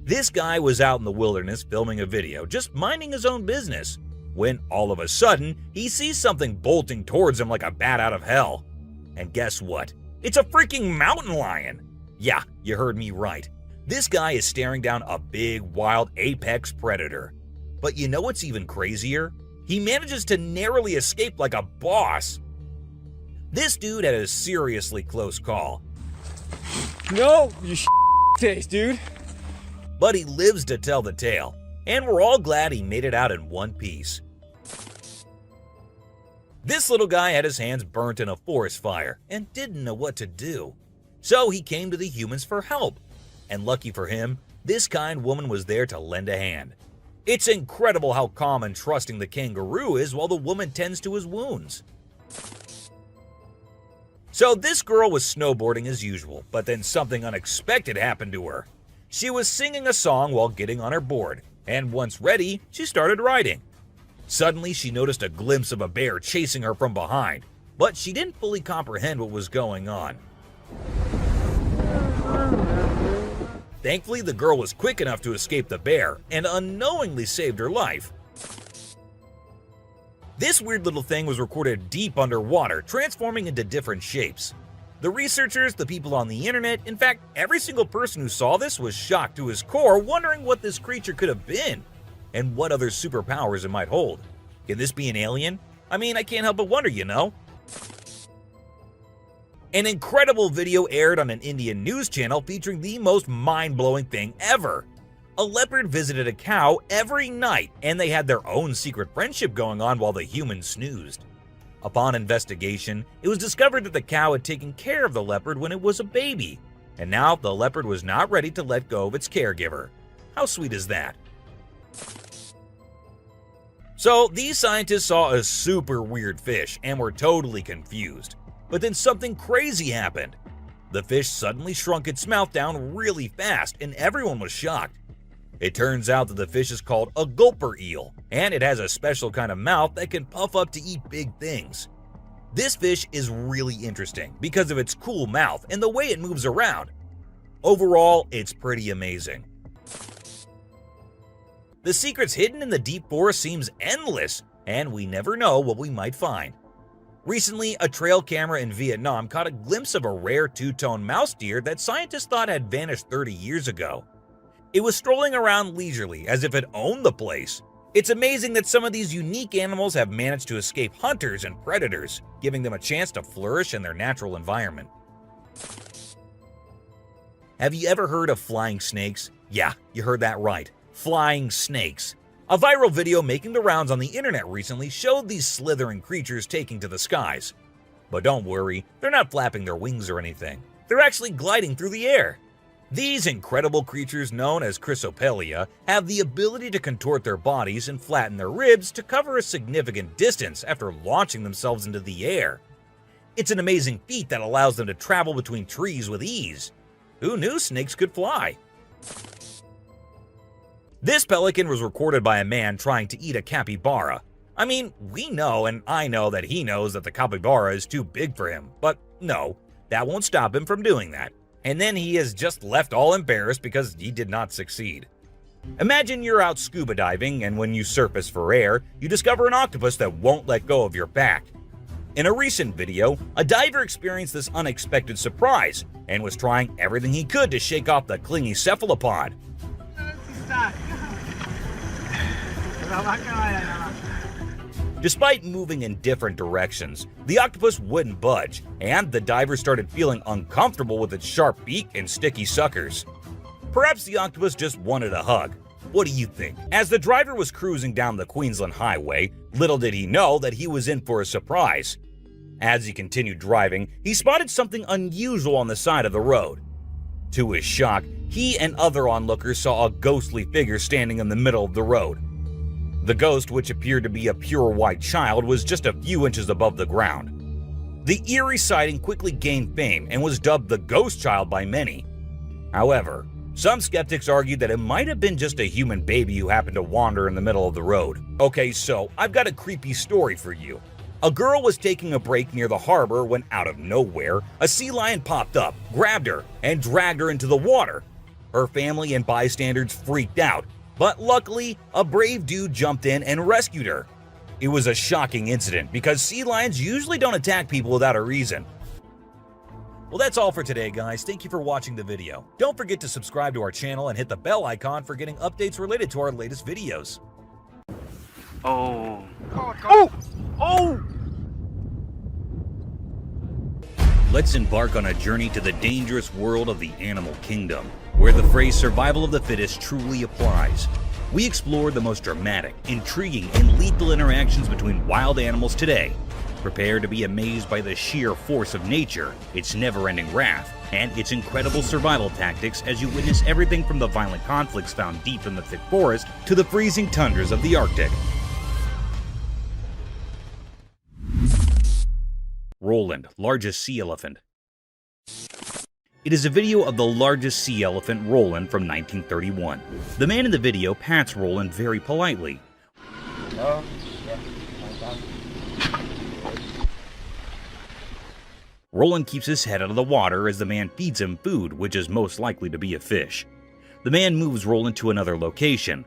This guy was out in the wilderness filming a video, just minding his own business, when all of a sudden, he sees something bolting towards him like a bat out of hell. And guess what? It's a freaking mountain lion! Yeah, you heard me right. This guy is staring down a big, wild apex predator. But you know what's even crazier? He manages to narrowly escape like a boss. This dude had a seriously close call. No, you taste, dude. But he lives to tell the tale, and we're all glad he made it out in one piece. This little guy had his hands burnt in a forest fire and didn't know what to do. So he came to the humans for help. And lucky for him, this kind woman was there to lend a hand. It's incredible how calm and trusting the kangaroo is while the woman tends to his wounds. So this girl was snowboarding as usual, but then something unexpected happened to her. She was singing a song while getting on her board, and once ready, she started riding. Suddenly, she noticed a glimpse of a bear chasing her from behind, but she didn't fully comprehend what was going on. Thankfully, the girl was quick enough to escape the bear and unknowingly saved her life. This weird little thing was recorded deep underwater, transforming into different shapes. The researchers, the people on the internet, in fact, every single person who saw this was shocked to his core, wondering what this creature could have been and what other superpowers it might hold. Could this be an alien? I mean, I can't help but wonder, you know? An incredible video aired on an Indian news channel featuring the most mind-blowing thing ever. A leopard visited a cow every night, and they had their own secret friendship going on while the humans snoozed. Upon investigation, it was discovered that the cow had taken care of the leopard when it was a baby, and now the leopard was not ready to let go of its caregiver. How sweet is that? So these scientists saw a super weird fish and were totally confused. But then something crazy happened. The fish suddenly shrunk its mouth down really fast, and everyone was shocked. It turns out that the fish is called a gulper eel, and it has a special kind of mouth that can puff up to eat big things. This fish is really interesting because of its cool mouth and the way it moves around. Overall, it's pretty amazing. The secrets hidden in the deep forest seems endless, and we never know what we might find. Recently, a trail camera in Vietnam caught a glimpse of a rare two-tone mouse deer that scientists thought had vanished 30 years ago. It was strolling around leisurely as if it owned the place. It's amazing that some of these unique animals have managed to escape hunters and predators, giving them a chance to flourish in their natural environment. Have you ever heard of flying snakes? Yeah, you heard that right. Flying snakes. A viral video making the rounds on the internet recently showed these slithering creatures taking to the skies. But don't worry, they're not flapping their wings or anything. They're actually gliding through the air. These incredible creatures known as chrysopelia have the ability to contort their bodies and flatten their ribs to cover a significant distance after launching themselves into the air. It's an amazing feat that allows them to travel between trees with ease. Who knew snakes could fly? This pelican was recorded by a man trying to eat a capybara. I mean, we know and I know that he knows that the capybara is too big for him, but no, that won't stop him from doing that. And then he is just left all embarrassed because he did not succeed. Imagine you're out scuba diving and when you surface for air, you discover an octopus that won't let go of your back. In a recent video, a diver experienced this unexpected surprise and was trying everything he could to shake off the clingy cephalopod. Despite moving in different directions, the octopus wouldn't budge, and the diver started feeling uncomfortable with its sharp beak and sticky suckers. Perhaps the octopus just wanted a hug. What do you think? As the driver was cruising down the Queensland highway, little did he know that he was in for a surprise. As he continued driving, he spotted something unusual on the side of the road. To his shock, he and other onlookers saw a ghostly figure standing in the middle of the road. The ghost, which appeared to be a pure white child, was just a few inches above the ground. The eerie sighting quickly gained fame and was dubbed the ghost child by many. However, some skeptics argued that it might have been just a human baby who happened to wander in the middle of the road. Okay, so I've got a creepy story for you. A girl was taking a break near the harbor when, out of nowhere, a sea lion popped up, grabbed her, and dragged her into the water. Her family and bystanders freaked out, but luckily, a brave dude jumped in and rescued her. It was a shocking incident because sea lions usually don't attack people without a reason. Well, that's all for today, guys. Thank you for watching the video. Don't forget to subscribe to our channel and hit the bell icon for getting updates related to our latest videos. Oh. Let's embark on a journey to the dangerous world of the animal kingdom, where the phrase survival of the fittest truly applies. We explore the most dramatic, intriguing, and lethal interactions between wild animals today. Prepare to be amazed by the sheer force of nature, its never-ending wrath, and its incredible survival tactics as you witness everything from the violent conflicts found deep in the thick forest to the freezing tundras of the Arctic. Roland, largest sea elephant. It is a video of the largest sea elephant, Roland, from 1931. The man in the video pats Roland very politely. Roland keeps his head out of the water as the man feeds him food, which is most likely to be a fish. The man moves Roland to another location.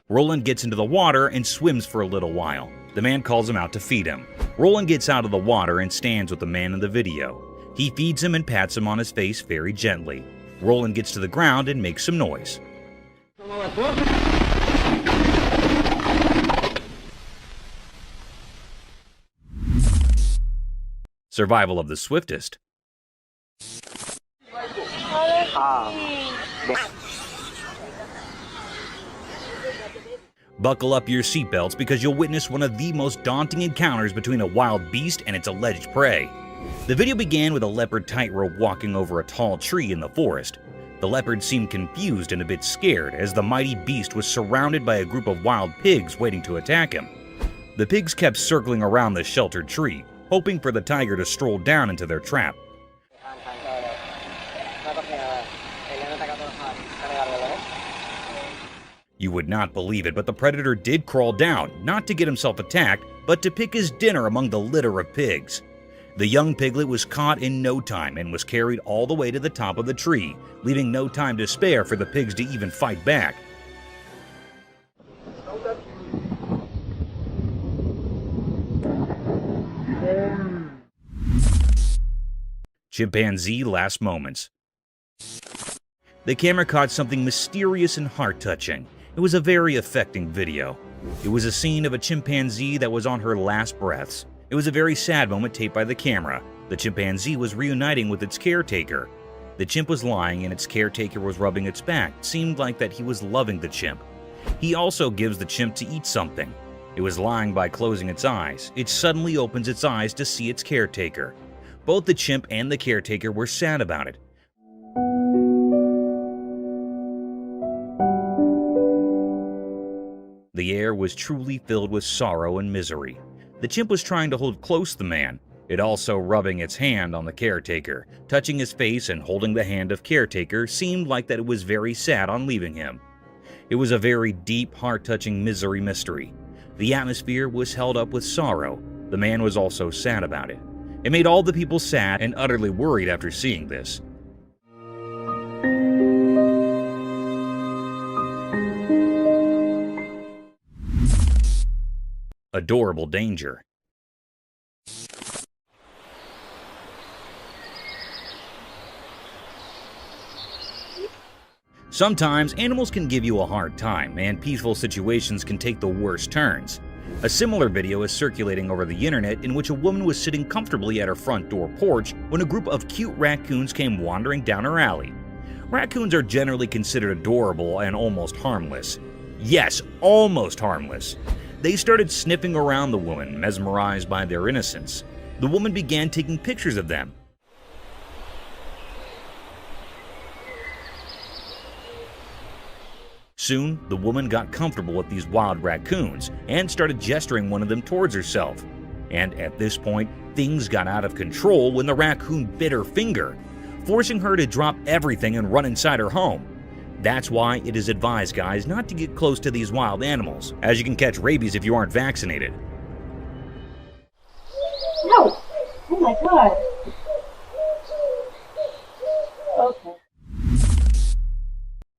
Roland gets into the water and swims for a little while. The man calls him out to feed him. Roland gets out of the water and stands with the man in the video. He feeds him and pats him on his face very gently. Roland gets to the ground and makes some noise. Survival of the swiftest. Buckle up your seatbelts because you'll witness one of the most daunting encounters between a wild beast and its alleged prey. The video began with a leopard tightrope walking over a tall tree in the forest. The leopard seemed confused and a bit scared as the mighty beast was surrounded by a group of wild pigs waiting to attack him. The pigs kept circling around the sheltered tree, hoping for the tiger to stroll down into their trap. You would not believe it, but the predator did crawl down, not to get himself attacked, but to pick his dinner among the litter of pigs. The young piglet was caught in no time and was carried all the way to the top of the tree, leaving no time to spare for the pigs to even fight back. Chimpanzee last moments. The camera caught something mysterious and heart-touching. It was a very affecting video. It was a scene of a chimpanzee that was on her last breaths. It was a very sad moment taped by the camera. The chimpanzee was reuniting with its caretaker. The chimp was lying and its caretaker was rubbing its back. It seemed like that he was loving the chimp. He also gives the chimp to eat something. It was lying by closing its eyes. It suddenly opens its eyes to see its caretaker. Both the chimp and the caretaker were sad about it. The air was truly filled with sorrow and misery. The chimp was trying to hold close the man, it also rubbing its hand on the caretaker. Touching his face and holding the hand of caretaker seemed like that it was very sad on leaving him. It was a very deep, heart-touching misery mystery. The atmosphere was held up with sorrow. The man was also sad about it. It made all the people sad and utterly worried after seeing this. Adorable danger. Sometimes animals can give you a hard time, and peaceful situations can take the worst turns. A similar video is circulating over the internet in which a woman was sitting comfortably at her front door porch when a group of cute raccoons came wandering down her alley. Raccoons are generally considered adorable and almost harmless. Yes, almost harmless. They started sniffing around the woman, mesmerized by their innocence. The woman began taking pictures of them. Soon, the woman got comfortable with these wild raccoons and started gesturing one of them towards herself. And at this point, things got out of control when the raccoon bit her finger, forcing her to drop everything and run inside her home. That's why it is advised, guys, not to get close to these wild animals, as you can catch rabies if you aren't vaccinated. No! Oh my god. Okay.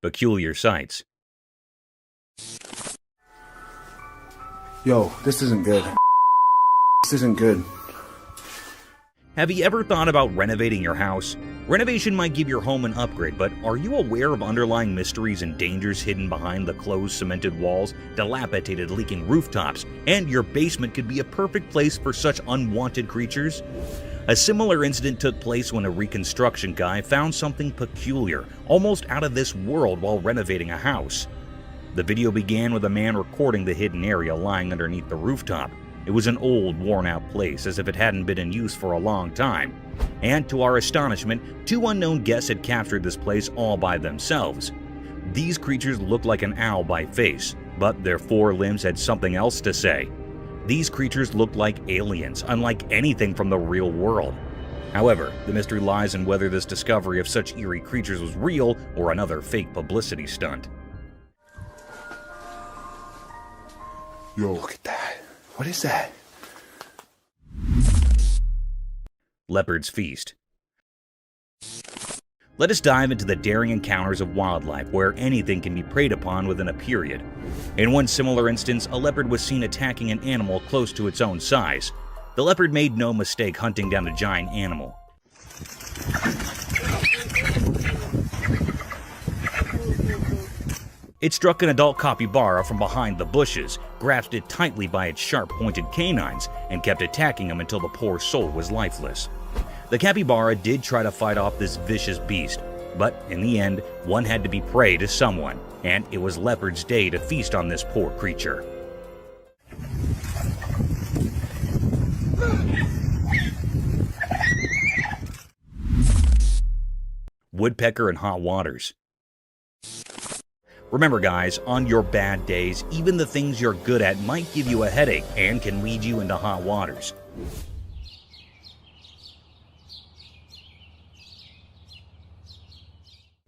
Peculiar sights. Yo, this isn't good. This isn't good. Have you ever thought about renovating your house? Renovation might give your home an upgrade, but are you aware of underlying mysteries and dangers hidden behind the closed cemented walls, dilapidated leaking rooftops, and your basement could be a perfect place for such unwanted creatures? A similar incident took place when a reconstruction guy found something peculiar, almost out of this world while renovating a house. The video began with a man recording the hidden area lying underneath the rooftop. It was an old, worn-out place, as if it hadn't been in use for a long time. And to our astonishment, two unknown guests had captured this place all by themselves. These creatures looked like an owl by face, but their four limbs had something else to say. These creatures looked like aliens, unlike anything from the real world. However, the mystery lies in whether this discovery of such eerie creatures was real or another fake publicity stunt. Yo, look at that. What is that? Leopard's Feast. Let us dive into the daring encounters of wildlife where anything can be preyed upon within a period. In one similar instance, a leopard was seen attacking an animal close to its own size. The leopard made no mistake hunting down the giant animal. It struck an adult capybara from behind the bushes, grasped it tightly by its sharp-pointed canines, and kept attacking him until the poor soul was lifeless. The capybara did try to fight off this vicious beast, but in the end, one had to be prey to someone, and it was Leopard's day to feast on this poor creature. Woodpecker in hot waters. Remember guys, on your bad days, even the things you're good at might give you a headache and can lead you into hot waters.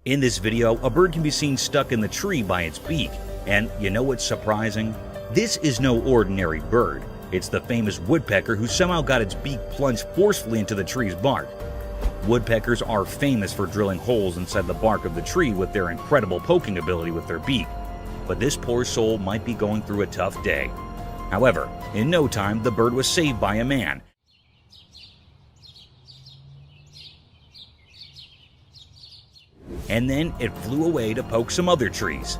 In this video, a bird can be seen stuck in the tree by its beak. And you know what's surprising? This is no ordinary bird. It's the famous woodpecker who somehow got its beak plunged forcefully into the tree's bark. Woodpeckers are famous for drilling holes inside the bark of the tree with their incredible poking ability with their beak. But this poor soul might be going through a tough day. However, in no time, the bird was saved by a man. And then it flew away to poke some other trees.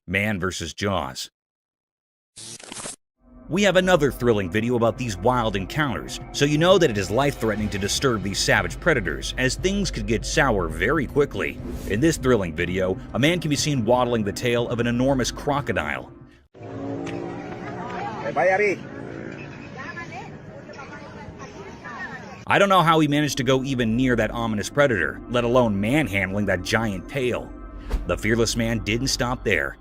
Man vs. Jaws. We have another thrilling video about these wild encounters, so you know that it is life-threatening to disturb these savage predators, as things could get sour very quickly. In this thrilling video, a man can be seen waddling the tail of an enormous crocodile. I don't know how he managed to go even near that ominous predator, let alone manhandling that giant tail. The fearless man didn't stop there.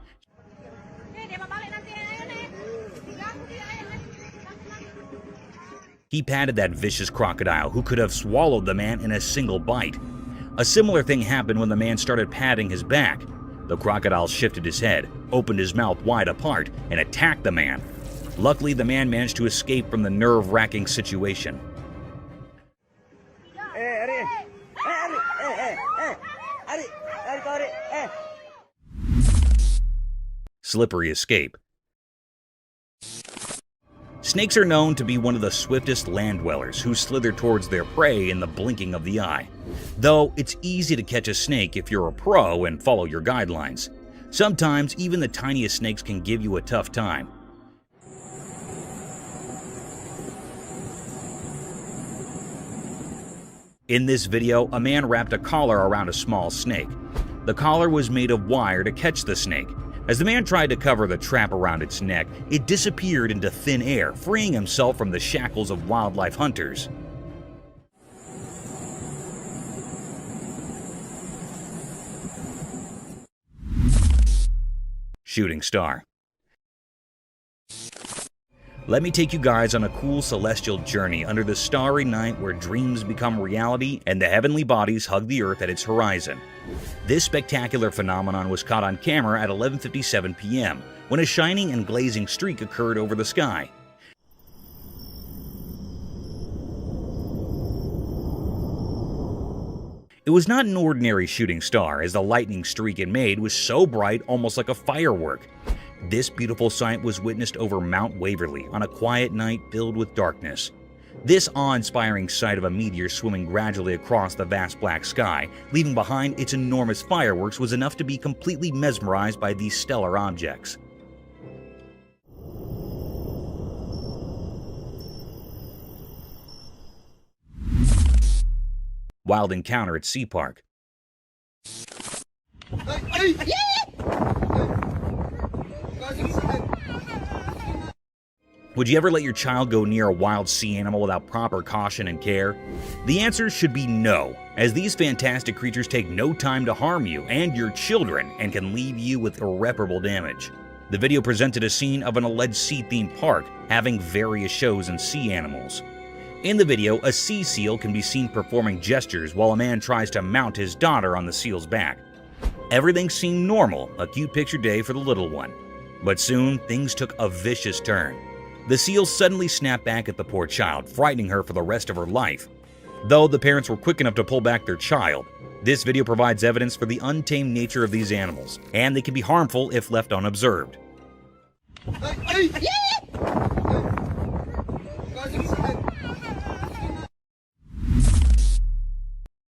He patted that vicious crocodile who could have swallowed the man in a single bite. A similar thing happened when the man started patting his back. The crocodile shifted his head, opened his mouth wide apart, and attacked the man. Luckily, the man managed to escape from the nerve-wracking situation. Slippery escape. Snakes are known to be one of the swiftest land dwellers who slither towards their prey in the blinking of the eye. Though it's easy to catch a snake if you're a pro and follow your guidelines. Sometimes even the tiniest snakes can give you a tough time. In this video, a man wrapped a collar around a small snake. The collar was made of wire to catch the snake. As the man tried to cover the trap around its neck, it disappeared into thin air, freeing himself from the shackles of wildlife hunters. Shooting star. Let me take you guys on a cool celestial journey under the starry night where dreams become reality and the heavenly bodies hug the earth at its horizon. This spectacular phenomenon was caught on camera at 11:57 p.m. when a shining and glazing streak occurred over the sky. It was not an ordinary shooting star, as the lightning streak it made was so bright, almost like a firework. This beautiful sight was witnessed over Mount Waverly on a quiet night filled with darkness. This awe-inspiring sight of a meteor swimming gradually across the vast black sky, leaving behind its enormous fireworks, was enough to be completely mesmerized by these stellar objects. Wild encounter at Sea Park. Would you ever let your child go near a wild sea animal without proper caution and care? The answer should be no, as these fantastic creatures take no time to harm you and your children and can leave you with irreparable damage. The video presented a scene of an alleged sea-themed park having various shows and sea animals. In the video, a sea seal can be seen performing gestures while a man tries to mount his daughter on the seal's back. Everything seemed normal, a cute picture day for the little one. But soon, things took a vicious turn. The seal suddenly snapped back at the poor child, frightening her for the rest of her life. Though the parents were quick enough to pull back their child, this video provides evidence for the untamed nature of these animals, and they can be harmful if left unobserved.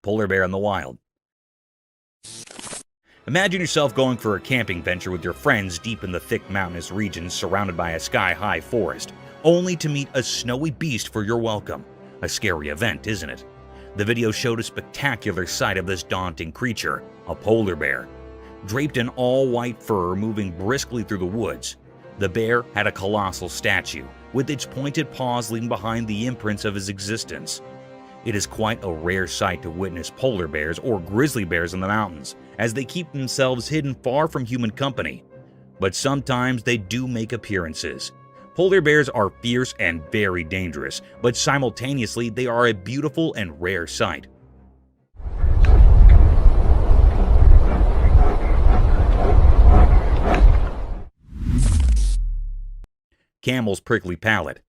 Polar bear in the wild. Imagine yourself going for a camping venture with your friends deep in the thick mountainous regions surrounded by a sky-high forest, only to meet a snowy beast for your welcome. A scary event, isn't it? The video showed a spectacular sight of this daunting creature, a polar bear. Draped in all-white fur moving briskly through the woods, the bear had a colossal statue, with its pointed paws leaving behind the imprints of his existence. It is quite a rare sight to witness polar bears or grizzly bears in the mountains, as they keep themselves hidden far from human company. But sometimes they do make appearances. Polar bears are fierce and very dangerous, but simultaneously they are a beautiful and rare sight. Camel's prickly palate.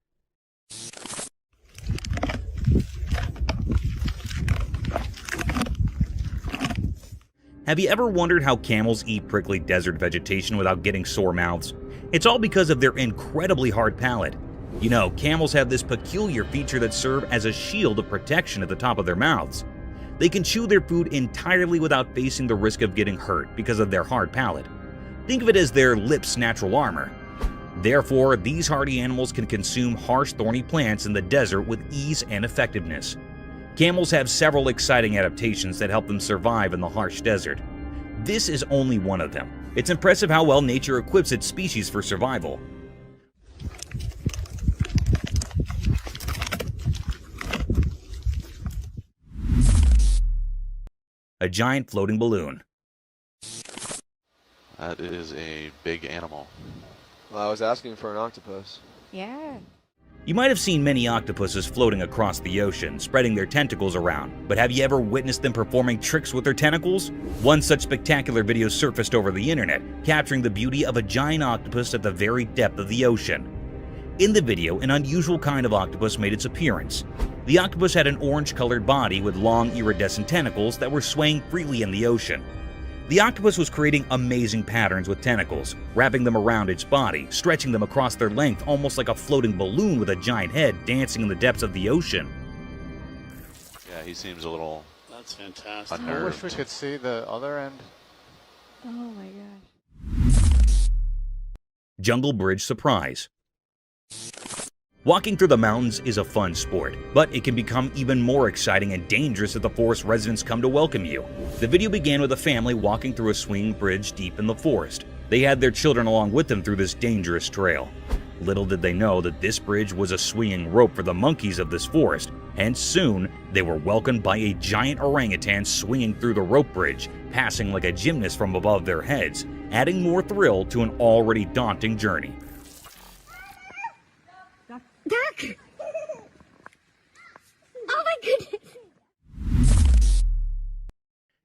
Have you ever wondered how camels eat prickly desert vegetation without getting sore mouths? It's all because of their incredibly hard palate. You know, camels have this peculiar feature that serves as a shield of protection at the top of their mouths. They can chew their food entirely without facing the risk of getting hurt because of their hard palate. Think of it as their lips' natural armor. Therefore, these hardy animals can consume harsh, thorny plants in the desert with ease and effectiveness. Camels have several exciting adaptations that help them survive in the harsh desert. This is only one of them. It's impressive how well nature equips its species for survival. A giant floating balloon. That is a big animal. Well, I was asking for an octopus. Yeah. You might have seen many octopuses floating across the ocean, spreading their tentacles around, but have you ever witnessed them performing tricks with their tentacles? One such spectacular video surfaced over the internet, capturing the beauty of a giant octopus at the very depth of the ocean. In the video, an unusual kind of octopus made its appearance. The octopus had an orange-colored body with long iridescent tentacles that were swaying freely in the ocean. The octopus was creating amazing patterns with tentacles, wrapping them around its body, stretching them across their length almost like a floating balloon with a giant head dancing in the depths of the ocean. Yeah, he seems a little That's fantastic. unnerved. I wish we could see the other end. Oh my gosh. Jungle Bridge surprise. Walking through the mountains is a fun sport, but it can become even more exciting and dangerous if the forest residents come to welcome you. The video began with a family walking through a swinging bridge deep in the forest. They had their children along with them through this dangerous trail. Little did they know that this bridge was a swinging rope for the monkeys of this forest, and soon they were welcomed by a giant orangutan swinging through the rope bridge, passing like a gymnast from above their heads, adding more thrill to an already daunting journey. Duck! Oh my goodness!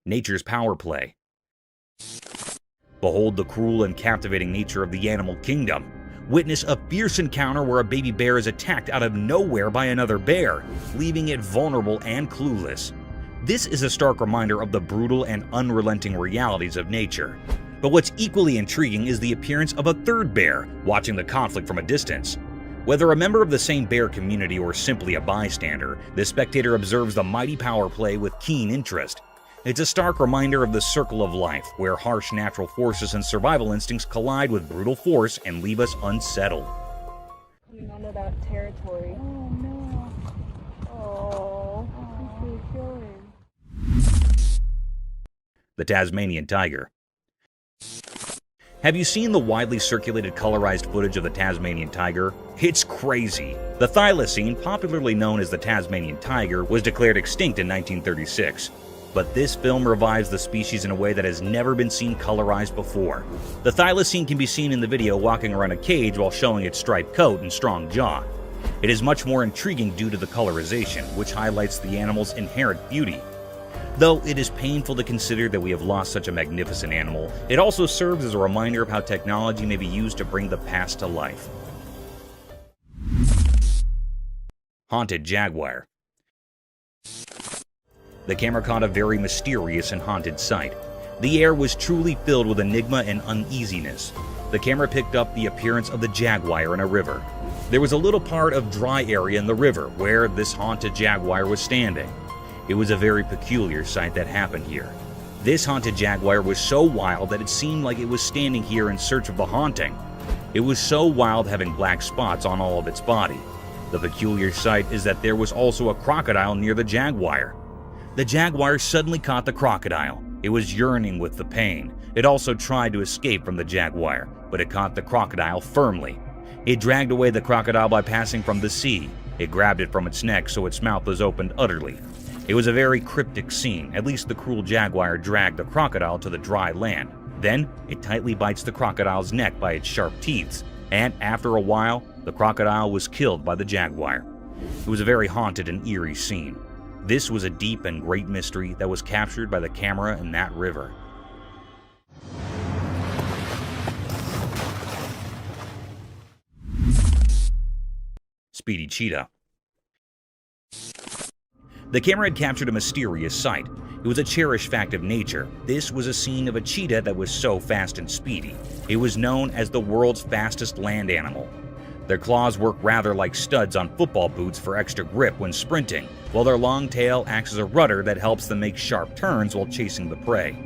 Nature's power play. Behold the cruel and captivating nature of the animal kingdom. Witness a fierce encounter where a baby bear is attacked out of nowhere by another bear, leaving it vulnerable and clueless. This is a stark reminder of the brutal and unrelenting realities of nature. But what's equally intriguing is the appearance of a third bear, watching the conflict from a distance. Whether a member of the same bear community or simply a bystander, the spectator observes the mighty power play with keen interest. It's a stark reminder of the circle of life, where harsh natural forces and survival instincts collide with brutal force and leave us unsettled. Coming onto that territory. Oh no. Oh, he's really killing. The Tasmanian tiger. Have you seen the widely circulated colorized footage of the Tasmanian tiger? It's crazy. The thylacine, popularly known as the Tasmanian tiger, was declared extinct in 1936. But this film revives the species in a way that has never been seen colorized before. The thylacine can be seen in the video walking around a cage while showing its striped coat and strong jaw. It is much more intriguing due to the colorization, which highlights the animal's inherent beauty. Though it is painful to consider that we have lost such a magnificent animal, it also serves as a reminder of how technology may be used to bring the past to life. Haunted jaguar. The camera caught a very mysterious and haunted sight. The air was truly filled with enigma and uneasiness. The camera picked up the appearance of the jaguar in a river. There was a little part of dry area in the river where this haunted jaguar was standing. It was a very peculiar sight that happened here. This haunted jaguar was so wild that it seemed like it was standing here in search of the haunting. It was so wild, having black spots on all of its body. The peculiar sight is that there was also a crocodile near the jaguar. The jaguar suddenly caught the crocodile. It was yearning with the pain. It also tried to escape from the jaguar, but it caught the crocodile firmly. It dragged away the crocodile by passing from the sea. It grabbed it from its neck so its mouth was opened utterly. It was a very cryptic scene. At least the cruel jaguar dragged the crocodile to the dry land. Then, it tightly bites the crocodile's neck by its sharp teeth, and after a while, the crocodile was killed by the jaguar. It was a very haunted and eerie scene. This was a deep and great mystery that was captured by the camera in that river. Speedy cheetah. The camera had captured a mysterious sight. It was a cherished fact of nature. This was a scene of a cheetah that was so fast and speedy. It was known as the world's fastest land animal. Their claws work rather like studs on football boots for extra grip when sprinting, while their long tail acts as a rudder that helps them make sharp turns while chasing the prey.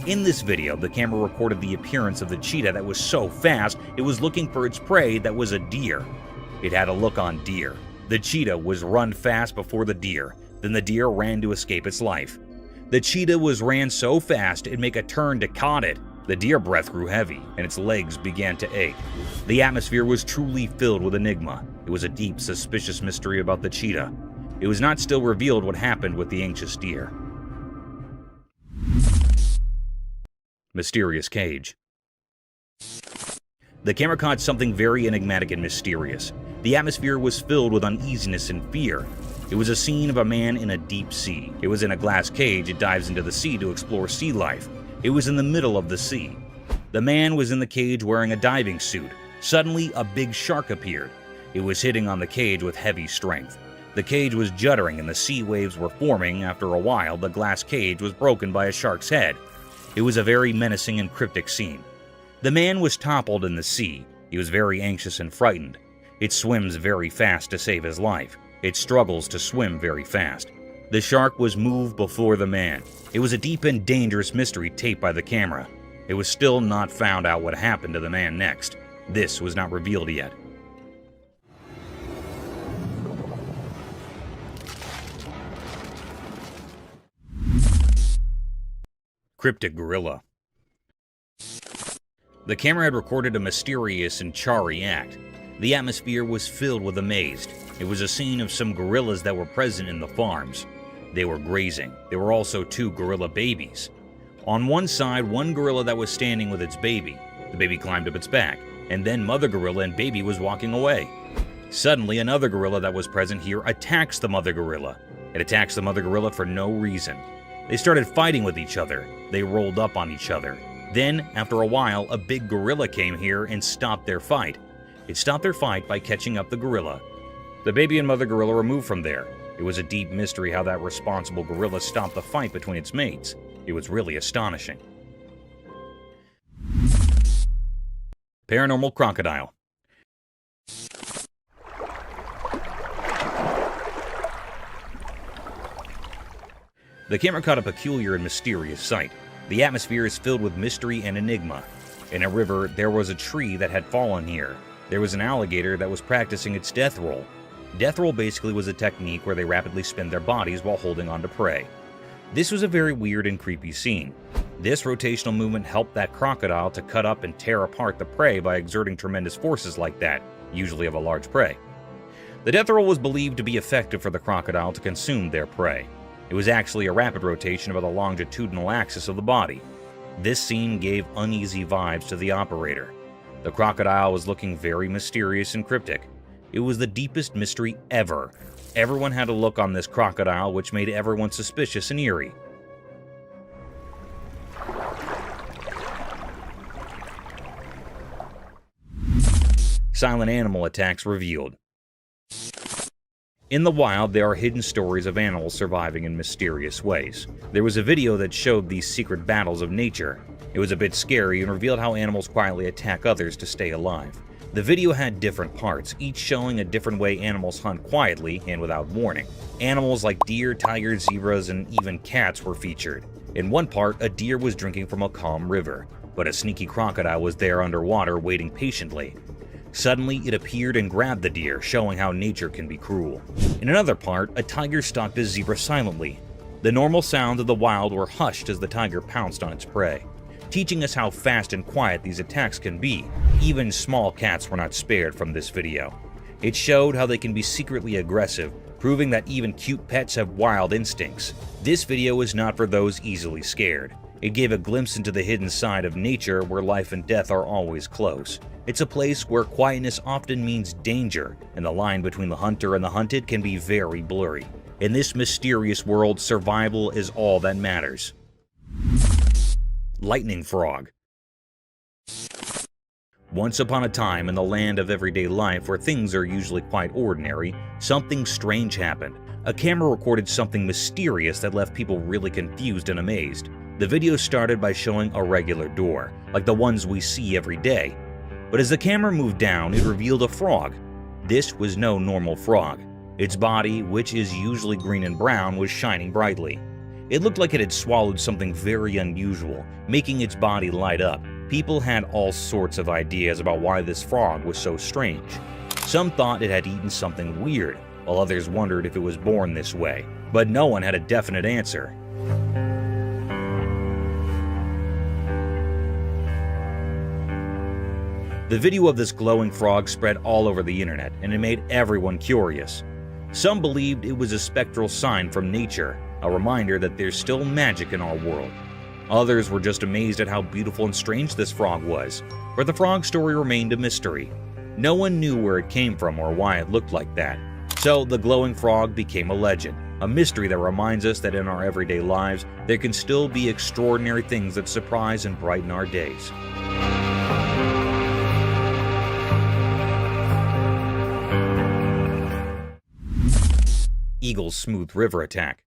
In this video, the camera recorded the appearance of the cheetah that was so fast it was looking for its prey that was a deer. It had a look on deer. The cheetah was run fast before the deer. Then the deer ran to escape its life. The cheetah ran so fast it'd make a turn to caught it. The deer breath grew heavy, and its legs began to ache. The atmosphere was truly filled with enigma. It was a deep, suspicious mystery about the cheetah. It was not still revealed what happened with the anxious deer. Mysterious cage. The camera caught something very enigmatic and mysterious. The atmosphere was filled with uneasiness and fear. It was a scene of a man in a deep sea. It was in a glass cage. It dives into the sea to explore sea life. It was in the middle of the sea. The man was in the cage wearing a diving suit. Suddenly, a big shark appeared. It was hitting on the cage with heavy strength. The cage was juddering and the sea waves were forming. After a while, the glass cage was broken by a shark's head. It was a very menacing and cryptic scene. The man was toppled in the sea. He was very anxious and frightened. It swims very fast to save his life. It struggles to swim very fast. The shark was moved before the man. It was a deep and dangerous mystery taped by the camera. It was still not found out what happened to the man next. This was not revealed yet. Cryptic gorilla. The camera had recorded a mysterious and charry act. The atmosphere was filled with amaze. It was a scene of some gorillas that were present in the farms. They were grazing. There were also 2 gorilla babies. On one side, one gorilla that was standing with its baby. The baby climbed up its back, and then mother gorilla and baby was walking away. Suddenly, another gorilla that was present here attacks the mother gorilla. It attacks the mother gorilla for no reason. They started fighting with each other. They rolled up on each other. Then, after a while, a big gorilla came here and stopped their fight. It stopped their fight by catching up the gorilla. The baby and mother gorilla were moved from there. It was a deep mystery how that responsible gorilla stopped the fight between its mates. It was really astonishing. Paranormal crocodile. The camera caught a peculiar and mysterious sight. The atmosphere is filled with mystery and enigma. In a river, there was a tree that had fallen here. There was an alligator that was practicing its death roll. Death roll basically was a technique where they rapidly spin their bodies while holding on to prey. This was a very weird and creepy scene. This rotational movement helped that crocodile to cut up and tear apart the prey by exerting tremendous forces like that, usually of a large prey. The death roll was believed to be effective for the crocodile to consume their prey. It was actually a rapid rotation of the longitudinal axis of the body. This scene gave uneasy vibes to the operator. The crocodile was looking very mysterious and cryptic. It was the deepest mystery ever. Everyone had a look on this crocodile which made everyone suspicious and eerie. Silent animal attacks revealed. In the wild, there are hidden stories of animals surviving in mysterious ways. There was a video that showed these secret battles of nature. It was a bit scary and revealed how animals quietly attack others to stay alive. The video had different parts, each showing a different way animals hunt quietly and without warning. Animals like deer, tigers, zebras, and even cats were featured. In one part, a deer was drinking from a calm river, but a sneaky crocodile was there underwater waiting patiently. Suddenly, it appeared and grabbed the deer, showing how nature can be cruel. In another part, a tiger stalked a zebra silently. The normal sounds of the wild were hushed as the tiger pounced on its prey, teaching us how fast and quiet these attacks can be. Even small cats were not spared from this video. It showed how they can be secretly aggressive, proving that even cute pets have wild instincts. This video is not for those easily scared. It gave a glimpse into the hidden side of nature where life and death are always close. It's a place where quietness often means danger, and the line between the hunter and the hunted can be very blurry. In this mysterious world, survival is all that matters. Lightning frog. Once upon a time, in the land of everyday life where things are usually quite ordinary, something strange happened. A camera recorded something mysterious that left people really confused and amazed. The video started by showing a regular door, like the ones we see every day. But as the camera moved down, it revealed a frog. This was no normal frog. Its body, which is usually green and brown, was shining brightly. It looked like it had swallowed something very unusual, making its body light up. People had all sorts of ideas about why this frog was so strange. Some thought it had eaten something weird, while others wondered if it was born this way. But no one had a definite answer. The video of this glowing frog spread all over the internet, and it made everyone curious. Some believed it was a spectral sign from nature, a reminder that there's still magic in our world. Others were just amazed at how beautiful and strange this frog was, but the frog story remained a mystery. No one knew where it came from or why it looked like that. So the glowing frog became a legend, a mystery that reminds us that in our everyday lives, there can still be extraordinary things that surprise and brighten our days. Eagle's smooth river attack.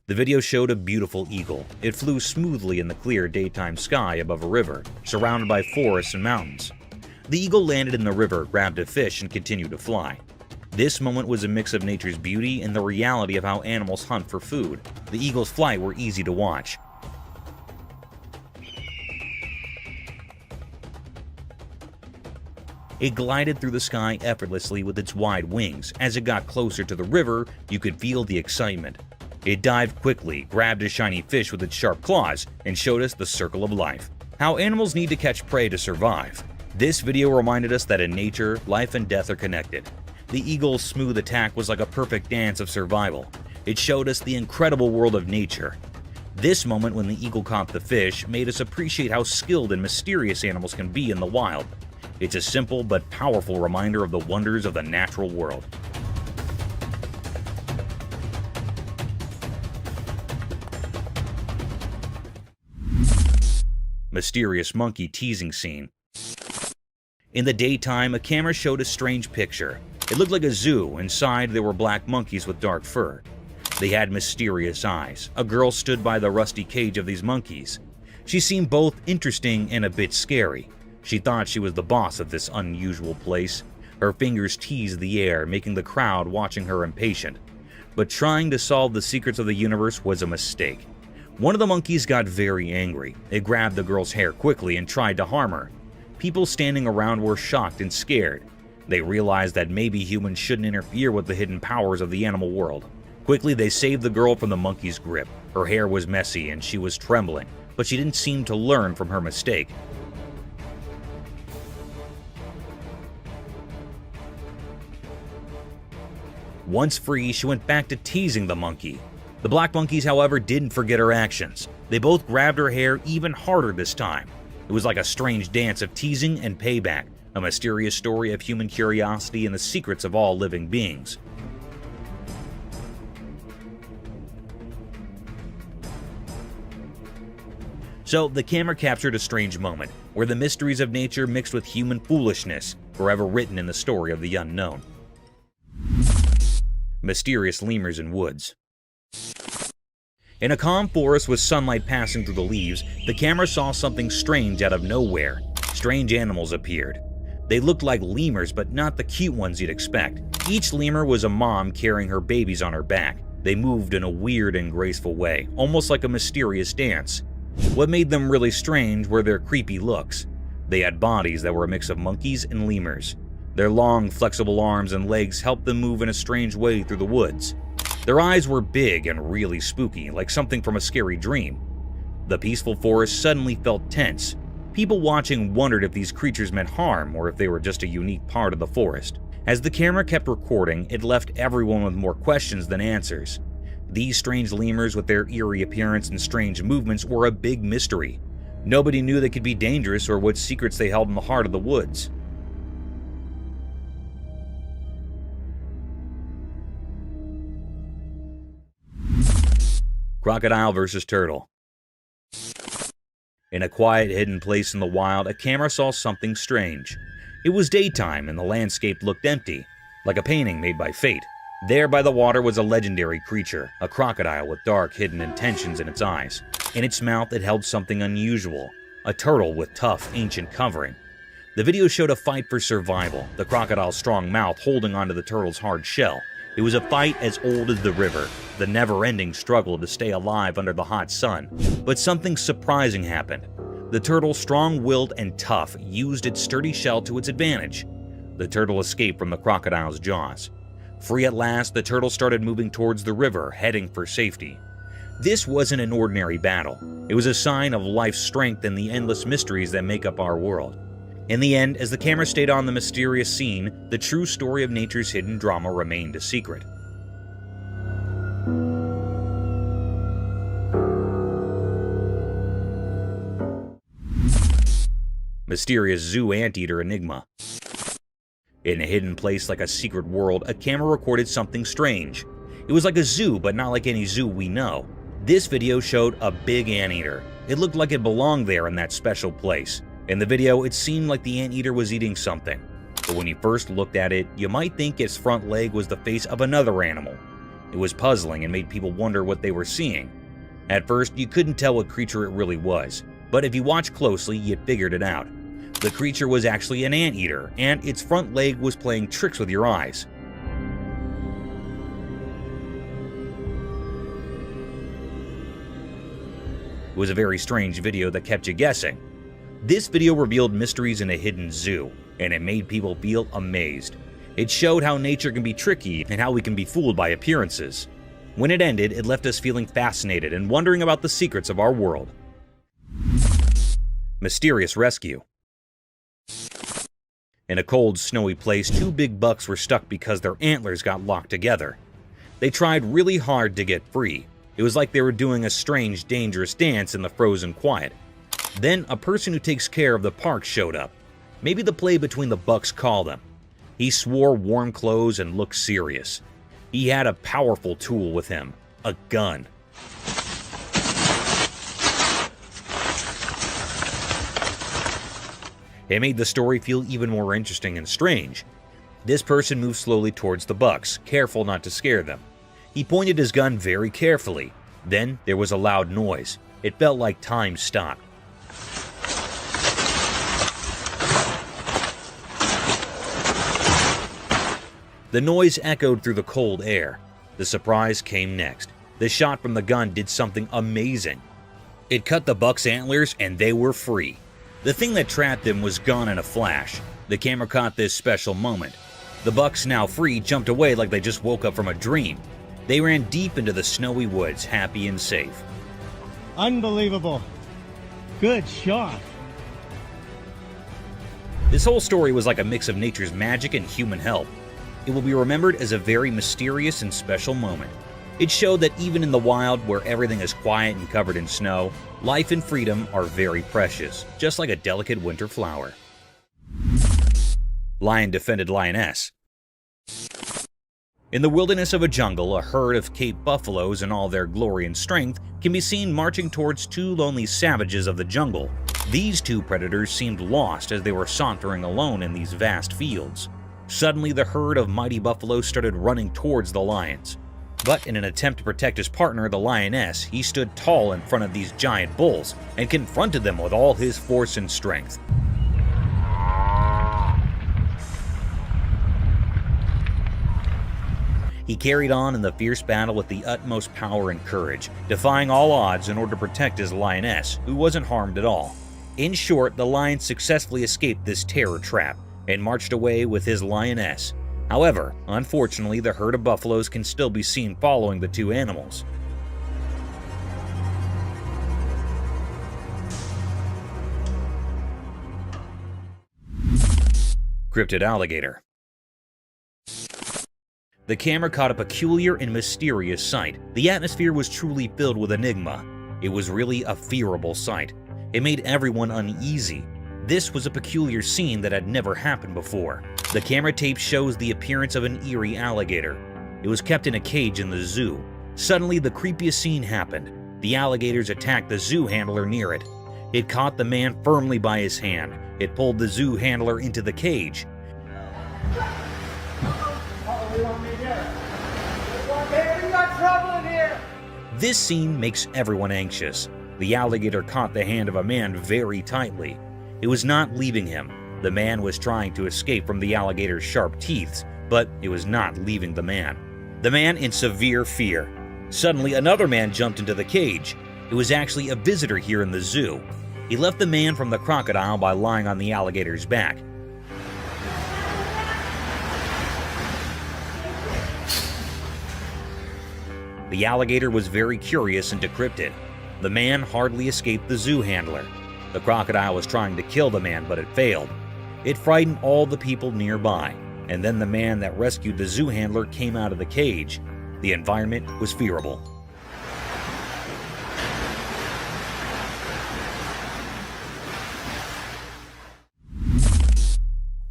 The video showed a beautiful eagle. It flew smoothly in the clear daytime sky above a river, surrounded by forests and mountains. The eagle landed in the river, grabbed a fish, and continued to fly. This moment was a mix of nature's beauty and the reality of how animals hunt for food. The eagle's flight were easy to watch. It glided through the sky effortlessly with its wide wings. As it got closer to the river, you could feel the excitement. It dived quickly, grabbed a shiny fish with its sharp claws, and showed us the circle of life. How animals need to catch prey to survive. This video reminded us that in nature, life and death are connected. The eagle's smooth attack was like a perfect dance of survival. It showed us the incredible world of nature. This moment when the eagle caught the fish made us appreciate how skilled and mysterious animals can be in the wild. It's a simple but powerful reminder of the wonders of the natural world. Mysterious monkey teasing scene. In the daytime, a camera showed a strange picture. It looked like a zoo. Inside, there were black monkeys with dark fur. They had mysterious eyes. A girl stood by the rusty cage of these monkeys. She seemed both interesting and a bit scary. She thought she was the boss of this unusual place. Her fingers teased the air, making the crowd watching her impatient. But trying to solve the secrets of the universe was a mistake. One of the monkeys got very angry. It grabbed the girl's hair quickly and tried to harm her. People standing around were shocked and scared. They realized that maybe humans shouldn't interfere with the hidden powers of the animal world. Quickly, they saved the girl from the monkey's grip. Her hair was messy and she was trembling, but she didn't seem to learn from her mistake. Once free, she went back to teasing the monkey. The black monkeys, however, didn't forget her actions. They both grabbed her hair even harder this time. It was like a strange dance of teasing and payback, a mysterious story of human curiosity and the secrets of all living beings. So, the camera captured a strange moment, where the mysteries of nature mixed with human foolishness, forever written in the story of the unknown. Mysterious lemurs in woods. In a calm forest with sunlight passing through the leaves, the camera saw something strange out of nowhere. Strange animals appeared. They looked like lemurs, but not the cute ones you'd expect. Each lemur was a mom carrying her babies on her back. They moved in a weird and graceful way, almost like a mysterious dance. What made them really strange were their creepy looks. They had bodies that were a mix of monkeys and lemurs. Their long, flexible arms and legs helped them move in a strange way through the woods. Their eyes were big and really spooky, like something from a scary dream. The peaceful forest suddenly felt tense. People watching wondered if these creatures meant harm or if they were just a unique part of the forest. As the camera kept recording, it left everyone with more questions than answers. These strange lemurs with their eerie appearance and strange movements were a big mystery. Nobody knew they could be dangerous or what secrets they held in the heart of the woods. Crocodile versus turtle. In a quiet, hidden place in the wild, a camera saw something strange. It was daytime and the landscape looked empty, like a painting made by fate. There by the water was a legendary creature, a crocodile with dark, hidden intentions in its eyes. In its mouth, it held something unusual, a turtle with tough, ancient covering. The video showed a fight for survival, the crocodile's strong mouth holding onto the turtle's hard shell. It was a fight as old as the river, the never-ending struggle to stay alive under the hot sun. But something surprising happened. The turtle, strong-willed and tough, used its sturdy shell to its advantage. The turtle escaped from the crocodile's jaws. Free at last, the turtle started moving towards the river, heading for safety. This wasn't an ordinary battle. It was a sign of life's strength and the endless mysteries that make up our world. In the end, as the camera stayed on the mysterious scene, the true story of nature's hidden drama remained a secret. Mysterious zoo anteater enigma. In a hidden place like a secret world, a camera recorded something strange. It was like a zoo, but not like any zoo we know. This video showed a big anteater. It looked like it belonged there in that special place. In the video, it seemed like the anteater was eating something. But when you first looked at it, you might think its front leg was the face of another animal. It was puzzling and made people wonder what they were seeing. At first, you couldn't tell what creature it really was, but if you watched closely, you figured it out. The creature was actually an anteater, and its front leg was playing tricks with your eyes. It was a very strange video that kept you guessing. This video revealed mysteries in a hidden zoo, and it made people feel amazed. It showed how nature can be tricky and how we can be fooled by appearances. When it ended, it left us feeling fascinated and wondering about the secrets of our world. Mysterious rescue. In a cold, snowy place, two big bucks were stuck because their antlers got locked together. They tried really hard to get free. It was like they were doing a strange, dangerous dance in the frozen quiet. Then a person who takes care of the park showed up. Maybe the play between the bucks called him. He swore warm clothes and looked serious. He had a powerful tool with him, a gun. It made the story feel even more interesting and strange. This person moved slowly towards the bucks, careful not to scare them. He pointed his gun very carefully. Then there was a loud noise. It felt like time stopped. The noise echoed through the cold air. The surprise came next. The shot from the gun did something amazing. It cut the buck's antlers and they were free. The thing that trapped them was gone in a flash. The camera caught this special moment. The bucks, now free, jumped away like they just woke up from a dream. They ran deep into the snowy woods, happy and safe. Unbelievable. Good shot. This whole story was like a mix of nature's magic and human help. It will be remembered as a very mysterious and special moment. It showed that even in the wild, where everything is quiet and covered in snow, life and freedom are very precious, just like a delicate winter flower. Lion defended lioness. In the wilderness of a jungle, a herd of Cape buffaloes in all their glory and strength can be seen marching towards two lonely savages of the jungle. These two predators seemed lost as they were sauntering alone in these vast fields. Suddenly, the herd of mighty buffaloes started running towards the lions. But in an attempt to protect his partner, the lioness, he stood tall in front of these giant bulls and confronted them with all his force and strength. He carried on in the fierce battle with the utmost power and courage, defying all odds in order to protect his lioness, who wasn't harmed at all. In short, the lion successfully escaped this terror trap and marched away with his lioness. However, unfortunately, the herd of buffaloes can still be seen following the two animals. Cryptid alligator. The camera caught a peculiar and mysterious sight. The atmosphere was truly filled with enigma. It was really a fearable sight. It made everyone uneasy. This was a peculiar scene that had never happened before. The camera tape shows the appearance of an eerie alligator. It was kept in a cage in the zoo. Suddenly, the creepiest scene happened. The alligators attacked the zoo handler near it. It caught the man firmly by his hand. It pulled the zoo handler into the cage. This scene makes everyone anxious. The alligator caught the hand of a man very tightly. It was not leaving him. The man was trying to escape from the alligator's sharp teeth, but it was not leaving the man. The man in severe fear. Suddenly, another man jumped into the cage. It was actually a visitor here in the zoo. He left the man from the crocodile by lying on the alligator's back. The alligator was very curious and decrypted. The man hardly escaped the zoo handler. The crocodile was trying to kill the man, but it failed. It frightened all the people nearby, and then the man that rescued the zoo handler came out of the cage. The environment was fearable.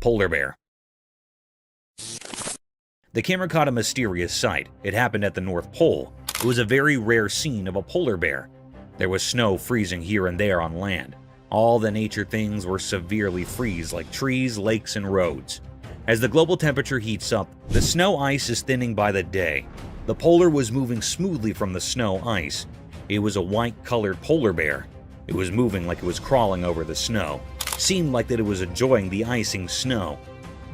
Polar bear. The camera caught a mysterious sight. It happened at the North Pole. It was a very rare scene of a polar bear. There was snow freezing here and there on land. All the nature things were severely freeze, like trees, lakes, and roads. As the global temperature heats up, the snow ice is thinning by the day. The polar was moving smoothly from the snow ice. It was a white-colored polar bear. It was moving like it was crawling over the snow. Seemed like that it was enjoying the icing snow.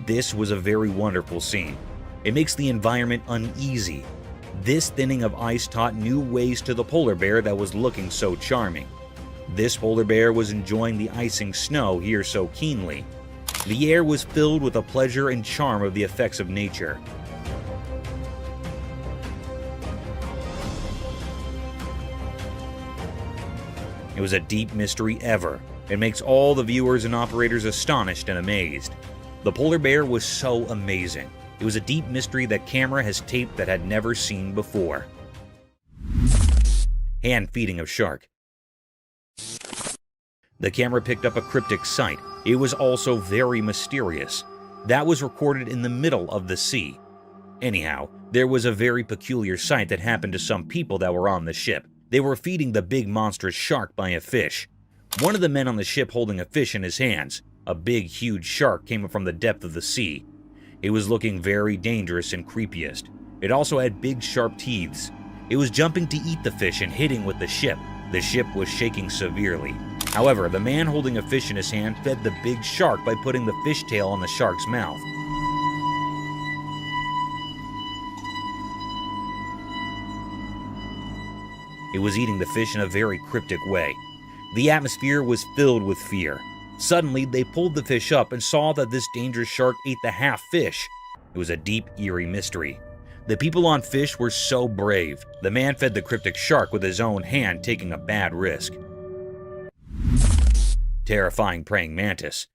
This was a very wonderful scene. It makes the environment uneasy. This thinning of ice taught new ways to the polar bear that was looking so charming. This polar bear was enjoying the icing snow here so keenly. The air was filled with the pleasure and charm of the effects of nature. It was a deep mystery ever. It makes all the viewers and operators astonished and amazed. The polar bear was so amazing. It was a deep mystery that camera has taped that had never seen before. Hand feeding of shark. The camera picked up a cryptic sight. It was also very mysterious. That was recorded in the middle of the sea. Anyhow, there was a very peculiar sight that happened to some people that were on the ship. They were feeding the big monstrous shark by a fish. One of the men on the ship holding a fish in his hands. A big, huge shark came up from the depth of the sea. It was looking very dangerous and creepiest. It also had big, sharp teeth. It was jumping to eat the fish and hitting with the ship. The ship was shaking severely. However, the man holding a fish in his hand fed the big shark by putting the fish tail on the shark's mouth. It was eating the fish in a very cryptic way. The atmosphere was filled with fear. Suddenly, they pulled the fish up and saw that this dangerous shark ate the half fish. It was a deep, eerie mystery. The people on fish were so brave. The man fed the cryptic shark with his own hand, taking a bad risk. Terrifying praying mantis.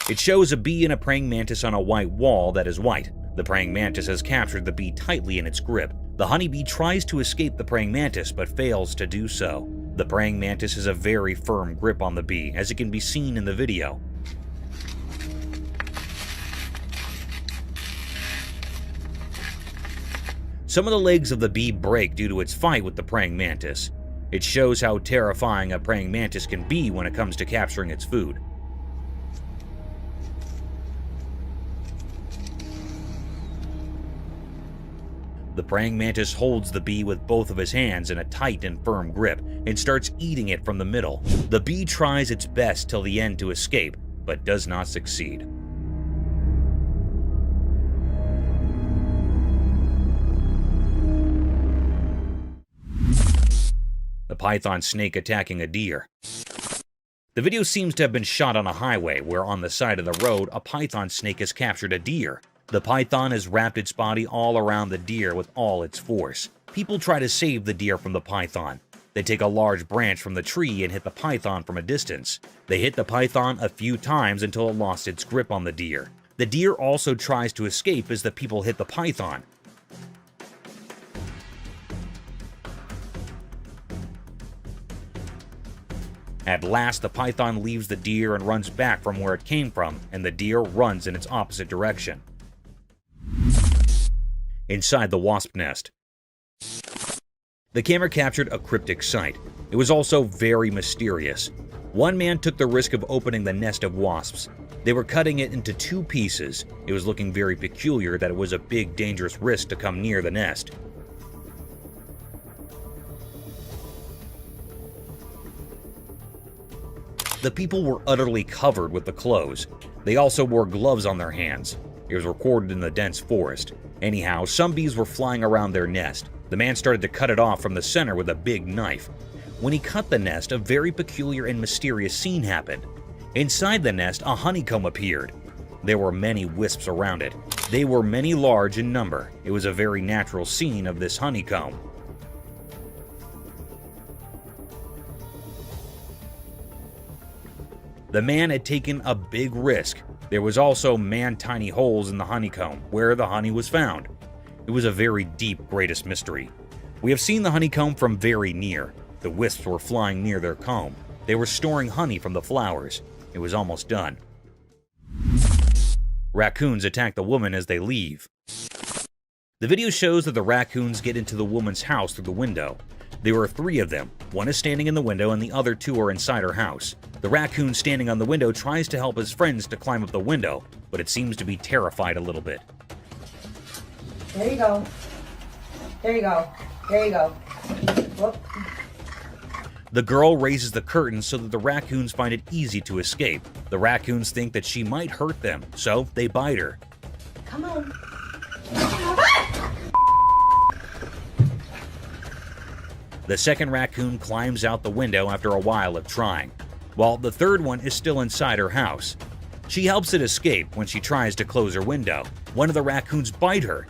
It shows a bee and a praying mantis on a white wall that is white. The praying mantis has captured the bee tightly in its grip. The honeybee tries to escape the praying mantis but fails to do so. The praying mantis has a very firm grip on the bee, as it can be seen in the video. Some of the legs of the bee break due to its fight with the praying mantis. It shows how terrifying a praying mantis can be when it comes to capturing its food. The praying mantis holds the bee with both of his hands in a tight and firm grip and starts eating it from the middle. The bee tries its best till the end to escape, but does not succeed. The python snake attacking a deer. The video seems to have been shot on a highway where on the side of the road a python snake has captured a deer. The python has wrapped its body all around the deer with all its force. People try to save the deer from the python. They take a large branch from the tree and hit the python from a distance. They hit the python a few times until it lost its grip on the deer. The deer also tries to escape as the people hit the python. At last, the python leaves the deer and runs back from where it came from, and the deer runs in its opposite direction. Inside the wasp nest. The camera captured a cryptic sight. It was also very mysterious. One man took the risk of opening the nest of wasps. They were cutting it into 2 pieces. It was looking very peculiar that it was a big, dangerous risk to come near the nest. The people were utterly covered with the clothes. They also wore gloves on their hands. It was recorded in the dense forest. Anyhow, some bees were flying around their nest. The man started to cut it off from the center with a big knife. When he cut the nest, a very peculiar and mysterious scene happened. Inside the nest, a honeycomb appeared. There were many wisps around it. They were many large in number. It was a very natural scene of this honeycomb. The man had taken a big risk. There was also man-tiny holes in the honeycomb where the honey was found. It was a very deep, greatest mystery. We have seen the honeycomb from very near. The wisps were flying near their comb. They were storing honey from the flowers. It was almost done. Raccoons attack the woman as they leave. The video shows that the raccoons get into the woman's house through the window. There are 3 of them. One is standing in the window and the other 2 are inside her house. The raccoon standing on the window tries to help his friends to climb up the window, but it seems to be terrified a little bit. There you go. There you go. There you go. Whoop. The girl raises the curtain so that the raccoons find it easy to escape. The raccoons think that she might hurt them, so they bite her. Come on. The second raccoon climbs out the window after a while of trying, while the third one is still inside her house. She helps it escape when she tries to close her window. One of the raccoons bite her.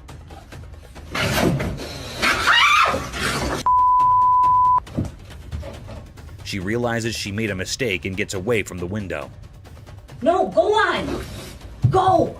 She realizes she made a mistake and gets away from the window. No, go on! Go!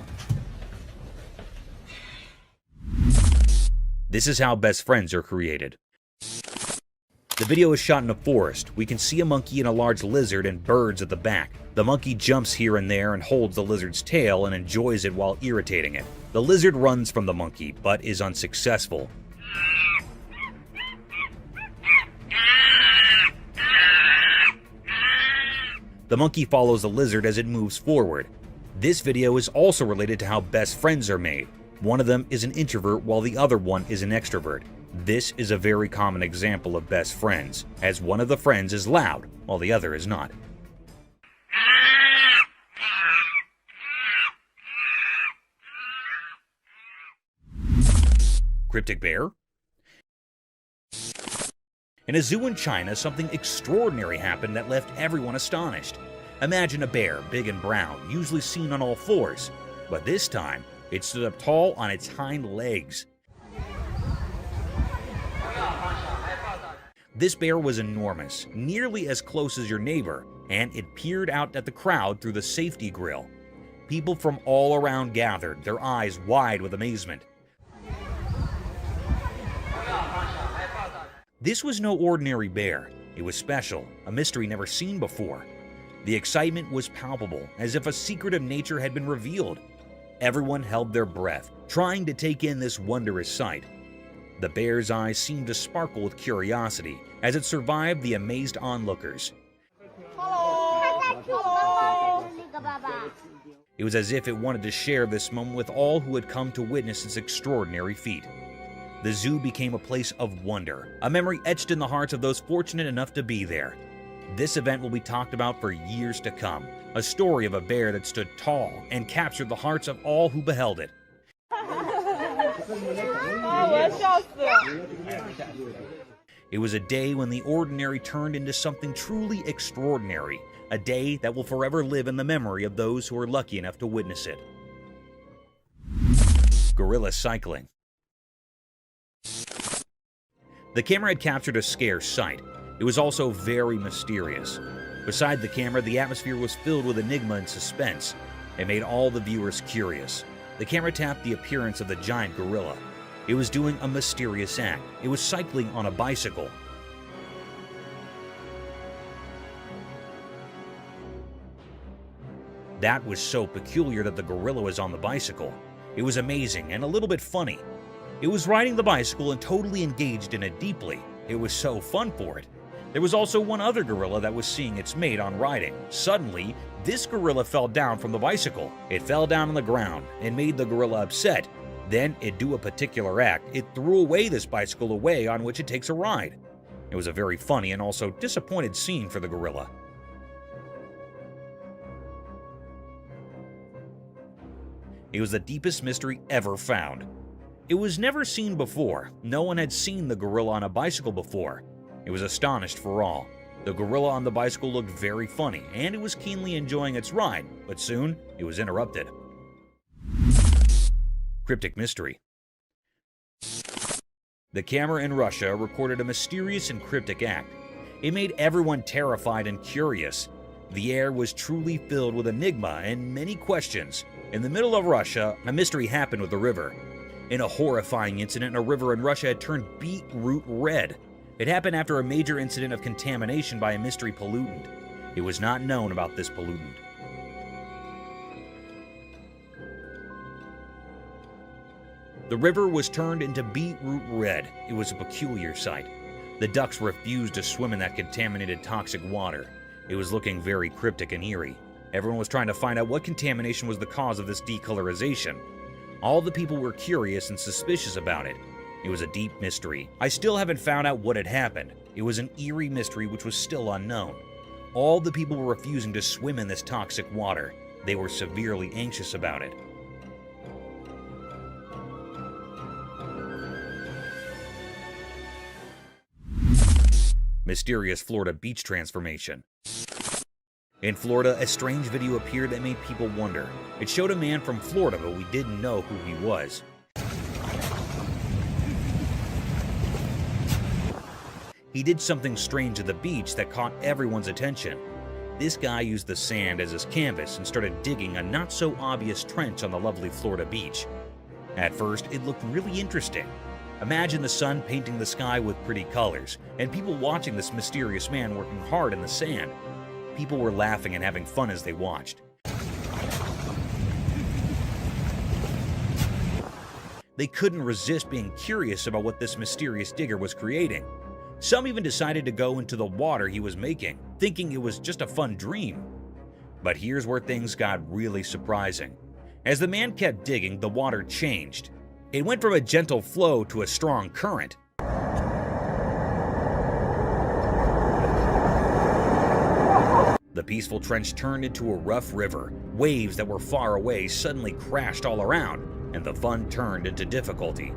This is how best friends are created. The video is shot in a forest. We can see a monkey and a large lizard and birds at the back. The monkey jumps here and there and holds the lizard's tail and enjoys it while irritating it. The lizard runs from the monkey, but is unsuccessful. The monkey follows the lizard as it moves forward. This video is also related to how best friends are made. One of them is an introvert while the other one is an extrovert. This is a very common example of best friends, as one of the friends is loud while the other is not. Cryptic bear? In a zoo in China, something extraordinary happened that left everyone astonished. Imagine a bear, big and brown, usually seen on all fours, but this time, it stood up tall on its hind legs. This bear was enormous, nearly as close as your neighbor, and it peered out at the crowd through the safety grill. People from all around gathered, their eyes wide with amazement. This was no ordinary bear. It was special, a mystery never seen before. The excitement was palpable, as if a secret of nature had been revealed. Everyone held their breath, trying to take in this wondrous sight. The bear's eyes seemed to sparkle with curiosity as it survived the amazed onlookers. It was as if it wanted to share this moment with all who had come to witness its extraordinary feat. The zoo became a place of wonder, a memory etched in the hearts of those fortunate enough to be there. This event will be talked about for years to come, a story of a bear that stood tall and captured the hearts of all who beheld it. It was a day when the ordinary turned into something truly extraordinary, a day that will forever live in the memory of those who are lucky enough to witness it. Gorilla cycling. The camera had captured a scarce sight. It was also very mysterious. Beside the camera, the atmosphere was filled with enigma and suspense. It made all the viewers curious. The camera tapped the appearance of the giant gorilla. It was doing a mysterious act. It was cycling on a bicycle. That was so peculiar that the gorilla was on the bicycle. It was amazing and a little bit funny. It was riding the bicycle and totally engaged in it deeply. It was so fun for it. There was also one other gorilla that was seeing its mate on riding. Suddenly, this gorilla fell down from the bicycle. It fell down on the ground and made the gorilla upset. Then it do a particular act. It threw away this bicycle away on which it takes a ride. It was a very funny and also disappointed scene for the gorilla. It was the deepest mystery ever found. It was never seen before. No one had seen the gorilla on a bicycle before. It was astonished for all. The gorilla on the bicycle looked very funny, and it was keenly enjoying its ride, but soon it was interrupted. Cryptic mystery. The camera in Russia recorded a mysterious and cryptic act. It made everyone terrified and curious. The air was truly filled with enigma and many questions. In the middle of Russia, a mystery happened with the river. In a horrifying incident, a river in Russia had turned beetroot red. It happened after a major incident of contamination by a mystery pollutant. It was not known about this pollutant. The river was turned into beetroot red. It was a peculiar sight. The ducks refused to swim in that contaminated toxic water. It was looking very cryptic and eerie. Everyone was trying to find out what contamination was the cause of this decolorization. All the people were curious and suspicious about it. It was a deep mystery. I still haven't found out what had happened. It was an eerie mystery which was still unknown. All the people were refusing to swim in this toxic water. They were severely anxious about it. Mysterious Florida beach transformation. In Florida, a strange video appeared that made people wonder. It showed a man from Florida, but we didn't know who he was. He did something strange at the beach that caught everyone's attention. This guy used the sand as his canvas and started digging a not-so-obvious trench on the lovely Florida beach. At first, it looked really interesting. Imagine the sun painting the sky with pretty colors, and people watching this mysterious man working hard in the sand. People were laughing and having fun as they watched. They couldn't resist being curious about what this mysterious digger was creating. Some even decided to go into the water he was making, thinking it was just a fun dream. But here's where things got really surprising. As the man kept digging, the water changed. It went from a gentle flow to a strong current. The peaceful trench turned into a rough river. Waves that were far away suddenly crashed all around, and the fun turned into difficulty.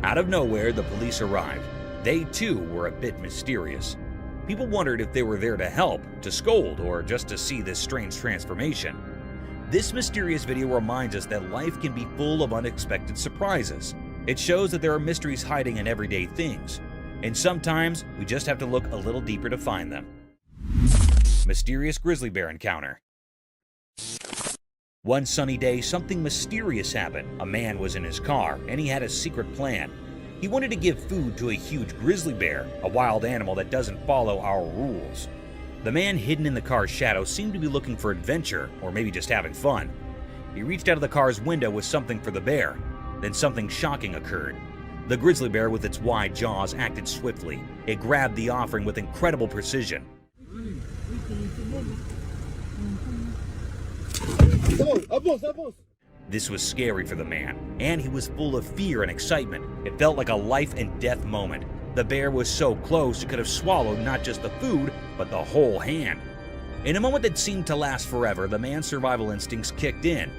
Out of nowhere, the police arrived. They too were a bit mysterious. People wondered if they were there to help, to scold, or just to see this strange transformation. This mysterious video reminds us that life can be full of unexpected surprises. It shows that there are mysteries hiding in everyday things, and sometimes we just have to look a little deeper to find them. Mysterious grizzly bear encounter. One sunny day, something mysterious happened. A man was in his car, and he had a secret plan. He wanted to give food to a huge grizzly bear, a wild animal that doesn't follow our rules. The man hidden in the car's shadow seemed to be looking for adventure, or maybe just having fun. He reached out of the car's window with something for the bear. Then something shocking occurred. The grizzly bear with its wide jaws acted swiftly. It grabbed the offering with incredible precision. This was scary for the man, and he was full of fear and excitement. It felt like a life and death moment. The bear was so close it could have swallowed not just the food, but the whole hand. In a moment that seemed to last forever, the man's survival instincts kicked in.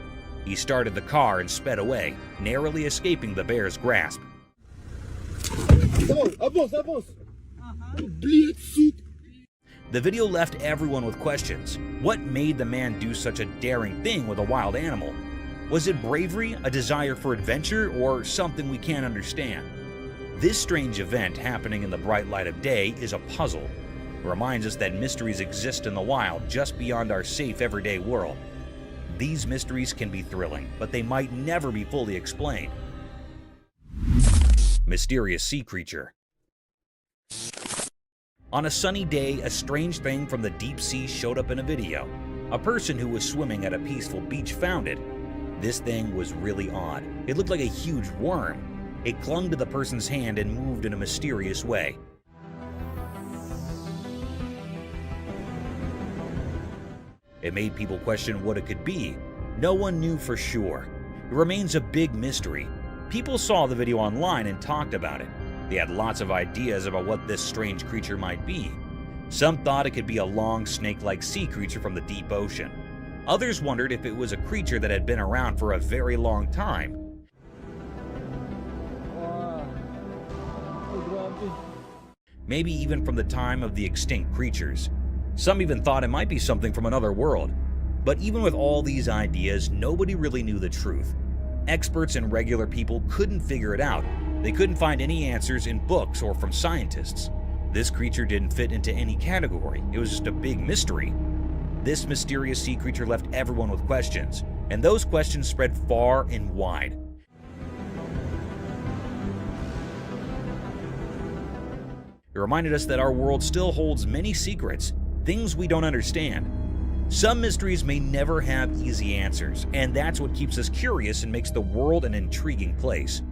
He started the car and sped away, narrowly escaping the bear's grasp. The video left everyone with questions. What made the man do such a daring thing with a wild animal? Was it bravery, a desire for adventure, or something we can't understand? This strange event happening in the bright light of day is a puzzle. It reminds us that mysteries exist in the wild just beyond our safe everyday world. These mysteries can be thrilling, but they might never be fully explained. Mysterious sea creature. On a sunny day, a strange thing from the deep sea showed up in a video. A person who was swimming at a peaceful beach found it. This thing was really odd. It looked like a huge worm. It clung to the person's hand and moved in a mysterious way. It made people question what it could be. No one knew for sure. It remains a big mystery. People saw the video online and talked about it. They had lots of ideas about what this strange creature might be. Some thought it could be a long, snake-like sea creature from the deep ocean. Others wondered if it was a creature that had been around for a very long time. Maybe even from the time of the extinct creatures. Some even thought it might be something from another world. But even with all these ideas, nobody really knew the truth. Experts and regular people couldn't figure it out. They couldn't find any answers in books or from scientists. This creature didn't fit into any category. It was just a big mystery. This mysterious sea creature left everyone with questions, and those questions spread far and wide. It reminded us that our world still holds many secrets, things we don't understand. Some mysteries may never have easy answers, and that's what keeps us curious and makes the world an intriguing place.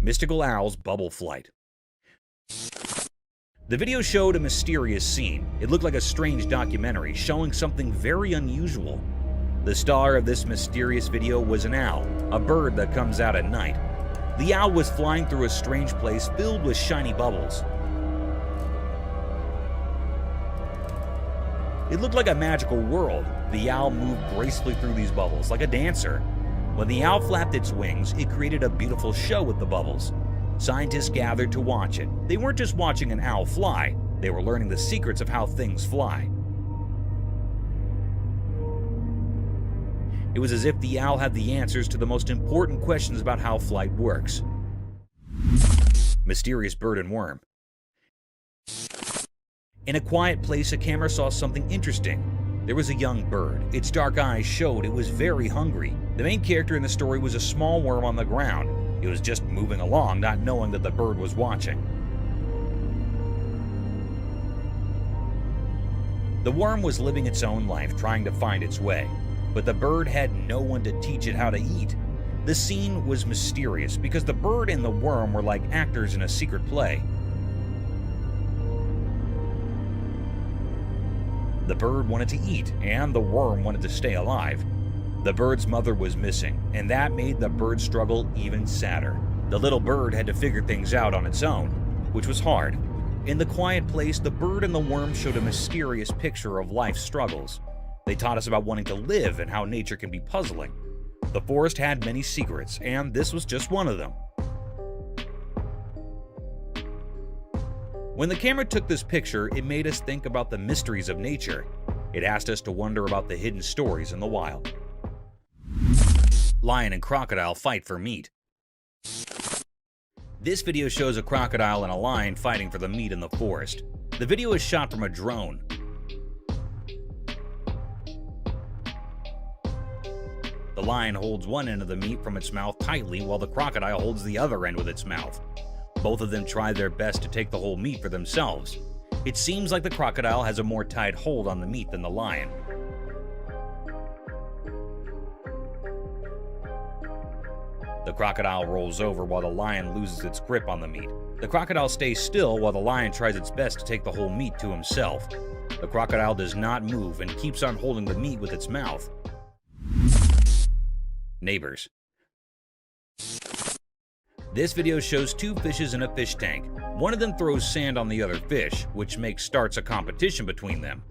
Mystical owl's bubble flight. The video showed a mysterious scene. It looked like a strange documentary showing something very unusual. The star of this mysterious video was an owl, a bird that comes out at night. The owl was flying through a strange place filled with shiny bubbles. It looked like a magical world. The owl moved gracefully through these bubbles like a dancer. When the owl flapped its wings, it created a beautiful show with the bubbles. Scientists gathered to watch it. They weren't just watching an owl fly, they were learning the secrets of how things fly. It was as if the owl had the answers to the most important questions about how flight works. Mysterious bird and worm. In a quiet place, a camera saw something interesting. There was a young bird. Its dark eyes showed it was very hungry. The main character in the story was a small worm on the ground. It was just moving along, not knowing that the bird was watching. The worm was living its own life, trying to find its way, but the bird had no one to teach it how to eat. The scene was mysterious because the bird and the worm were like actors in a secret play. The bird wanted to eat, and the worm wanted to stay alive. The bird's mother was missing, and that made the bird's struggle even sadder. The little bird had to figure things out on its own, which was hard. In the quiet place, the bird and the worm showed a mysterious picture of life's struggles. They taught us about wanting to live and how nature can be puzzling. The forest had many secrets, and this was just one of them. When the camera took this picture, it made us think about the mysteries of nature. It asked us to wonder about the hidden stories in the wild. Lion and crocodile fight for meat. This video shows a crocodile and a lion fighting for the meat in the forest. The video is shot from a drone. The lion holds one end of the meat from its mouth tightly while the crocodile holds the other end with its mouth. Both of them try their best to take the whole meat for themselves. It seems like the crocodile has a more tight hold on the meat than the lion. The crocodile rolls over while the lion loses its grip on the meat. The crocodile stays still while the lion tries its best to take the whole meat to himself. The crocodile does not move and keeps on holding the meat with its mouth. Neighbors. This video shows two fishes in a fish tank. One of them throws sand on the other fish, which starts a competition between them.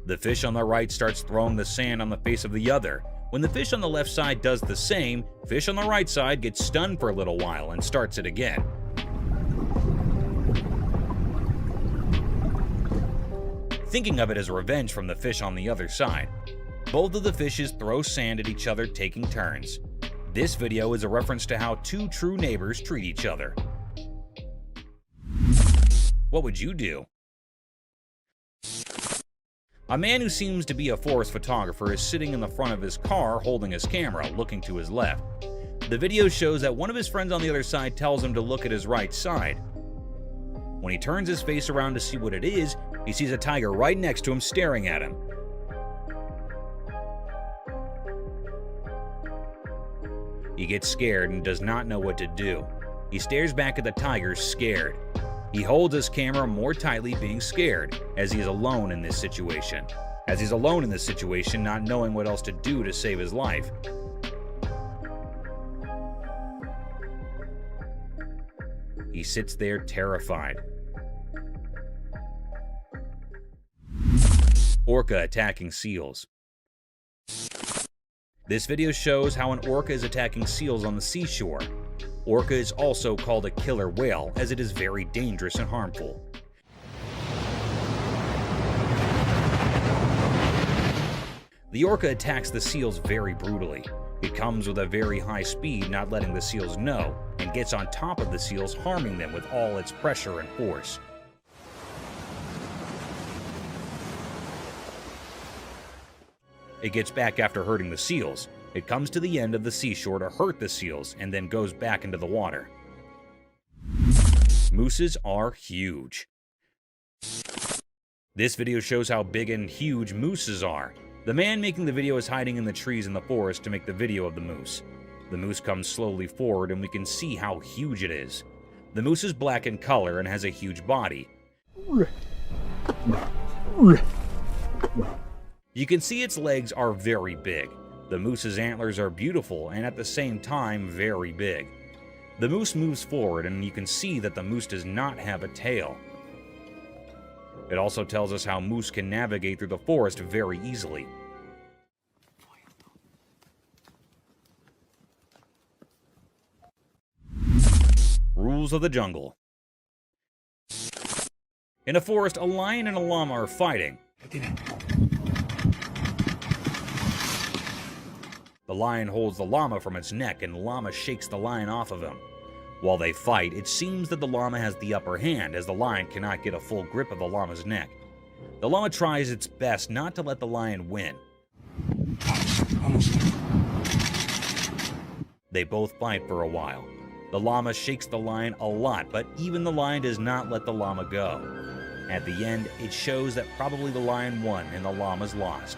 The fish on the right starts throwing the sand on the face of the other. When the fish on the left side does the same, fish on the right side gets stunned for a little while and starts it again. Thinking of it as revenge from the fish on the other side. Both of the fishes throw sand at each other, taking turns. This video is a reference to how two true neighbors treat each other. What would you do? A man who seems to be a forest photographer is sitting in the front of his car holding his camera, looking to his left. The video shows that one of his friends on the other side tells him to look at his right side. When he turns his face around to see what it is, he sees a tiger right next to him staring at him. He gets scared and does not know what to do. He stares back at the tiger, scared. He holds his camera more tightly, being scared, as he is alone in this situation. Not knowing what else to do to save his life. He sits there terrified. Orca attacking seals. This video shows how an orca is attacking seals on the seashore. Orca is also called a killer whale, as it is very dangerous and harmful. The orca attacks the seals very brutally. It comes with a very high speed, not letting the seals know, and gets on top of the seals, harming them with all its pressure and force. It gets back after hurting the seals. It comes to the end of the seashore to hurt the seals and then goes back into the water. Mooses are huge. This video shows how big and huge mooses are. The man making the video is hiding in the trees in the forest to make the video of the moose. The moose comes slowly forward and we can see how huge it is. The moose is black in color and has a huge body. You can see its legs are very big. The moose's antlers are beautiful and at the same time very big. The moose moves forward and you can see that the moose does not have a tail. It also tells us how moose can navigate through the forest very easily. Rules of the jungle. In a forest, a lion and a llama are fighting. The lion holds the llama from its neck and the llama shakes the lion off of him. While they fight, it seems that the llama has the upper hand as the lion cannot get a full grip of the llama's neck. The llama tries its best not to let the lion win. They both fight for a while. The llama shakes the lion a lot, but even the lion does not let the llama go. At the end, it shows that probably the lion won and the llama's lost.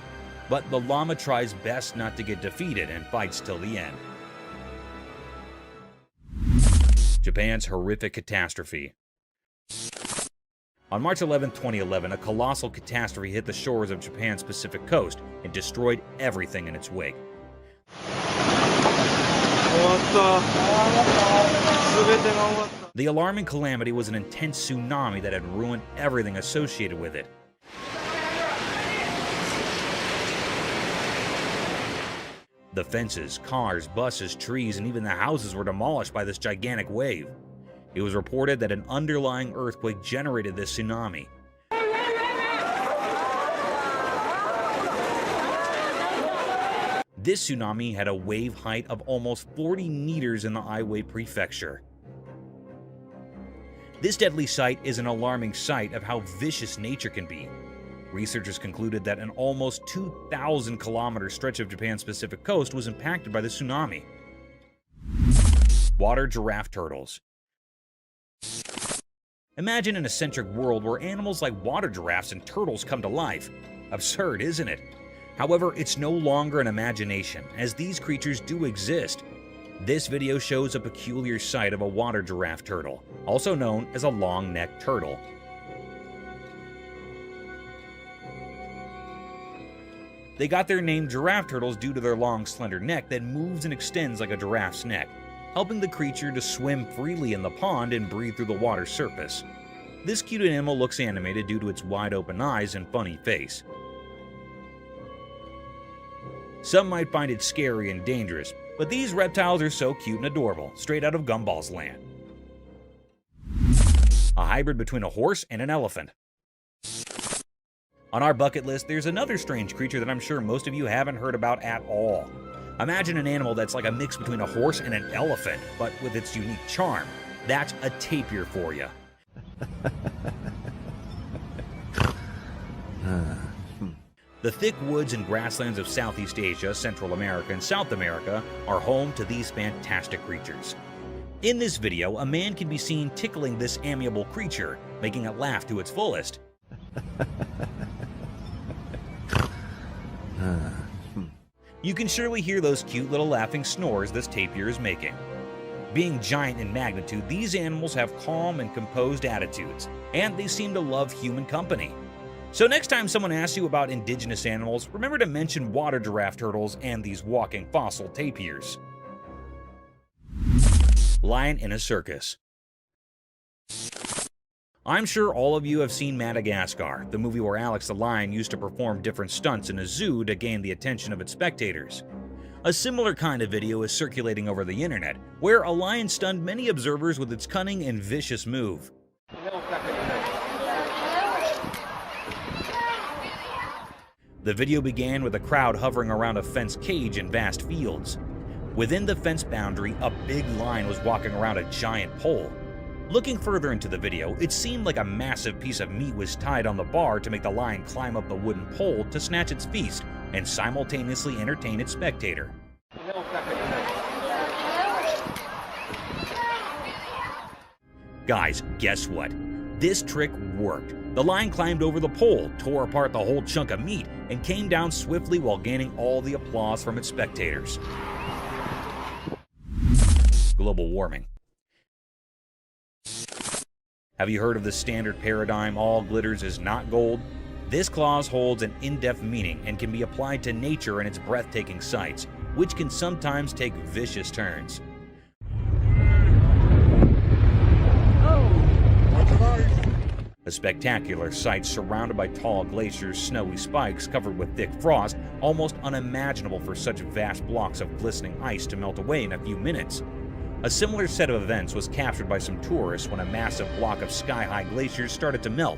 But the llama tries best not to get defeated and fights till the end. Japan's horrific catastrophe. On March 11, 2011, a colossal catastrophe hit the shores of Japan's Pacific coast and destroyed everything in its wake. The alarming calamity was an intense tsunami that had ruined everything associated with it. The fences, cars, buses, trees, and even the houses were demolished by this gigantic wave. It was reported that an underlying earthquake generated this tsunami. This tsunami had a wave height of almost 40 meters in the Aiwei prefecture. This deadly sight is an alarming sight of how vicious nature can be. Researchers concluded that an almost 2,000-kilometer stretch of Japan's Pacific coast was impacted by the tsunami. Water giraffe turtles. Imagine an eccentric world where animals like water giraffes and turtles come to life. Absurd, isn't it? However, it's no longer an imagination, as these creatures do exist. This video shows a peculiar sight of a water giraffe turtle, also known as a long-necked turtle. They got their name giraffe turtles due to their long, slender neck that moves and extends like a giraffe's neck, helping the creature to swim freely in the pond and breathe through the water's surface. This cute animal looks animated due to its wide-open eyes and funny face. Some might find it scary and dangerous, but these reptiles are so cute and adorable, straight out of Gumball's land. A hybrid between a horse and an elephant. On our bucket list, there's another strange creature that I'm sure most of you haven't heard about at all. Imagine an animal that's like a mix between a horse and an elephant, but with its unique charm. That's a tapir for you. The thick woods and grasslands of Southeast Asia, Central America, and South America are home to these fantastic creatures. In this video, a man can be seen tickling this amiable creature, making it laugh to its fullest. You can surely hear those cute little laughing snores this tapir is making. Being giant in magnitude, these animals have calm and composed attitudes, and they seem to love human company. So next time someone asks you about indigenous animals, remember to mention water giraffe turtles and these walking fossil tapirs. Lion in a circus. I'm sure all of you have seen Madagascar, the movie where Alex the lion used to perform different stunts in a zoo to gain the attention of its spectators. A similar kind of video is circulating over the internet, where a lion stunned many observers with its cunning and vicious move. The video began with a crowd hovering around a fenced cage in vast fields. Within the fence boundary, a big lion was walking around a giant pole. Looking further into the video, it seemed like a massive piece of meat was tied on the bar to make the lion climb up the wooden pole to snatch its feast and simultaneously entertain its spectator. Guys, guess what? This trick worked. The lion climbed over the pole, tore apart the whole chunk of meat, and came down swiftly while gaining all the applause from its spectators. Global warming. Have you heard of the standard paradigm, all glitters is not gold? This clause holds an in-depth meaning and can be applied to nature and its breathtaking sights, which can sometimes take vicious turns. A spectacular sight surrounded by tall glaciers, snowy spikes covered with thick frost, almost unimaginable for such vast blocks of glistening ice to melt away in a few minutes. A similar set of events was captured by some tourists when a massive block of sky-high glaciers started to melt.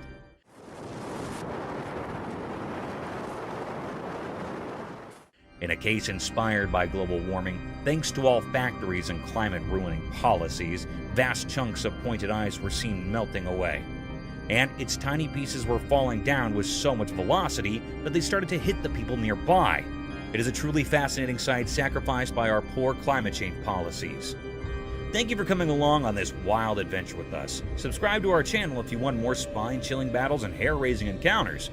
In a case inspired by global warming, thanks to all factories and climate-ruining policies, vast chunks of pointed ice were seen melting away. And its tiny pieces were falling down with so much velocity that they started to hit the people nearby. It is a truly fascinating sight sacrificed by our poor climate change policies. Thank you for coming along on this wild adventure with us. Subscribe to our channel if you want more spine-chilling battles and hair-raising encounters.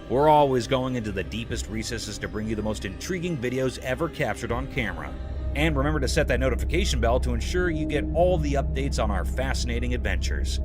We're always going into the deepest recesses to bring you the most intriguing videos ever captured on camera. And remember to set that notification bell to ensure you get all the updates on our fascinating adventures.